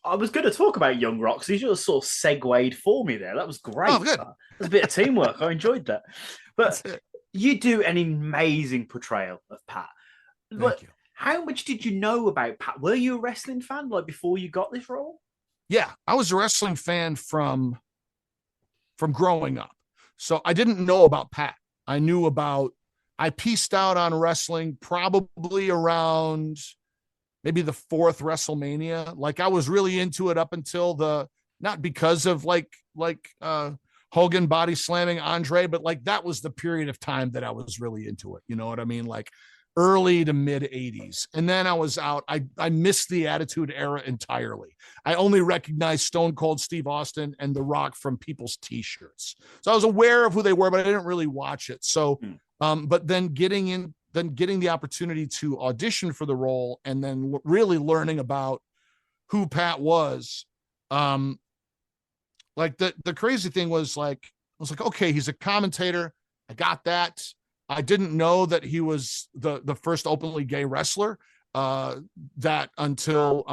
I was going to talk about Young Roxy. You just sort of segued for me there. That was great. Oh, good. That's a bit of teamwork. I enjoyed that. But you do an amazing portrayal of Pat. Thank you. How much did you know about Pat? Were you a wrestling fan like before you got this role? Yeah, I was a wrestling fan from growing up. So I didn't know about Pat. I pieced out on wrestling probably around maybe the 4th WrestleMania. Like I was really into it up until not because of like Hogan body slamming Andre, but like that was the period of time that I was really into it. You know what I mean? Like early to mid 80s. And then I was out. I missed the Attitude Era entirely. I only recognized Stone Cold Steve Austin and The Rock from people's t-shirts. So I was aware of who they were, but I didn't really watch it. So, but then getting the opportunity to audition for the role and then really learning about who Pat was, like the crazy thing was like, I was like, okay, he's a commentator. I got that. I didn't know that he was the first openly gay wrestler, that until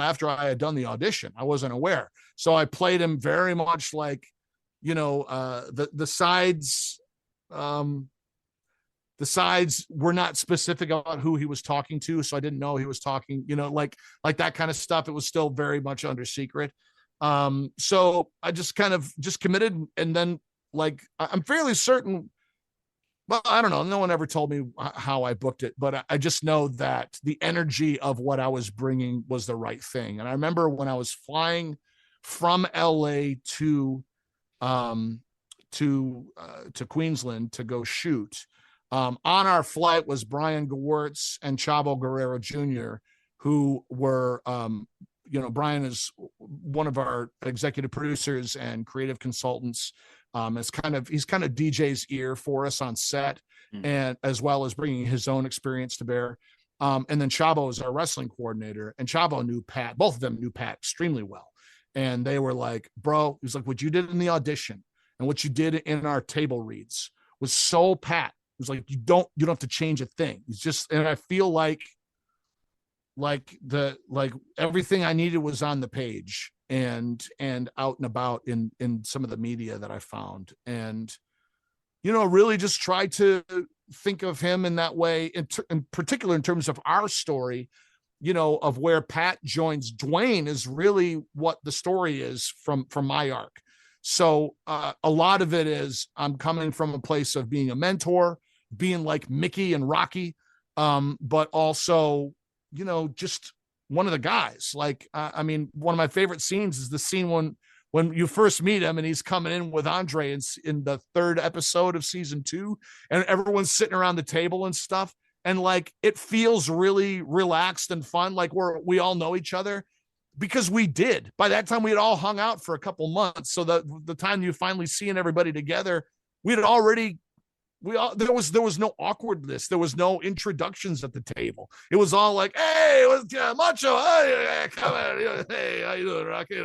after I had done the audition. I wasn't aware. So I played him very much like, the sides were not specific about who he was talking to. So I didn't know he was talking, like that kind of stuff. It was still very much under secret. So I just kind of committed. And then like, I'm fairly certain, well, I don't know. No one ever told me how I booked it, but I just know that the energy of what I was bringing was the right thing. And I remember when I was flying from LA to Queensland to go shoot, on our flight was Brian Gewirtz and Chavo Guerrero Jr., who were, Brian is one of our executive producers and creative consultants. He's kind of DJ's ear for us on set, and as well as bringing his own experience to bear. And then Chavo is our wrestling coordinator, and Chavo knew Pat. Both of them knew Pat extremely well. And they were like, bro, he was like, what you did in the audition and what you did in our table reads was so Pat. It was like, you don't have to change a thing. It's just, and I feel like everything I needed was on the page and out and about in some of the media that I found. And, really just try to think of him in that way, in particular, in terms of our story, of where Pat joins Dwayne is really what the story is from my arc. So a lot of it is I'm coming from a place of being a mentor, being like Mickey and Rocky, but also, just one of the guys. Like, one of my favorite scenes is the scene when you first meet him and he's coming in with Andre in the 3rd episode of season 2, and everyone's sitting around the table and stuff. And like, it feels really relaxed and fun. Like we all know each other because we did. By that time we had all hung out for a couple months. So the time you finally seeing everybody together, there was no awkwardness. There was no introductions at the table. It was all like, hey, Macho, hey, come on, hey, how you doing, Rocky?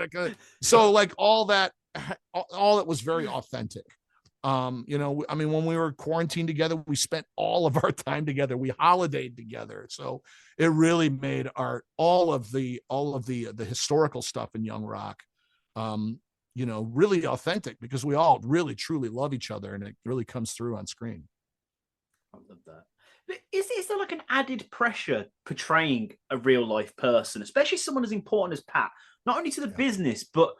So like all that was very authentic. I mean, when we were quarantined together, we spent all of our time together. We holidayed together. So it really made all of the historical stuff in Young Rock, really authentic, because we all really truly love each other, and it really comes through on screen. I love that. But is there like an added pressure portraying a real life person, especially someone as important as Pat, not only to the business, but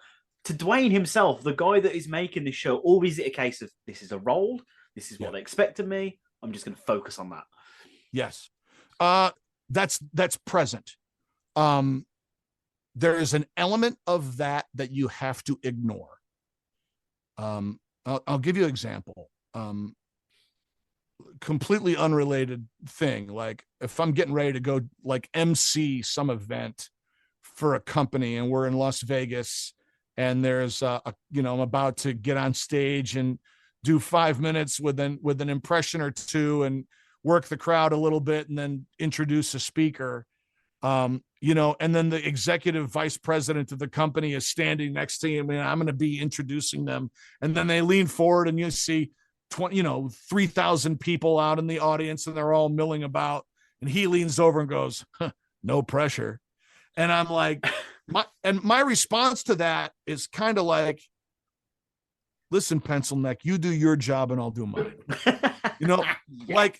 to Dwayne himself, the guy that is making this show? Or is it a case of, this is a role, this is what they expect of me, I'm just going to focus on that? Yes. That's present. There is an element of that you have to ignore. I'll give you an example. Completely unrelated thing. Like, if I'm getting ready to go like MC some event for a company, and we're in Las Vegas, and there's I'm about to get on stage and do 5 minutes with an impression or two and work the crowd a little bit, and then introduce a speaker, and then the executive vice president of the company is standing next to him, and I'm going to be introducing them. And then they lean forward, and you see 3,000 people out in the audience, and they're all milling about. And he leans over and goes, "No pressure." And I'm like, my response to that is kind of like, "Listen, pencil neck, you do your job and I'll do mine." Like,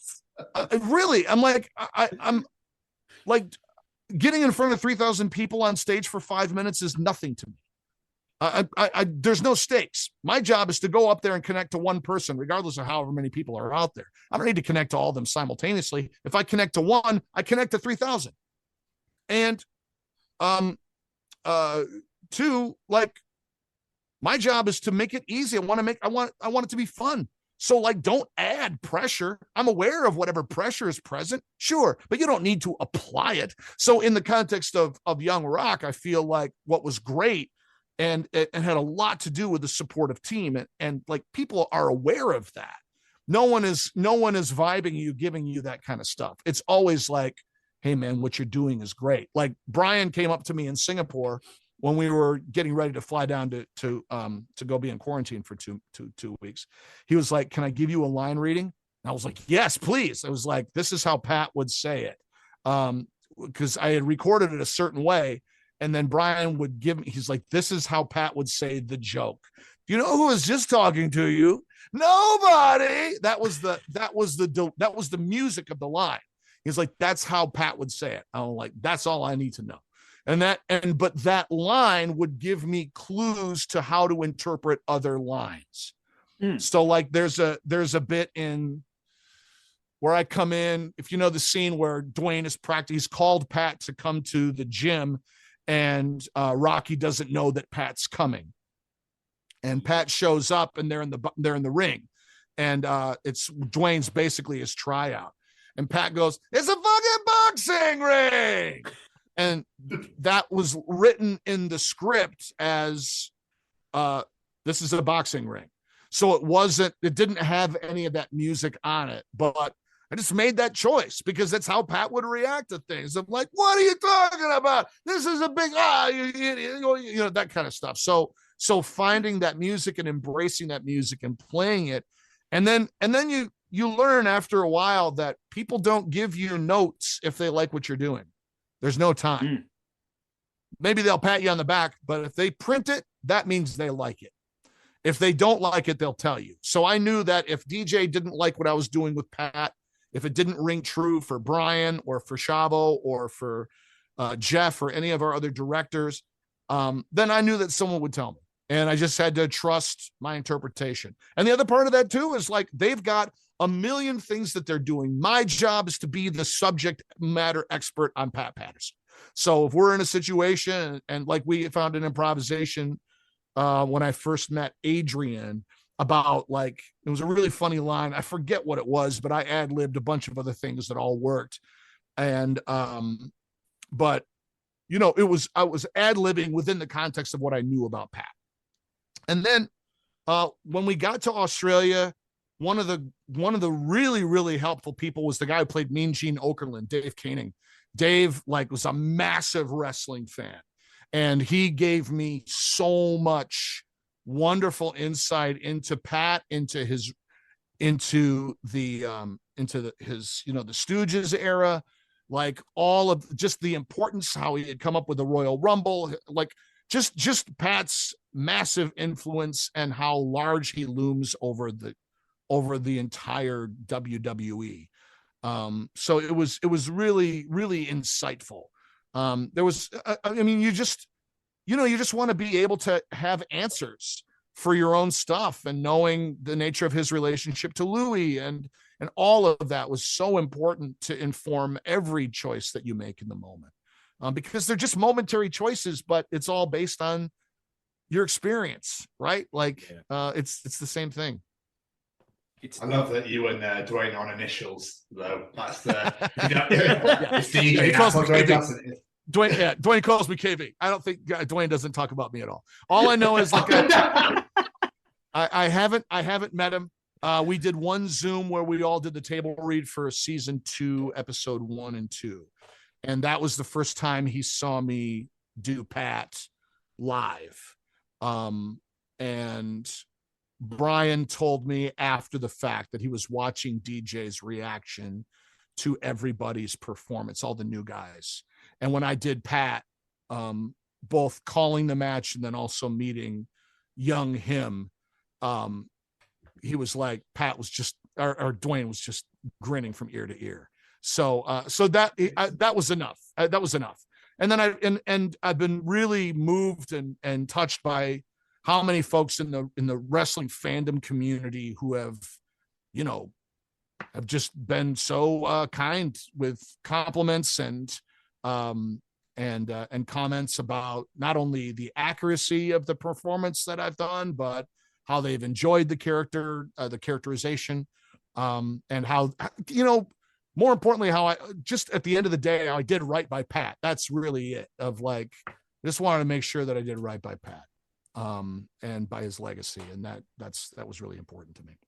really, I'm like, I'm like, getting in front of 3,000 people on stage for 5 minutes is nothing to me. There's no stakes. My job is to go up there and connect to one person, regardless of however many people are out there. I don't need to connect to all of them simultaneously. If I connect to one, I connect to 3,000. And two, like, my job is to make it easy. I want it to be fun. So, like, don't add pressure. I'm aware of whatever pressure is present, sure, but you don't need to apply it. So in the context of Young Rock, I feel like what was great, and it had a lot to do with the supportive team, and like, people are aware of that. No one is vibing you, giving you that kind of stuff. It's always like, "Hey man, what you're doing is great." Like, Brian came up to me in Singapore when we were getting ready to fly down to go be in quarantine for two weeks. He was like, "Can I give you a line reading?" And I was like, "Yes, please." I was like, "This is how Pat would say it." Because I had recorded it a certain way. And then Brian would give me, he's like, "This is how Pat would say the joke. Do you know who was just talking to you? Nobody." That was the music of the line. He's like, "That's how Pat would say it." I'm like, "That's all I need to know." But that line would give me clues to how to interpret other lines. So like, there's a bit in where I come in, if you know the scene where Dwayne is practicing, he's called Pat to come to the gym, and Rocky doesn't know that Pat's coming, and Pat shows up, and they're in the ring, and it's Dwayne's basically his tryout, and Pat goes, "It's a fucking boxing ring." And that was written in the script as this is a boxing ring. So it didn't have any of that music on it, but I just made that choice because that's how Pat would react to things. I'm like, "What are you talking about? This is a big, you idiot," that kind of stuff. So finding that music and embracing that music and playing it. And then you learn after a while that people don't give you notes if they like what you're doing. There's no time. Maybe they'll pat you on the back, but if they print it, that means they like it. If they don't like it, they'll tell you. So I knew that if DJ didn't like what I was doing with Pat, if it didn't ring true for Brian or for Shavo or for Jeff or any of our other directors, then I knew that someone would tell me. And I just had to trust my interpretation. And the other part of that too is like, they've got a million things that they're doing. My job is to be the subject matter expert on Pat Patterson. So if we're in a situation, and like we found an improvisation when I first met Adrian about, like, it was a really funny line. I forget what it was, but I ad-libbed a bunch of other things that all worked. And, but I was ad-libbing within the context of what I knew about Pat. And then when we got to Australia, one of the really, really helpful people was the guy who played Mean Gene Okerlund, Dave Koenig. Dave was a massive wrestling fan, and he gave me so much wonderful insight into Pat, into his the Stooges era, like all of just the importance, how he had come up with the Royal Rumble, like just Pat's massive influence and how large he looms over the entire WWE. So it was really, really insightful. There was, I mean, you just want to be able to have answers for your own stuff, and knowing the nature of his relationship to Louis and all of that was so important to inform every choice that you make in the moment, because they're just momentary choices, but it's all based on your experience, right? Like, it's the same thing. I love that you and Dwayne are on initials, though. That's the it's DJ. Yeah, he calls me Dwayne KV. Johnson. Dwayne calls me KV. I don't think Dwayne doesn't talk about me at all. All I know is like I haven't met him. We did one Zoom where we all did the table read for season 2, episode 1 and 2, and that was the first time he saw me do Pat live. And Brian told me after the fact that he was watching DJ's reaction to everybody's performance, all the new guys. And when I did Pat, both calling the match and then also meeting young him, he was like, Pat was just, or Dwayne was just grinning from ear to ear. So that was enough. That was enough. And then I've been really moved and touched by how many folks in the wrestling fandom community who have just been so kind with compliments and comments about not only the accuracy of the performance that I've done, but how they've enjoyed the characterization, and how, more importantly, how I just at the end of the day, I did right by Pat. That's really it. Of like, I just wanted to make sure that I did right by Pat, and by his legacy, and that was really important to me.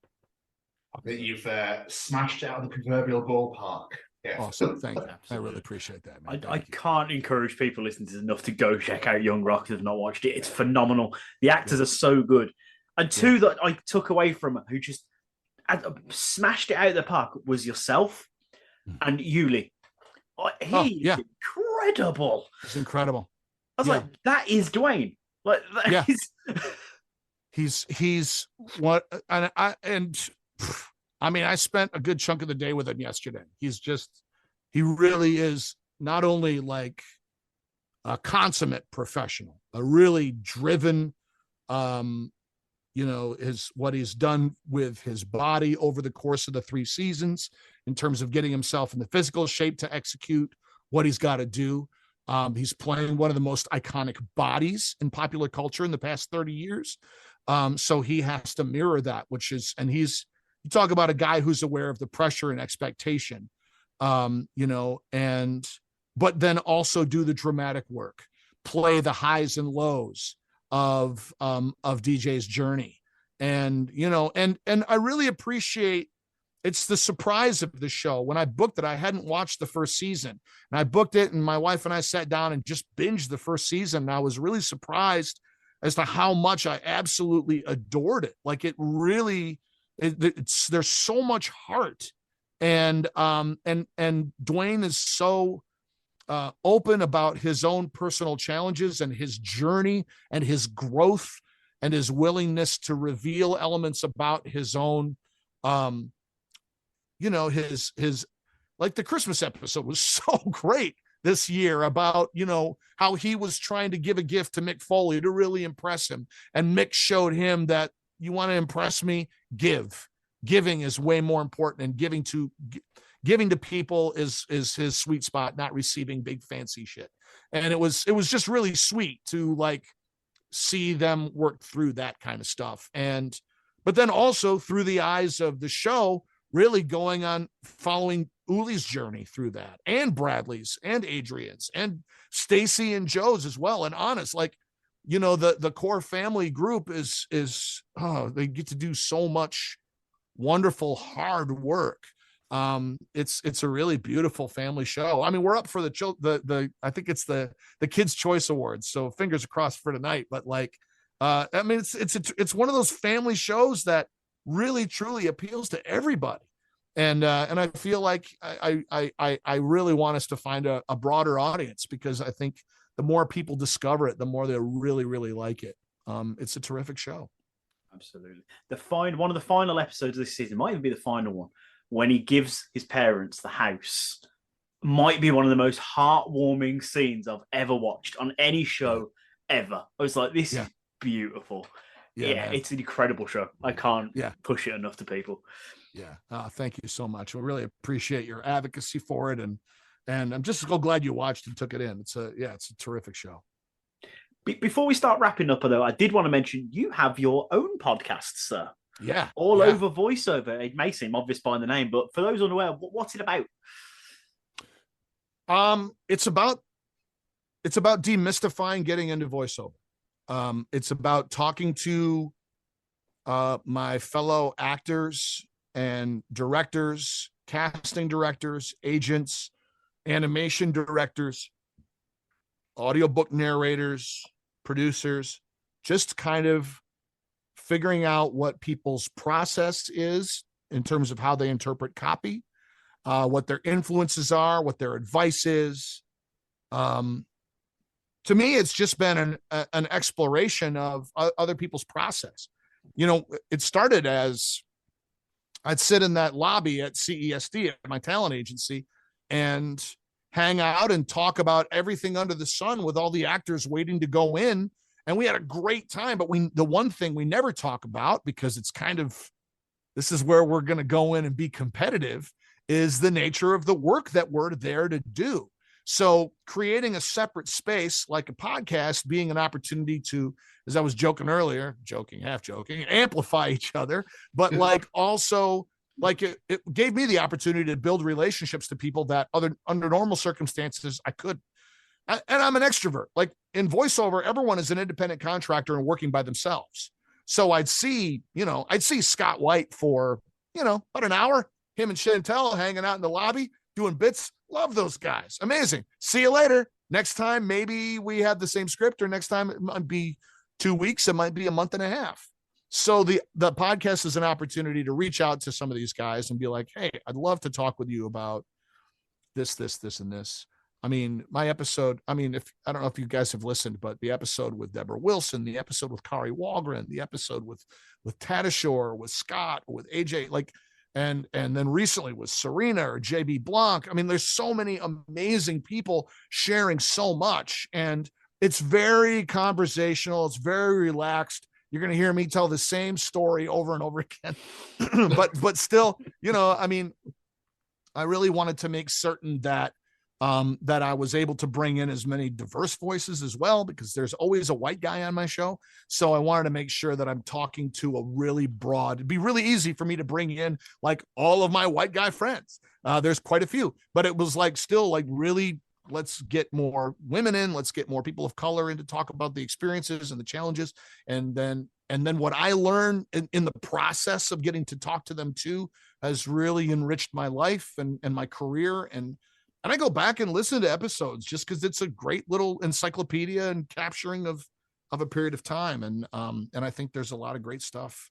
I think you've smashed out of the proverbial ballpark. Yeah. Awesome. Thank you. I really appreciate that, man. I can't encourage people listening to this enough to go check out Young Rock if they've not watched it. It's phenomenal. The actors are so good. And two that I took away from it, who just smashed it out of the park, was yourself and Yuli. He's incredible. It's incredible. I was like, that is Dwayne. Like, that is... He's what, and I mean, I spent a good chunk of the day with him yesterday. He really is not only like a consummate professional, a really driven, what he's done with his body over the course of the 3 seasons in terms of getting himself in the physical shape to execute what he's got to do. He's playing one of the most iconic bodies in popular culture in the past 30 years. So he has to mirror that, you talk about a guy who's aware of the pressure and expectation, but then also do the dramatic work, play the highs and lows of DJ's journey. And I really appreciate, it's the surprise of the show. When I booked it, I hadn't watched the first season, and I booked it, and my wife and I sat down and just binged the first season. And I was really surprised as to how much I absolutely adored it. Like, it really, there's so much heart, and Dwayne is so open about his own personal challenges and his journey and his growth and his willingness to reveal elements about his own, his like the Christmas episode was so great this year about, how he was trying to give a gift to Mick Foley to really impress him. And Mick showed him that, you want to impress me, giving is way more important, and giving to people is his sweet spot, not receiving big fancy shit. And it was just really sweet to like see them work through that kind of stuff. But then also through the eyes of the show, really going on following Uli's journey through that, and Bradley's and Adrian's and Stacy and Joe's as well. And honest, like, the core family group is they get to do so much wonderful hard work. It's a really beautiful family show. I mean, we're up for I think it's the Kids' Choice Awards, so fingers crossed for tonight. But like, I mean, it's one of those family shows that really truly appeals to everybody. And I feel like I really want us to find a broader audience, because I think the more people discover it, the more they'll really, really like it. It's a terrific show. Absolutely. One of the final episodes of this season, might even be the final one, when he gives his parents the house, might be one of the most heartwarming scenes I've ever watched on any show ever. I was like, this is beautiful. Yeah, it's an incredible show. I can't push it enough to people. Yeah. Thank you so much. I really appreciate your advocacy for it. And I'm just so glad you watched and took it in. It's a terrific show. Before we start wrapping up, though, I did want to mention you have your own podcast, sir. Yeah. All over voiceover. It may seem obvious by the name, but for those unaware, what's it about? It's about demystifying getting into voiceover. It's about talking to my fellow actors and directors, casting directors, agents, animation directors, audiobook narrators, producers, just kind of figuring out what people's process is in terms of how they interpret copy, what their influences are, what their advice is. To me, it's just been an exploration of other people's process. You know, it started as I'd sit in that lobby at CESD at my talent agency and hang out and talk about everything under the sun with all the actors waiting to go in. And we had a great time. But the one thing we never talk about, because it's kind of, this is where we're going to go in and be competitive, is the nature of the work that we're there to do. So creating a separate space like a podcast being an opportunity to, as I was joking earlier, half joking, amplify each other, but like also like it gave me the opportunity to build relationships to people that under normal circumstances I could. And I'm an extrovert. Like in voiceover, everyone is an independent contractor and working by themselves. So I'd see Scott White for, about an hour, him and Chantel hanging out in the lobby, doing bits. Love those guys. Amazing. See you later. Next time, maybe we have the same script, or next time it might be 2 weeks. It might be a month and a half. So the podcast is an opportunity to reach out to some of these guys and be like, hey, I'd love to talk with you about this, and this. I mean, my episode, I don't know if you guys have listened, but the episode with Deborah Wilson, the episode with Kari Walgren, the episode with Tadashore, with Scott, with AJ, and then recently with Serena or JB Blanc. I mean, there's so many amazing people sharing so much, and it's very conversational. It's very relaxed. You're going to hear me tell the same story over and over again, but still, I really wanted to make certain that I was able to bring in as many diverse voices as well, because there's always a white guy on my show. So I wanted to make sure that I'm talking to a really broad, it'd be really easy for me to bring in like all of my white guy friends. There's quite a few, but it was like still like really, let's get more women in, let's get more people of color in to talk about the experiences and the challenges. And then what I learned in the process of getting to talk to them too has really enriched my life and my career. And I go back and listen to episodes just because it's a great little encyclopedia and capturing of a period of time. And I think there's a lot of great stuff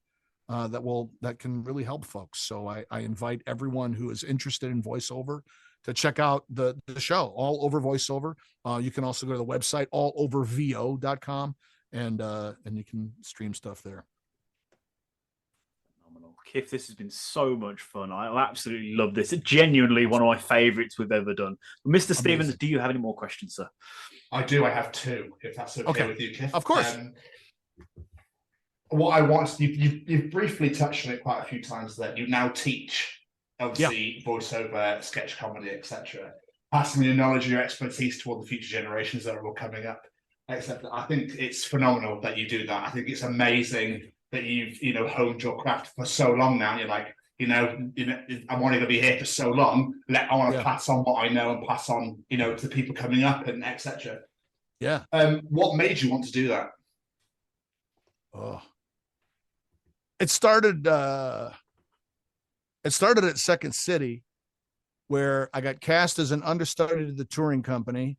that can really help folks. So I invite everyone who is interested in voiceover to check out the show, All Over Voiceover. You can also go to the website, allovervo.com, and you can stream stuff there. Kiff, this has been so much fun. I absolutely love this. It's genuinely one of my favorites we've ever done. Mr. Stevens, do you have any more questions, sir? I do. I have two, if that's okay with you, Kiff. Of course. What I want, you've briefly touched on it quite a few times, that you now teach, obviously, voiceover, sketch comedy, etc. Passing your knowledge and your expertise toward the future generations that are all coming up. Except I think it's phenomenal that you do that. I think it's amazing that you've honed your craft for so long now. You're like, I'm only going to be here for so long. I want to pass on what I know and pass on, to the people coming up and etc. Yeah. What made you want to do that? Oh, it started at Second City, where I got cast as an understudy to the touring company,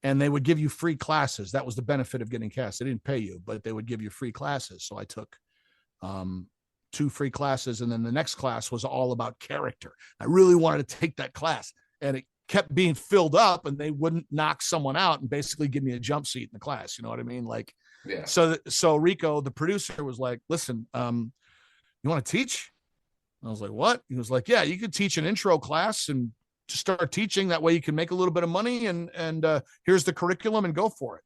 and they would give you free classes. That was the benefit of getting cast. They didn't pay you, but they would give you free classes. So I took 2 free classes, and then the next class was all about character. I really wanted to take that class, and it kept being filled up, and they wouldn't knock someone out and basically give me a jump seat in the class. You know what I mean? Like, yeah. So Rico, the producer, was like, listen, you want to teach? I was like, what? He was like, yeah, you could teach an intro class and just start teaching. That way you can make a little bit of money, and here's the curriculum, and go for it.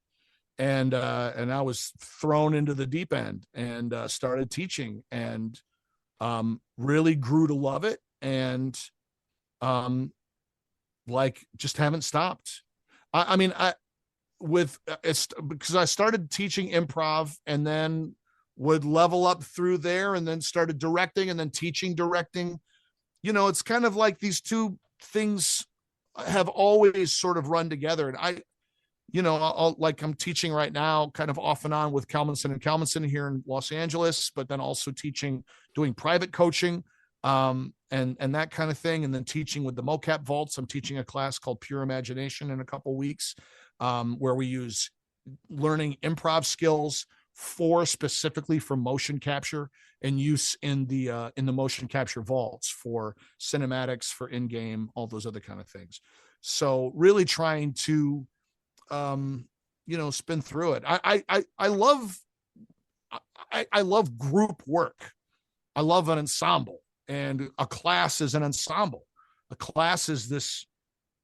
And I was thrown into the deep end and started teaching, and really grew to love it, and like just haven't stopped. It's because I started teaching improv, and then would level up through there, and then started directing, and then teaching directing. You know, it's kind of like these two things have always sort of run together. And I'm teaching right now kind of off and on with Callum here in Los Angeles, but then also doing private coaching and that kind of thing. And then teaching with the mocap vaults. I'm teaching a class called Pure Imagination in a couple of weeks, where we use learning improv skills specifically for motion capture and use in the motion capture vaults for cinematics, for in-game, all those other kind of things. So really trying to spin through it. I love group work. I love an ensemble, and a class is an ensemble. A class is this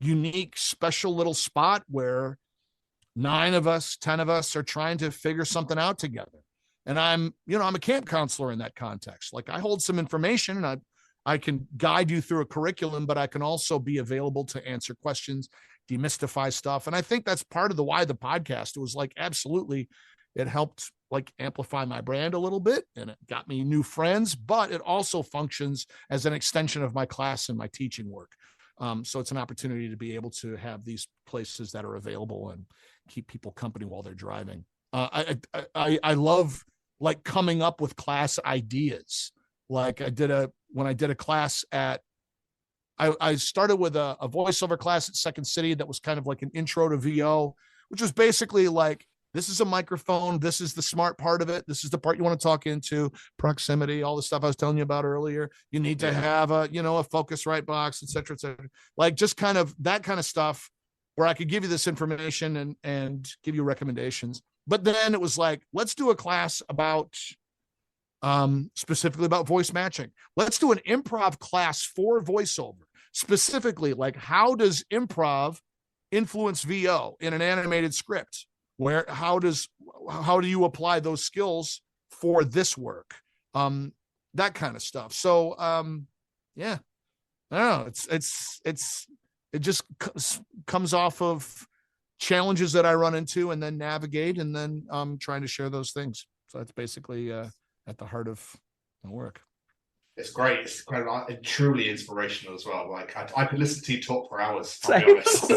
unique, special little spot where 9 of us, 10 of us are trying to figure something out together. And I'm a camp counselor in that context. Like, I hold some information, and I can guide you through a curriculum, but I can also be available to answer questions, demystify stuff. And I think that's part of why the podcast, it was like, absolutely, it helped like amplify my brand a little bit, and it got me new friends, but it also functions as an extension of my class and my teaching work. So it's an opportunity to be able to have these places that are available and keep people company while they're driving. I love like coming up with class ideas. Like when I did a class I started with a voiceover class at Second City that was kind of like an intro to VO, which was basically like, this is a microphone. This is the smart part of it. This is the part you want to talk into, proximity, all the stuff I was telling you about earlier. You need to have a Focusrite box, et cetera, et cetera. Like just kind of that kind of stuff where I could give you this information and give you recommendations. But then it was like, let's do a class about specifically about voice matching. Let's do an improv class for voiceover, specifically like, how does improv influence VO in an animated script? How do you apply those skills for this work? That kind of stuff. So yeah, I don't know. It just comes off of challenges that I run into and then navigate, and then trying to share those things. So that's basically at the heart of my work. It's great. It's incredible. It's truly inspirational as well. Like I could listen to you talk for hours. I'll be honest.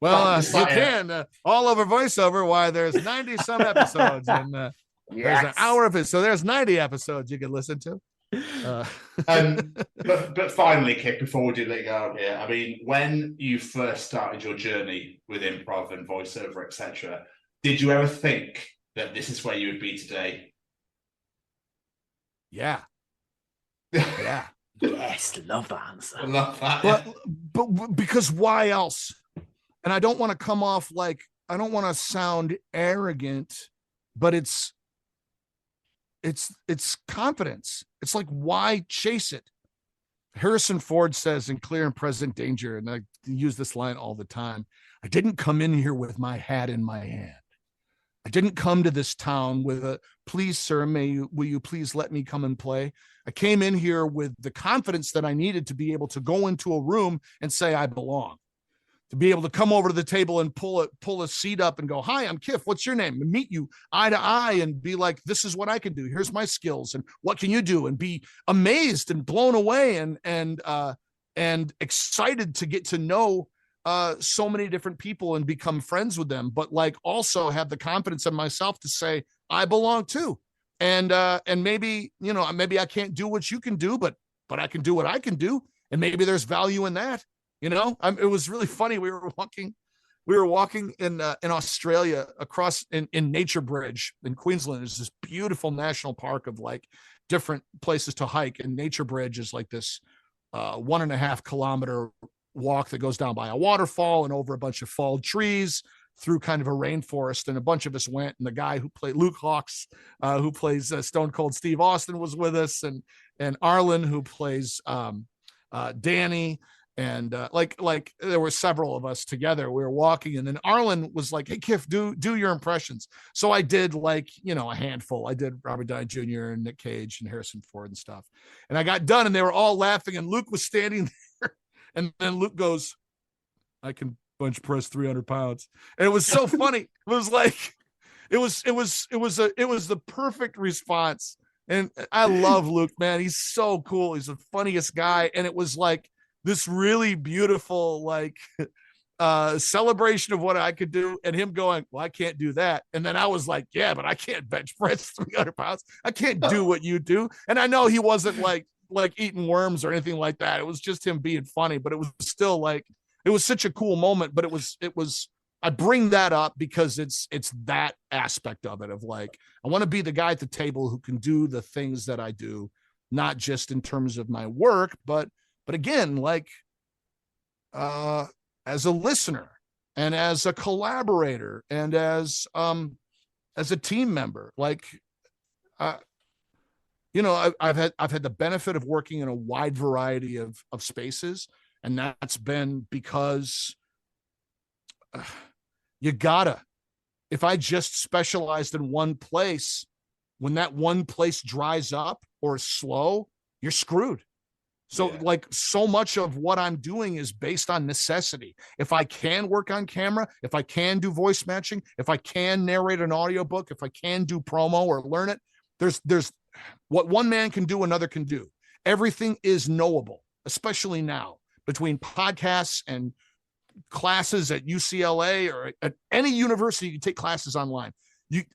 Well, you can all over voiceover. Why there's 90 some episodes, and there's an hour of it, so there's 90 episodes you can listen to. But finally, Kip, before we do let you go out here, I mean, when you first started your journey with improv and voiceover, etc., did you ever think that this is where you would be today? Yeah. Yes, love that answer. I love that. But because why else? And I don't want to come off like, I don't want to sound arrogant, but it's confidence. It's like, why chase it? Harrison Ford says in Clear and Present Danger, and I use this line all the time, I didn't come in here with my hat in my hand. I didn't come to this town with a, please, sir, will you please let me come and play? I came in here with the confidence that I needed to be able to go into a room and say, I belong. To be able to come over to the table and pull a seat up and go, hi, I'm Kiff. What's your name? And meet you eye to eye and be like, this is what I can do. Here's my skills. And what can you do? And be amazed and blown away and excited to get to know so many different people and become friends with them, but like also have the confidence in myself to say, I belong too. And maybe, maybe I can't do what you can do, but I can do what I can do. And maybe there's value in that. It was really funny. We were walking we were walking in Australia across in Nature Bridge in Queensland. There's this beautiful national park of like different places to hike, and Nature Bridge is like this 1.5 kilometer walk that goes down by a waterfall and over a bunch of falled trees through kind of a rainforest. And a bunch of us went, and the guy who played Luke Hawks, who plays Stone Cold Steve Austin, was with us, and Arlen, who plays Danny. And like there were several of us together. We were walking, and then Arlen was like, "Hey, Kiff, do your impressions." So I did like, a handful. I did Robert Downey Jr. and Nick Cage and Harrison Ford and stuff. And I got done, and they were all laughing. And Luke was standing there, and then Luke goes, "I can bench press 300 pounds," and it was so funny. It was like, it was the perfect response. And I love Luke, man. He's so cool. He's the funniest guy, and it was like this really beautiful like celebration of what I could do, and him going, "Well, I can't do that." And then I was like, "Yeah, but I can't bench press 300 pounds. I can't do what you do." And I know he wasn't like eating worms or anything like that. It was just him being funny, but it was still like, it was such a cool moment. But it was, I bring that up because it's that aspect of it, of like, I want to be the guy at the table who can do the things that I do, not just in terms of my work, but again, like, as a listener and as a collaborator and as a team member. Like, I've had the benefit of working in a wide variety of spaces, and that's been because if I just specialized in one place, when that one place dries up or is slow, you're screwed. So like, so much of what I'm doing is based on necessity. If I can work on camera, if I can do voice matching, if I can narrate an audiobook, if I can do promo or learn it, there's what one man can do, another can do. Everything is knowable, especially now, between podcasts and classes at UCLA or at any university. You can take classes online.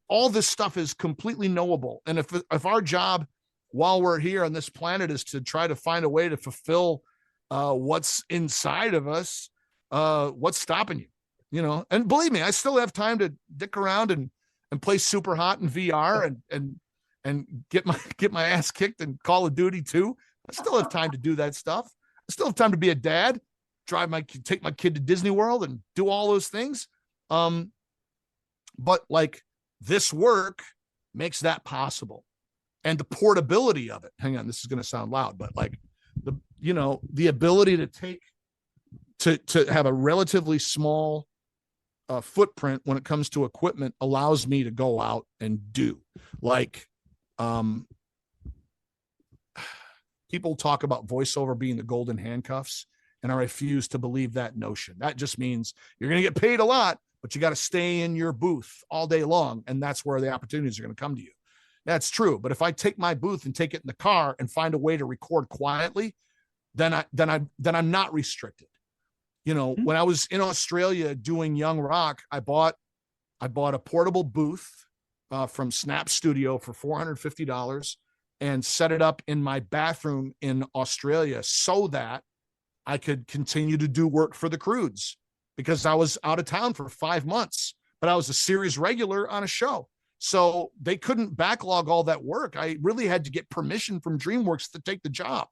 All this stuff is completely knowable. And if our job while we're here on this planet is to try to find a way to fulfill what's inside of us, what's stopping you? And believe me, I still have time to dick around and play super hot in VR and get my ass kicked in Call of Duty 2. I still have time to do that stuff. I still have time to be a dad, take my kid to Disney World and do all those things. But like, this work makes that possible. And the portability of it. Hang on, this is going to sound loud, but like the ability to have a relatively small footprint when it comes to equipment allows me to go out and do. Like, people talk about voiceover being the golden handcuffs, and I refuse to believe that notion. That just means you're going to get paid a lot, but you got to stay in your booth all day long, and that's where the opportunities are going to come to you. That's true. But if I take my booth and take it in the car and find a way to record quietly, then I'm not restricted. When I was in Australia doing Young Rock, I bought a portable booth from Snap Studio for $450 and set it up in my bathroom in Australia so that I could continue to do work for the Croods, because I was out of town for 5 months, but I was a series regular on a show. So they couldn't backlog all that work. I really had to get permission from DreamWorks to take the job.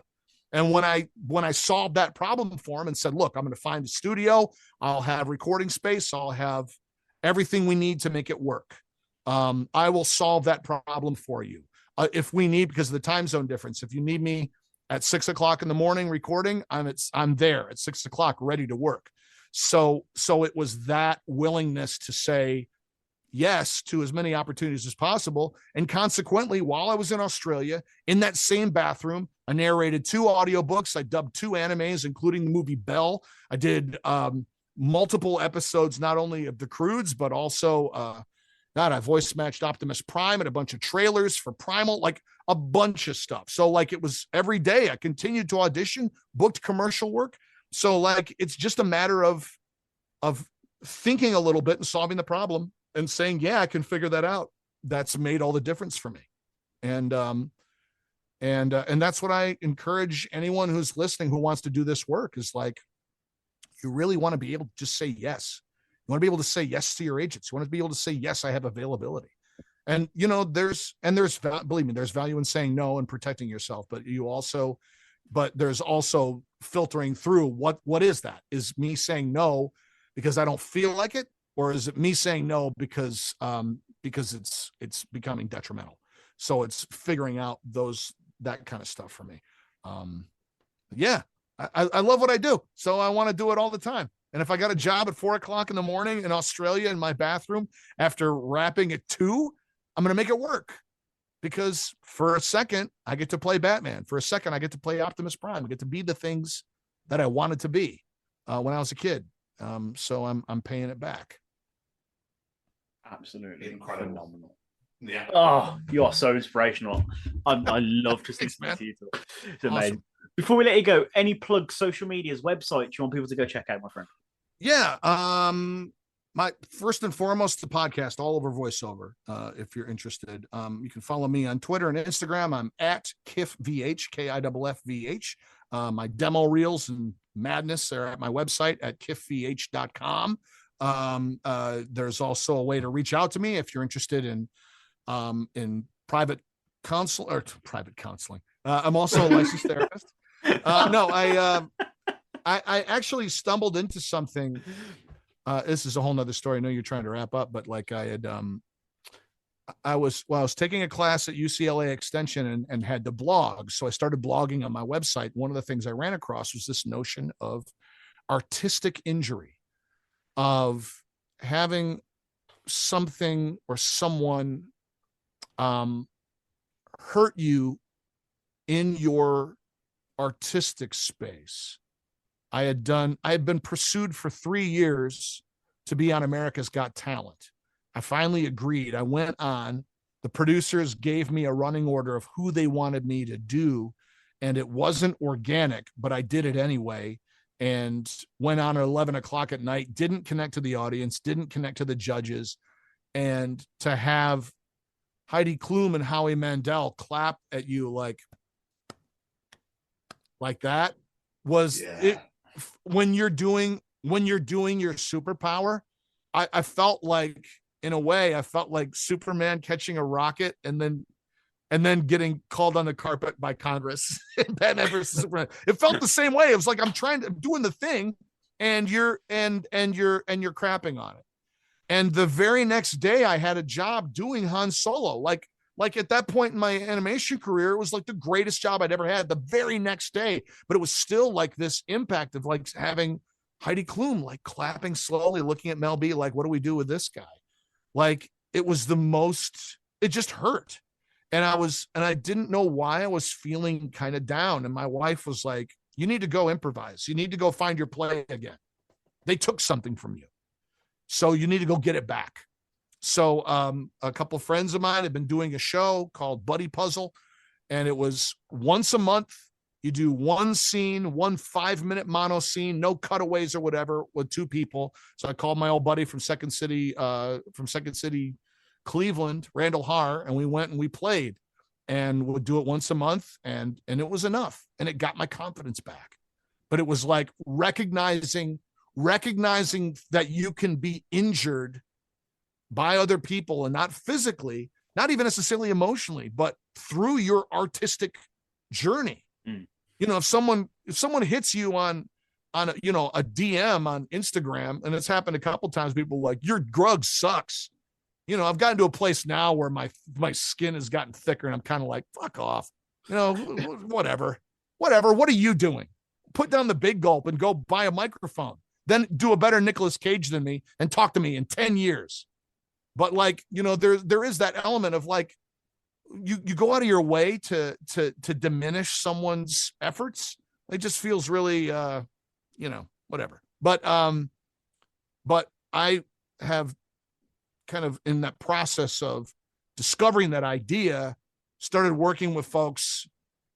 And when I solved that problem for them and said, "Look, I'm going to find a studio. I'll have recording space. I'll have everything we need to make it work. I will solve that problem for you. If we need, because of the time zone difference, if you need me at 6 o'clock in the morning recording, I'm there at 6 o'clock ready to work." So it was that willingness to say yes to as many opportunities as possible. And consequently, while I was in Australia, in that same bathroom, I narrated 2 audiobooks. I dubbed 2 animes, including the movie Belle. I did multiple episodes, not only of The Croods, but also, I voice matched Optimus Prime and a bunch of trailers for Primal, like a bunch of stuff. So like, it was every day I continued to audition, booked commercial work. So like, it's just a matter of thinking a little bit and solving the problem and saying, yeah, I can figure that out. That's made all the difference for me. And that's what I encourage anyone who's listening who wants to do this work, is like, you really want to be able to just say yes. You want to be able to say yes to your agents. You want to be able to say, yes, I have availability. And, believe me, there's value in saying no and protecting yourself, but there's also filtering through what is that? Is me saying no because I don't feel like it? Or is it me saying no because it's becoming detrimental? So it's figuring out that kind of stuff for me. I love what I do. So I want to do it all the time. And if I got a job at 4:00 in the morning in Australia in my bathroom after rapping at 2, I'm going to make it work, because for a second I get to play Batman. For a second, I get to play Optimus Prime. I get to be the things that I wanted to be when I was a kid. So I'm paying it back. Absolutely incredible. Phenomenal. Yeah. Oh, you are so inspirational. I love just listening to you. It's amazing. Awesome. Before we let you go, any plug, social medias, websites you want people to go check out, my friend? Yeah. My first and foremost, the podcast, all over voiceover. If you're interested, you can follow me on Twitter and Instagram. I'm at KiffVH, KIFFVH. My demo reels and madness are at my website at kiffvh.com. There's also a way to reach out to me if you're interested in private counseling. I'm also a licensed therapist. I actually stumbled into something. This is a whole nother story. I know you're trying to wrap up, but like I was taking a class at UCLA Extension and had to blog. So I started blogging on my website. One of the things I ran across was this notion of artistic injury, of having something or someone hurt you in your artistic space. I had been pursued for 3 years to be on America's Got Talent. I finally agreed. I went on. The producers gave me a running order of who they wanted me to do, and it wasn't organic, but I did it anyway, and went on at 11 o'clock at night, didn't connect to the audience, didn't connect to the judges, and to have Heidi Klum and Howie Mandel clap at you like that was it. When you're doing your superpower, I felt like, in a way, I felt like Superman catching a rocket and then getting called on the carpet by Congress. Batman versus Superman. It felt the same way. It was like I'm doing the thing, and you're crapping on it. And the very next day, I had a job doing Han Solo. Like at that point in my animation career, it was like the greatest job I'd ever had the very next day. But it was still like this impact of like having Heidi Klum, like clapping slowly, looking at Mel B, like, what do we do with this guy? Like, it was it just hurt. And I didn't know why I was feeling kind of down. And my wife was like, you need to go improvise. You need to go find your play again. They took something from you, so you need to go get it back. So a couple of friends of mine have been doing a show called Buddy Puzzle, and it was once a month. You do one scene, 1 5-minute mono scene, no cutaways or whatever, with 2 people. So I called my old buddy from Second City, Cleveland, Randall Haar, and we went and we played, and would do it once a month, and it was enough, and it got my confidence back. But it was like recognizing that you can be injured by other people, and not physically, not even necessarily emotionally, but through your artistic journey. You know, if someone hits you on a DM on Instagram, and it's happened a couple times, people are like, your grug sucks. You know, I've gotten to a place now where my skin has gotten thicker, and I'm kind of like, fuck off. You know, whatever. What are you doing? Put down the big gulp and go buy a microphone. Then do a better Nicolas Cage than me and talk to me in 10 years. But like, you know, there is that element of like, you go out of your way to diminish someone's efforts. It just feels really, whatever. But I have kind of, in that process of discovering that idea, started working with folks,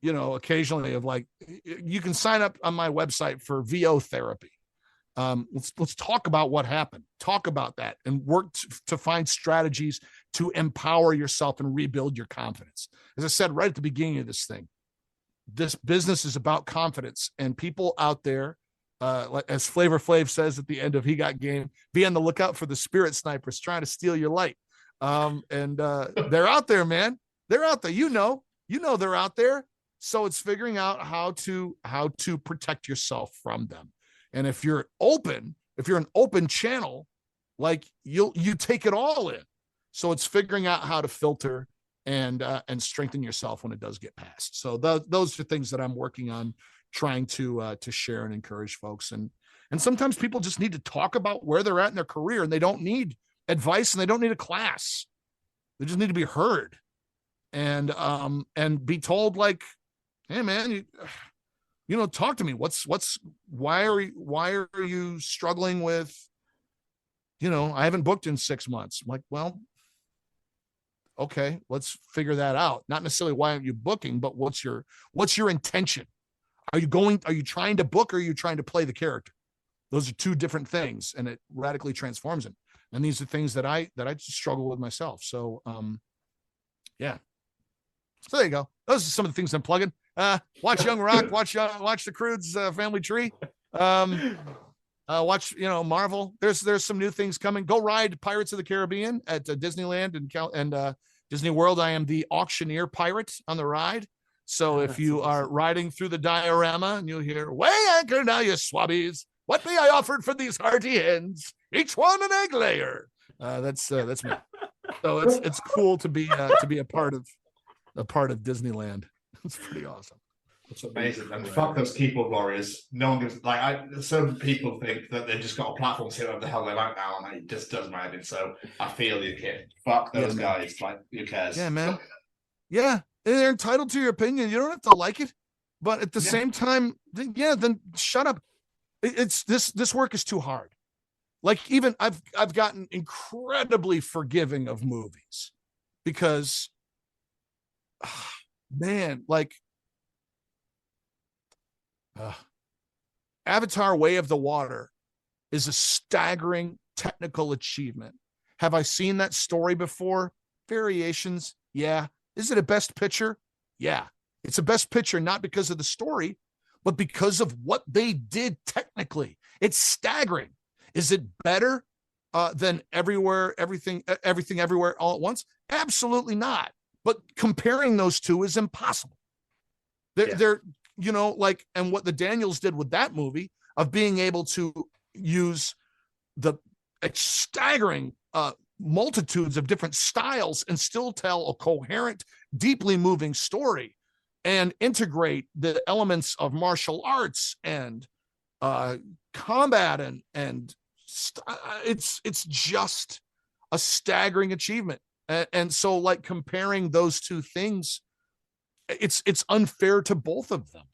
you know, occasionally, of like, you can sign up on my website for VO therapy. Let's talk about what happened, talk about that, and work to find strategies to empower yourself and rebuild your confidence. As I said right at the beginning of this thing, this business is about confidence, and people out there as Flavor Flav says at the end of He Got Game, be on the lookout for the spirit snipers trying to steal your light. They're out there, man. They're out there. You know they're out there. So it's figuring out how to protect yourself from them. And if you're an open channel, like you take it all in. So it's figuring out how to filter and strengthen yourself when it does get past. So those are things that I'm working on, trying to share and encourage folks. And sometimes people just need to talk about where they're at in their career, and they don't need advice and they don't need a class. They just need to be heard and be told, like, hey man, talk to me. Why are you struggling with, I haven't booked in 6 months. I'm like, well, okay, let's figure that out. Not necessarily why aren't you booking, but what's your intention? Are you trying to book, or are you trying to play the character? Those are two different things, and it radically transforms it. And these are things that I struggle with myself. So, yeah. So there you go. Those are some of the things I'm plugging. Watch Young Rock, watch the Croods Family Tree. Watch, Marvel. There's some new things coming. Go ride Pirates of the Caribbean at Disneyland and Disney World. I am the auctioneer pirate on the ride. So if you are riding through the diorama and you'll hear, "Weigh anchor now, you swabbies. What be I offered for these hearty hens? Each one an egg layer." That's me. So it's cool to be a part of Disneyland. It's pretty awesome. It's amazing. And fuck those keyboard warriors. No one gives, some people think that they've just got a platform to say whatever the hell they like now, and it just doesn't matter. So I feel you, kid. Fuck those guys. Like, who cares? Yeah, man. Yeah. And they're entitled to your opinion. You don't have to like it, but at the same time, then shut up. It's this work is too hard. Like, even I've gotten incredibly forgiving of movies because, man, like, Avatar: Way of the Water is a staggering technical achievement. Have I seen that story before? Variations, yeah. Is it a best picture? Yeah. It's a best picture not because of the story, but because of what they did technically. It's staggering. Is it better than Everything Everywhere All at Once? Absolutely not. But comparing those two is impossible. They're and what the Daniels did with that movie of being able to use the staggering multitudes of different styles and still tell a coherent, deeply moving story and integrate the elements of martial arts and combat and it's just a staggering achievement. And so, like, comparing those two things, it's unfair to both of them.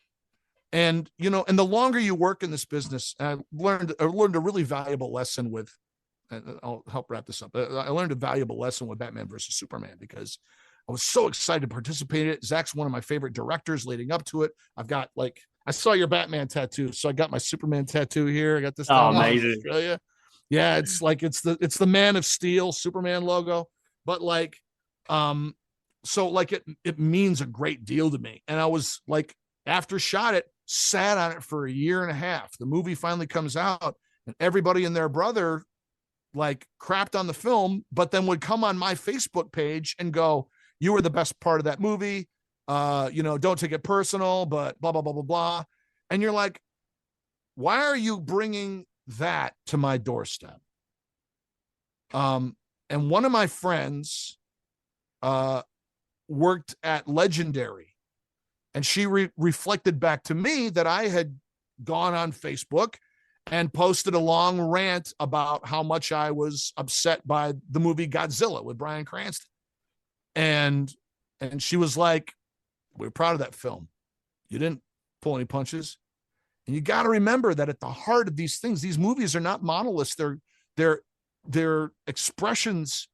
And and the longer you work in this business, I learned a really valuable lesson with, and I'll help wrap this up. I learned a valuable lesson with Batman versus Superman because I was so excited to participate in it. Zach's one of my favorite directors leading up to it. I've got, like, I saw your Batman tattoo, so I got my Superman tattoo here. I got this. Oh, amazing. Australia. Yeah, it's like it's the Man of Steel Superman logo, but like, so like it means a great deal to me. And I was like, after shot it, sat on it for a year and a half. The movie finally comes out, and everybody and their brother like crapped on the film, but then would come on my Facebook page and go, "You were the best part of that movie. Don't take it personal, but blah, blah, blah, blah, blah." And you're like, why are you bringing that to my doorstep? And one of my friends worked at Legendary, and she reflected back to me that I had gone on Facebook and posted a long rant about how much I was upset by the movie Godzilla with Bryan Cranston. And she was like, "We're proud of that film. You didn't pull any punches." And you got to remember that at the heart of these things, these movies are not monoliths. They're expressions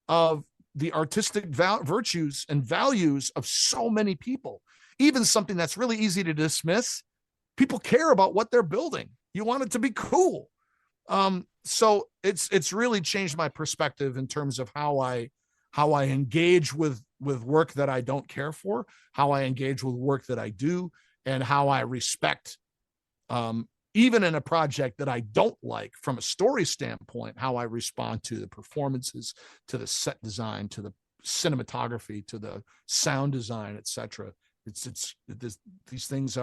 of the artistic virtues and values of so many people. Even something that's really easy to dismiss, people care about what they're building. You want it to be cool. So it's really changed my perspective in terms of how I engage with work that I don't care for, how I engage with work that I do, and how I respect even in a project that I don't like from a story standpoint, how I respond to the performances, to the set design, to the cinematography, to the sound design, etc. These things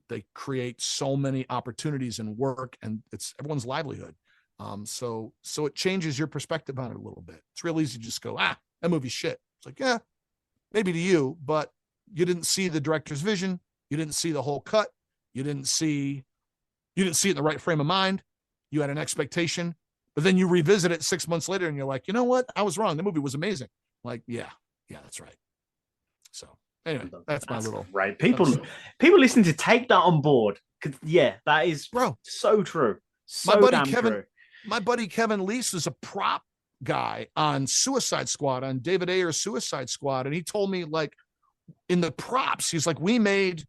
they create so many opportunities and work, and it's everyone's livelihood. So it changes your perspective on it a little bit. It's real easy to just go, that movie's shit. It's like, yeah, maybe to you, but you didn't see the director's vision. You didn't see the whole cut. You didn't see it in the right frame of mind. You had an expectation, but then you revisit it 6 months later and you're like, you know what? I was wrong. The movie was amazing. Like, yeah, that's right. So anyway, that's my little right. People listen to take that on board. Yeah, that is so true. So true. My buddy Kevin Leese is a prop guy on Suicide Squad, on David Ayer's Suicide Squad. And he told me, like, in the props, he's like, we made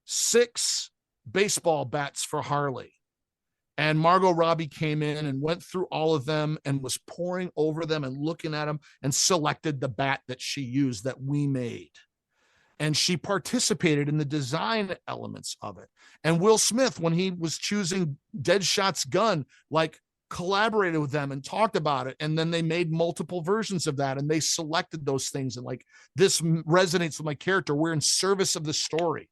6 baseball bats for Harley. And Margot Robbie came in and went through all of them and was poring over them and looking at them and selected the bat that she used that we made. And she participated in the design elements of it. And Will Smith, when he was choosing Deadshot's gun, like, collaborated with them and talked about it. And then they made multiple versions of that and they selected those things. And like, this resonates with my character. We're in service of the story.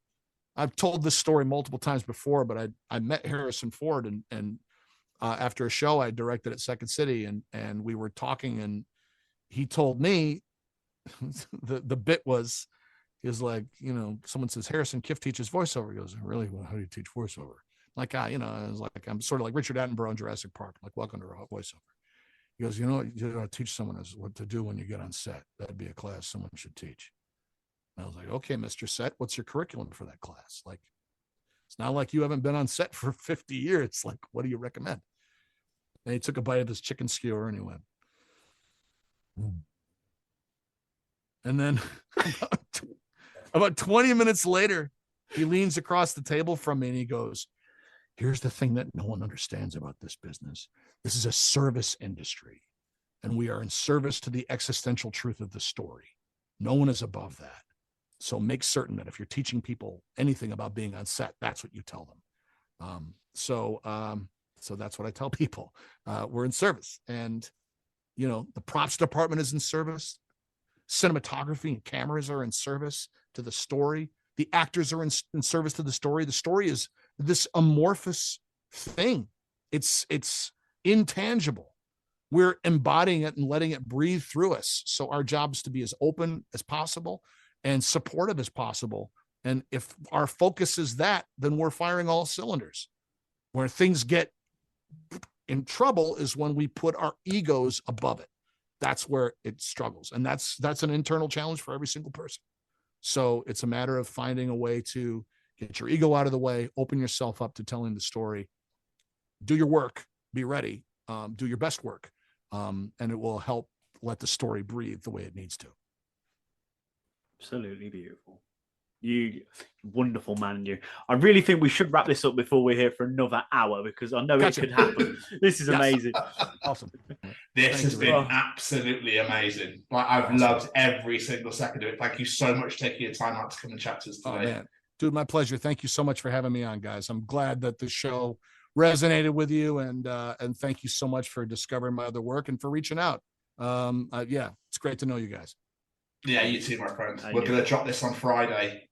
I've told this story multiple times before, but I met Harrison Ford and after a show I directed at Second City and we were talking and he told me the bit was, he was like, someone says, Harrison Kiff teaches voiceover. He goes, really? Well, how do you teach voiceover? Like, I was like, I'm sort of like Richard Attenborough in Jurassic Park, like, welcome to our voiceover. He goes, you know, teach someone what to do when you get on set. That'd be a class someone should teach. And I was like, okay, Mr. Set, what's your curriculum for that class? Like, it's not like you haven't been on set for 50 years. Like, what do you recommend? And he took a bite of his chicken skewer and he went, And then about 20 minutes later, he leans across the table from me and he goes, here's the thing that no one understands about this business. This is a service industry, and we are in service to the existential truth of the story. No one is above that. So make certain that if you're teaching people anything about being on set, that's what you tell them. So that's what I tell people. We're in service, and the props department is in service. Cinematography and cameras are in service to the story. The actors are in service to the story. The story is this amorphous thing. It's intangible. We're embodying it and letting it breathe through us. So our job is to be as open as possible and supportive as possible. And if our focus is that, then we're firing all cylinders. Where things get in trouble is when we put our egos above it. That's where it struggles. And that's an internal challenge for every single person. So it's a matter of finding a way to get your ego out of the way, open yourself up to telling the story, do your work, be ready, do your best work, and it will help let the story breathe the way it needs to. Absolutely beautiful. You wonderful man, you. I really think we should wrap this up before we're here for another hour because I know it could happen. This is amazing. Awesome. This has been absolutely amazing. Like, I've loved every single second of it. Thank you so much for taking your time out to come and chat to us today. Oh, man. Dude, my pleasure. Thank you so much for having me on, guys. I'm glad that the show resonated with you, and thank you so much for discovering my other work and for reaching out. It's great to know you guys. Yeah, you too, my friend. We're going to drop this on Friday,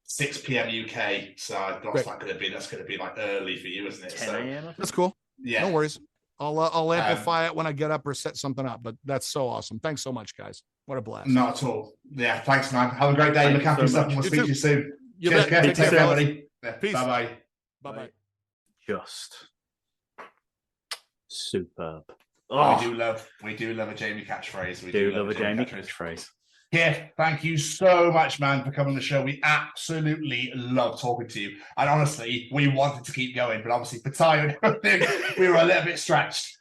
6 p.m. UK. So that's going to be like early for you, isn't it? 10 a.m. That's cool. Yeah, no worries. I'll amplify it when I get up or set something up. But that's so awesome. Thanks so much, guys. What a blast. Not at all. Yeah, thanks, man. Have a great day. Look after yourself, and we'll speak to you soon. Cheers, Kev. Take care, everybody. Peace. Bye-bye. Bye-bye. Just superb. Oh. We do love a Jamie catchphrase. We do love a Jamie catchphrase. Yeah, thank you so much, man, for coming on the show. We absolutely love talking to you. And honestly, we wanted to keep going, but obviously for time and everything, we were a little bit stretched.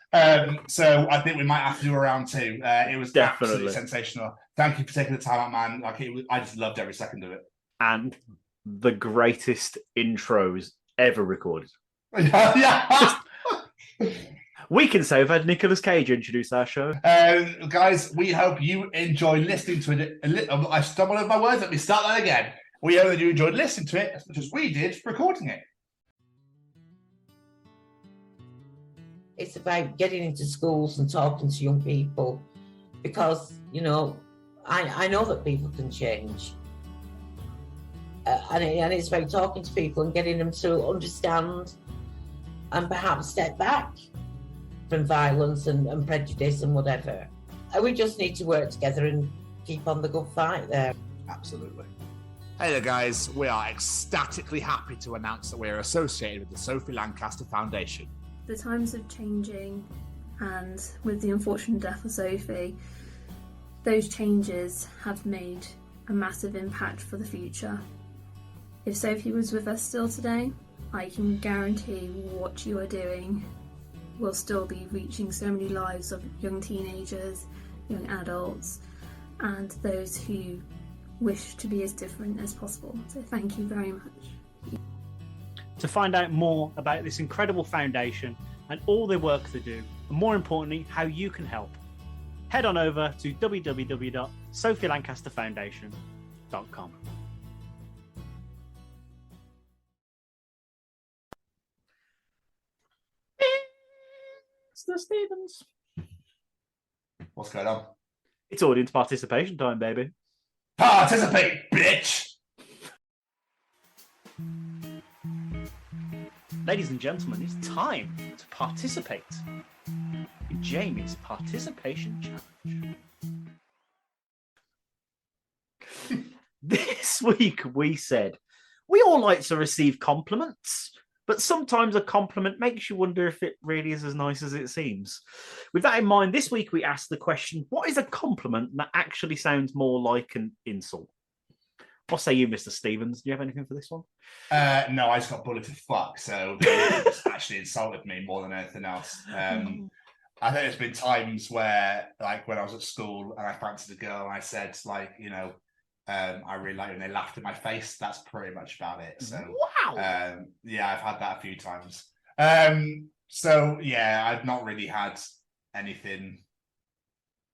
So I think we might have to do a round two. It was absolutely sensational. Thank you for taking the time out, man. I just loved every second of it. And the greatest intros ever recorded. Yeah. We can say we've had Nicolas Cage introduce our show. Guys, we hope you enjoy listening to it. I stumbled over my words. Let me start that again. We hope that you enjoyed listening to it as much as we did recording it. It's about getting into schools and talking to young people because, you know, I know that people can change. And it's about talking to people and getting them to understand and perhaps step back from violence and prejudice and whatever. And we just need to work together and keep on the good fight there. Absolutely. Hey there, guys. We are ecstatically happy to announce that we are associated with the Sophie Lancaster Foundation. The times are changing, and with the unfortunate death of Sophie, those changes have made a massive impact for the future. If Sophie was with us still today, I can guarantee what you are doing will still be reaching so many lives of young teenagers, young adults, and those who wish to be as different as possible. So thank you very much. To find out more about this incredible foundation and all the work they do, and more importantly, how you can help, head on over to www.sophielancasterfoundation.com. Mr. Stevens. What's going on? It's audience participation time, baby. Participate, bitch! Ladies and gentlemen, it's time to participate in Jamie's participation challenge. This week we said, we all like to receive compliments, but sometimes a compliment makes you wonder if it really is as nice as it seems. With that in mind, this week we asked the question, what is a compliment that actually sounds more like an insult? What say you, Mr. Stevens? Do you have anything for this one? No, I just got bullied to fuck, so it's actually insulted me more than anything else. I think there's been times where, like, when I was at school and I fancied a girl and I said, like, you know, I really like it, and they laughed in my face. That's pretty much about it. So, wow. Yeah, I've had that a few times. So, yeah, I've not really had anything.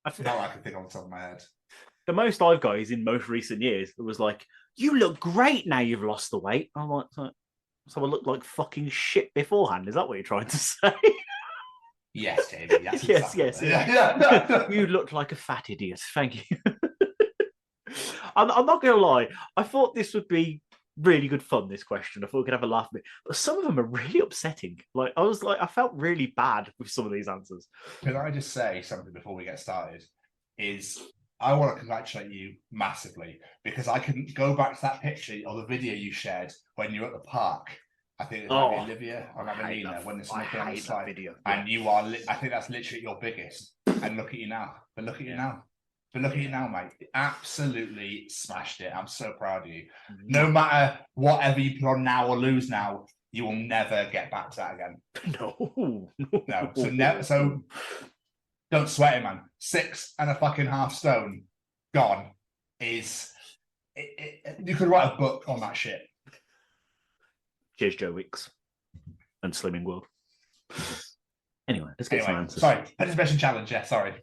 Not that I can think on the top of my head. The most I've got is in most recent years. It was like, you look great now you've lost the weight. I'm like, so I looked like fucking shit beforehand. Is that what you're trying to say? Yes, David. Yes, yes, exactly. yes. Yeah. You look like a fat idiot. Thank you. I'm not going to lie. I thought this would be really good fun, this question. I thought we could have a laugh at it. But some of them are really upsetting. Like, I felt really bad with some of these answers. Can I just say something before we get started? I want to congratulate you massively because I can go back to that picture or the video you shared when you were at the park. I think it was Olivia or Madalena when there's something on the slide. Video. And you are, I think that's literally your biggest. And look at you now. But look at you now. But look at you now, mate. You absolutely smashed it. I'm so proud of you. No matter whatever you put on now or lose now, you will never get back to that again. No. So don't sweat it, man. 6.5 stone gone is... you could write a book on that shit. Cheers, Joe Wicks and Slimming World. Anyway, let's get some answers. Sorry, participation challenge, yeah, sorry.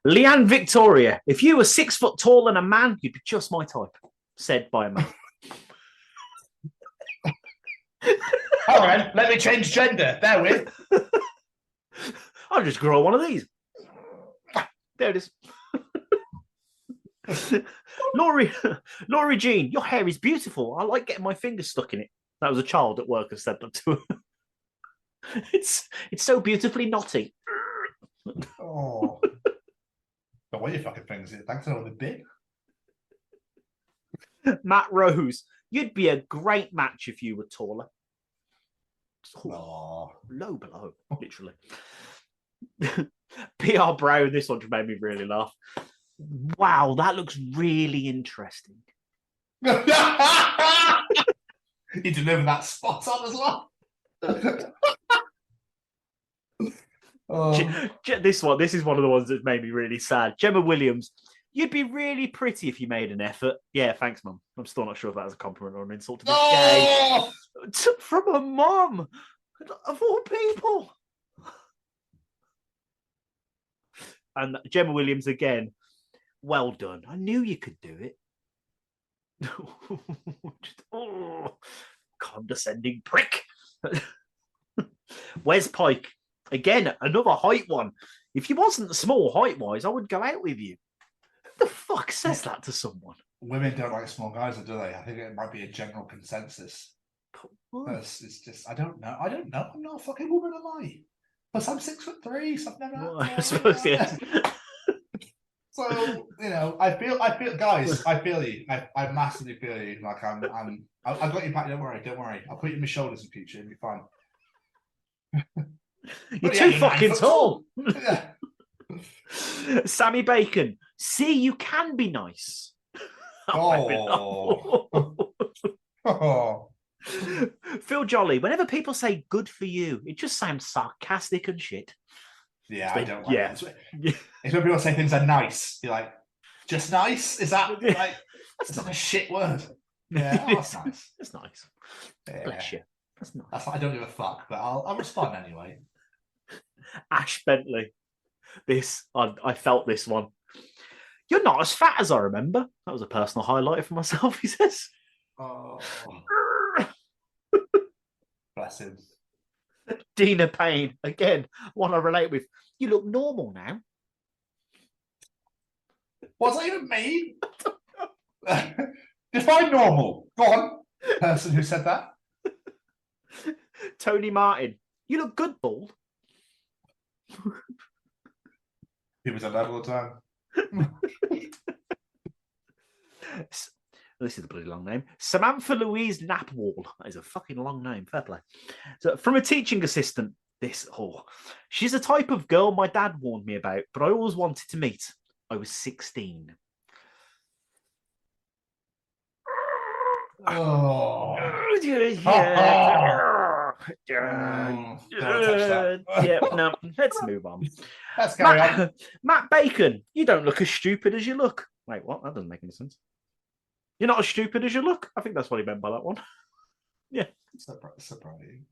Leanne Victoria, if you were 6 foot tall and a man, you'd be just my type, said by a man. All right, let me change gender. Bear with. I'll just grow one of these. There it is. Laurie Jean, your hair is beautiful. I like getting my fingers stuck in it. That was a child at work who said that to her. It's so beautifully knotty. Oh. Don't want your fucking fingers in it. Thanks for the bit. Matt Rose, you'd be a great match if you were taller. Low below, literally. PR Brown, this one just made me really laugh. Wow, that looks really interesting. You deliver that spot on as well. This is one of the ones that made me really sad. Gemma Williams, you'd be really pretty if you made an effort. Yeah, thanks, Mum. I'm still not sure if that was a compliment or an insult to this day. From a mum, of all people. And Gemma Williams again. Well done. I knew you could do it. Condescending prick. Wes Pike. Again, another height one. If you wasn't small height-wise, I would go out with you. Who the fuck says that to someone? Women don't like small guys, do they? I think it might be a general consensus. It's just, I don't know. I'm not a fucking woman, am I? Plus, I'm 6'3", something like that. Well, I suppose, yes. So, I feel, guys, I feel you. I massively feel you. Like, I've got your back. Don't worry. I'll put you on my shoulders in future. It'll be fine. You're too fucking tall. Sammy Bacon. See, you can be nice. Oh. Phil Jolly. Whenever people say "good for you," it just sounds sarcastic and shit. Yeah, I don't like that. It's when people say things are nice. You're like, just nice? Is that like that's not a shit word? Yeah, that's nice. That's nice. Yeah. Bless you. That's nice. I don't give a fuck, but I'll respond anyway. Ash Bentley. I felt this one. You're not as fat as I remember. That was a personal highlight for myself, he says. Oh. Bless him. Dina Payne. Again, one I relate with. You look normal now. What does that even mean? Define normal. Go on. Person who said that. Tony Martin. You look good, bald. He was on that all the time. This is a bloody long name. Samantha Louise Napwall. That is a fucking long name. Fair play. So, from a teaching assistant, she's the type of girl my dad warned me about, but I always wanted to meet. I was 16. Oh. No, let's move on. Let's carry on. Matt Bacon, you don't look as stupid as you look. Wait, what? That doesn't make any sense. You're not as stupid as you look? I think that's what he meant by that one. Yeah. Surprising.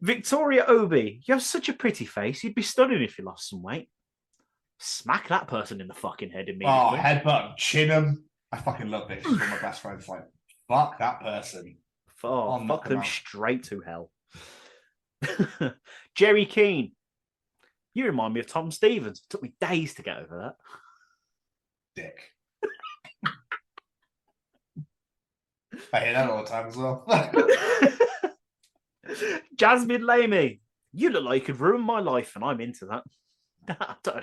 Victoria Obi, you have such a pretty face. You'd be stunning if you lost some weight. Smack that person in the fucking head immediately. Oh, headbutt, chin him. I fucking love this. She's one of my best friends. Like, fuck that person. Fuck them straight to hell. Jerry Keane, you remind me of Tom Stevens. It took me days to get over that. Dick. I hear that all the time as well. Jasmine Lamey, you look like you could ruin my life, and I'm into that.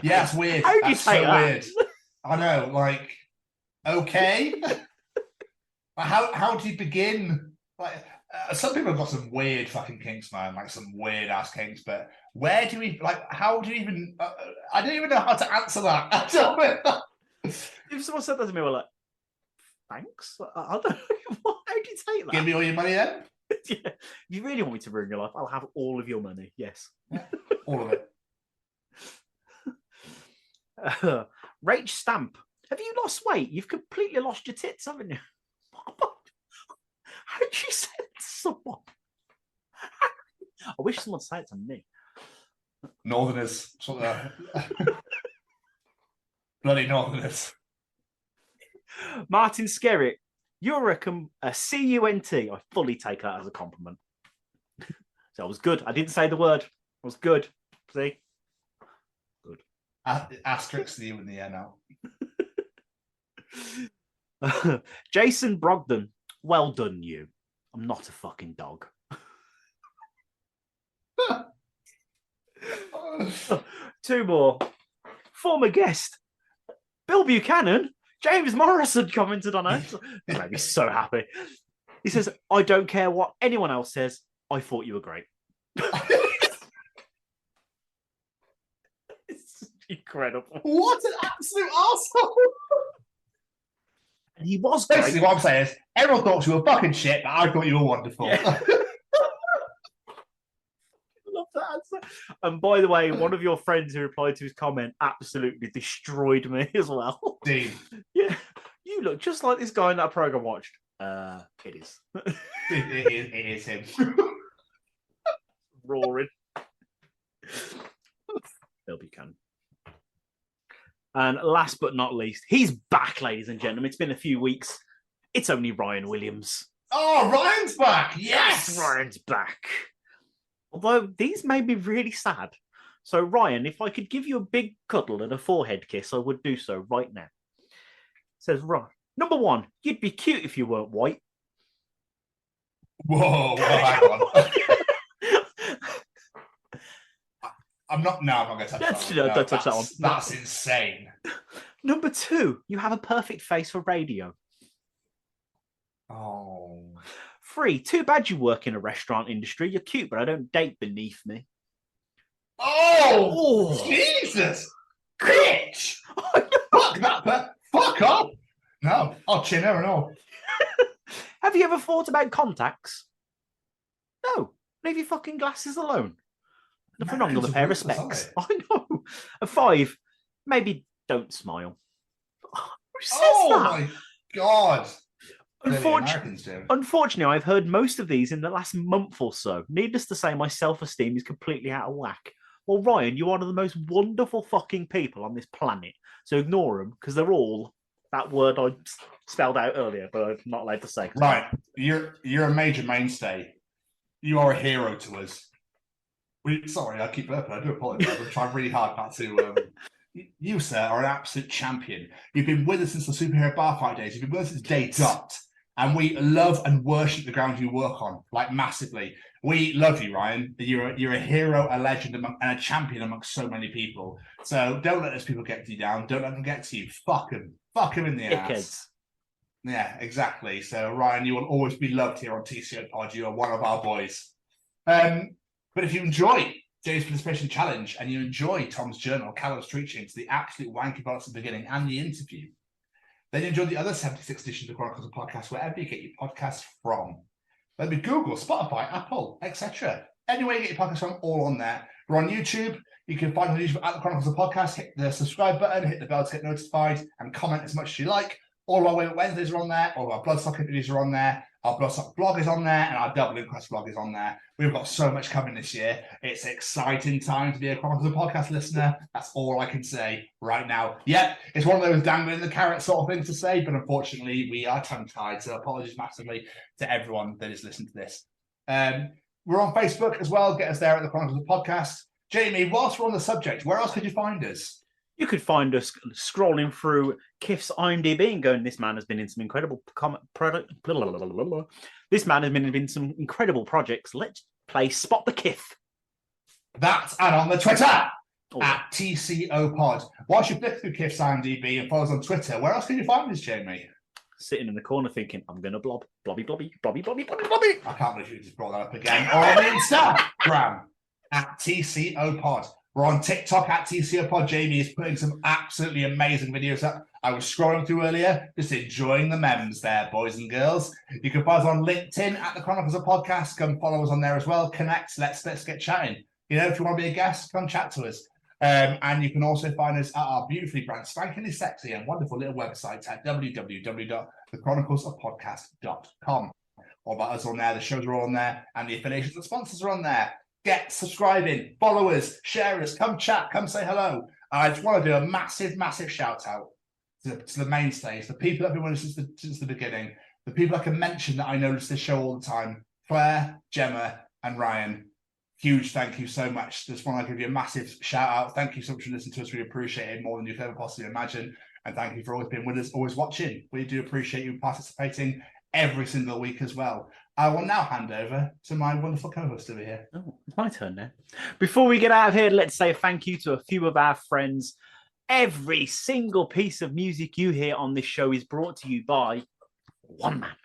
Yeah, it's weird. How do you That's take so that? weird. I know, like, okay. How do you begin? Like, some people have got some weird fucking kinks, man, like some weird ass kinks. But where do we How do you even? I don't even know how to answer that. I don't know. If someone said that to me, we're like, thanks. I don't know. How do you take that? Give me all your money then. Yeah. If you really want me to ruin your life, I'll have all of your money. Yes. Yeah, all of it. Rach Stamp, have you lost weight? You've completely lost your tits, haven't you? How did you say it to someone? I wish someone said it to me. Northerners. Bloody Northerners. Martin Skerritt, you're a cunt. I fully take that as a compliment. So I was good. I didn't say the word. I was good. See? Good. Asterisk the U in the air now. Jason Brogdon, well done, you. I'm not a fucking dog. Two more. Former guest, Bill Buchanan. James Morrison commented on it. That made me so happy. He says, I don't care what anyone else says. I thought you were great. It's incredible. What an absolute arsehole. And he was basically great. What I'm saying is, everyone thought you were fucking shit, but I thought you were wonderful. Yeah. Love that answer. And by the way, one of your friends who replied to his comment absolutely destroyed me as well. Dean. Yeah. You look just like this guy in that program I watched. It is. It is him. Roaring. Bill Buchanan. And last but not least, he's back, ladies and gentlemen. It's been a few weeks. It's only Ryan Williams. Oh, Ryan's back. Yes, Ryan's back. Although these made me really sad. So, Ryan, if I could give you a big cuddle and a forehead kiss, I would do so right now. Says Ryan. Number one, you'd be cute if you weren't white. Whoa, hang on. I'm not going to touch that one. Don't touch that one. That's insane. Number two, you have a perfect face for radio. Oh. 3, too bad you work in a restaurant industry. You're cute, but I don't date beneath me. Oh, Jesus. Bitch. Fuck that. Fuck off. No, I'll chin her and all. Have you ever thought about contacts? No. Leave your fucking glasses alone. Nothing wrong with a pair of specs. I know. And 5, maybe don't smile. Who says that? My God. Unfortunately, I've heard most of these in the last month or so. Needless to say, my self-esteem is completely out of whack. Well, Ryan, you're one of the most wonderful fucking people on this planet. So ignore them, because they're all that word I spelled out earlier, but I'm not allowed to say. Right. You're a major mainstay. You are a hero to us. Sorry, I keep burping. I do apologize. I'm trying really hard not to. You, sir, are an absolute champion. You've been with us since the superhero bar fight days. You've been with us since day dot. And we love and worship the ground you work on, like massively. We love you, Ryan. You're a hero, a legend, and a champion amongst so many people. So don't let those people get you down. Don't let them get to you. Fuck them. Fuck them in the ass. Yeah, exactly. So, Ryan, you will always be loved here on TCO Pod. You are one of our boys. But if you enjoy James' Participation Challenge and you enjoy Tom's Journal, Callum's Treachings, the absolute wanky parts at the beginning, and the interview, then you enjoy the other 76 editions of Chronicles of Podcast, wherever you get your podcasts from. Whether it be Google, Spotify, Apple, etc. Anywhere you get your podcasts from, all on there. We're on YouTube. You can find us on YouTube at the Chronicles of Podcast. Hit the subscribe button, hit the bell to get notified, and comment as much as you like. All of our Way Wednesdays are on there. All of our Bloodstock interviews are on there. Our Bloodstock blog is on there, and our Double Inquest blog is on there. We've got so much coming this year. It's an exciting time to be a Chronicles of Podcast listener. That's all I can say right now. Yep, it's one of those dangling the carrot sort of things to say, but unfortunately, we are tongue-tied. So apologies massively to everyone that is listening to this. We're on Facebook as well. Get us there at the Chronicles of Podcast. Jamie, whilst we're on the subject, where else could you find us? You could find us scrolling through Kiff's IMDb and going, this man has been in some incredible This man has been in some incredible projects. Let's play Spot the Kiff. That and on the Twitter at TCO Pod. Whilst you flick through Kiff's IMDb and follow us on Twitter, where else can you find us, Jamie? Sitting in the corner thinking, I'm going to blobby, blobby. I can't believe you just brought that up again. Or on the Instagram at TCO Pod. We're on TikTok at TCO Pod. Jamie is putting some absolutely amazing videos up. I was scrolling through earlier, just enjoying the memes there, boys and girls. You can find us on LinkedIn at the Chronicles of Podcast. Come follow us on there as well. Connect. Let's get chatting. You know, if you want to be a guest, come chat to us. And you can also find us at our beautifully brand, spankingly sexy and wonderful little website at www.thechroniclesofpodcast.com. All about us on there. The shows are all on there, and the affiliations and sponsors are on there. Get subscribing, follow us, share us, come chat, come say hello. I just want to do a massive, massive shout out to the mainstays, the people that have been with us since the beginning, the people I can mention that I notice this show all the time, Claire, Gemma, and Ryan. Huge thank you so much. Just want to give you a massive shout out. Thank you so much for listening to us. We appreciate it more than you could ever possibly imagine. And thank you for always being with us, always watching. We do appreciate you participating every single week as well. I will now hand over to my wonderful co-host over here. Oh, it's my turn now. Before we get out of here, let's say thank you to a few of our friends. Every single piece of music you hear on this show is brought to you by one man.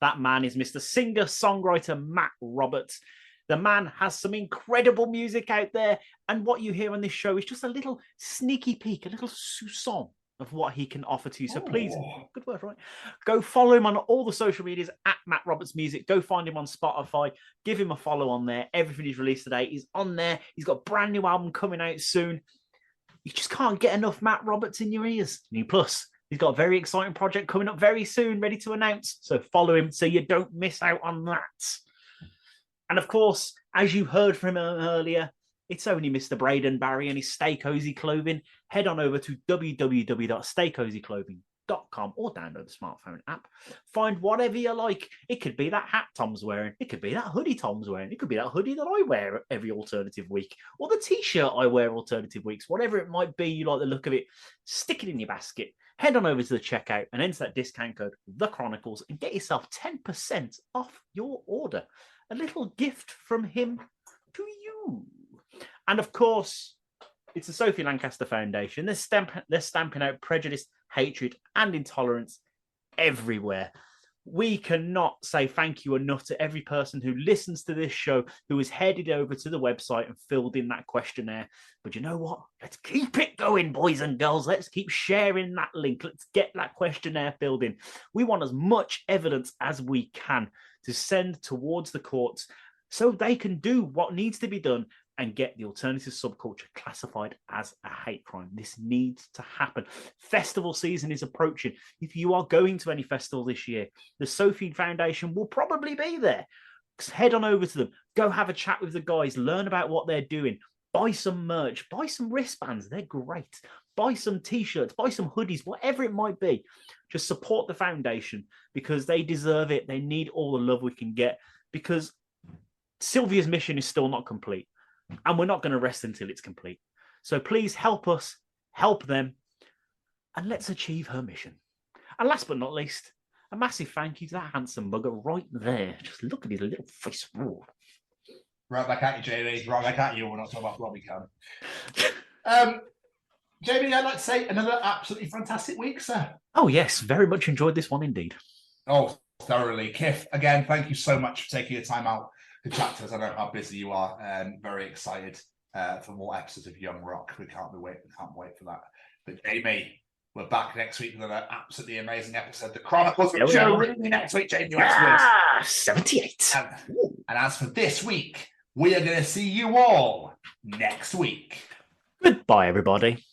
That man is Mr. Singer-songwriter Matt Roberts. The man has some incredible music out there, and what you hear on this show is just a little sneaky peek, a little soupçon of what he can offer to you. So please, good word, right? Go follow him on all the social medias at Matt Roberts Music. Go find him on Spotify. Give him a follow on there. Everything he's released today is on there. He's got a brand new album coming out soon. You just can't get enough Matt Roberts in your ears. New plus, he's got a very exciting project coming up very soon, ready to announce. So follow him so you don't miss out on that. And of course, as you heard from him earlier, it's only Mr. Braden Barry and his Stay Cozy Clothing. Head on over to www.staycozyclothing.com com or download the smartphone app. Find whatever you like. It could be that hat Tom's wearing. It could be that hoodie Tom's wearing. It could be that hoodie that I wear every alternative week, or the t-shirt I wear alternative weeks. Whatever it might be, you like the look of it, stick it in your basket. Head on over to the checkout and enter that discount code, The Chronicles, and get yourself 10% off your order. A little gift from him to you. And of course, it's the Sophie Lancaster Foundation. They're stamping out prejudice, hatred, and intolerance everywhere. We cannot say thank you enough to every person who listens to this show, who has headed over to the website and filled in that questionnaire. But you know what? Let's keep it going, boys and girls. Let's keep sharing that link. Let's get that questionnaire filled in. We want as much evidence as we can to send towards the courts so they can do what needs to be done and get the alternative subculture classified as a hate crime. This needs to happen. Festival season is approaching. If you are going to any festival this year, the Sophie Foundation will probably be there. Head on over to them. Go have a chat with the guys. Learn about what they're doing. Buy some merch. Buy some wristbands. They're great. Buy some T-shirts. Buy some hoodies. Whatever it might be. Just support the foundation because they deserve it. They need all the love we can get because Sylvia's mission is still not complete. And we're not going to rest until it's complete. So please help us, help them, and let's achieve her mission. And last but not least, a massive thank you to that handsome bugger right there. Just look at his little face. Ooh. Right back at you, JD. Right back at you. We're not talking about Robbie Cam. JD, I'd like to say another absolutely fantastic week, sir. Oh, yes. Very much enjoyed this one indeed. Oh, thoroughly. Kiff, again, thank you so much for taking your time out to chat to us. I know how busy you are, and very excited for more episodes of Young Rock. We can't wait for that. But Jamie, we're back next week with an absolutely amazing episode. The Chronicles of Joe Rooney next week, Jamie. 78. And as for this week, we are going to see you all next week. Goodbye, everybody.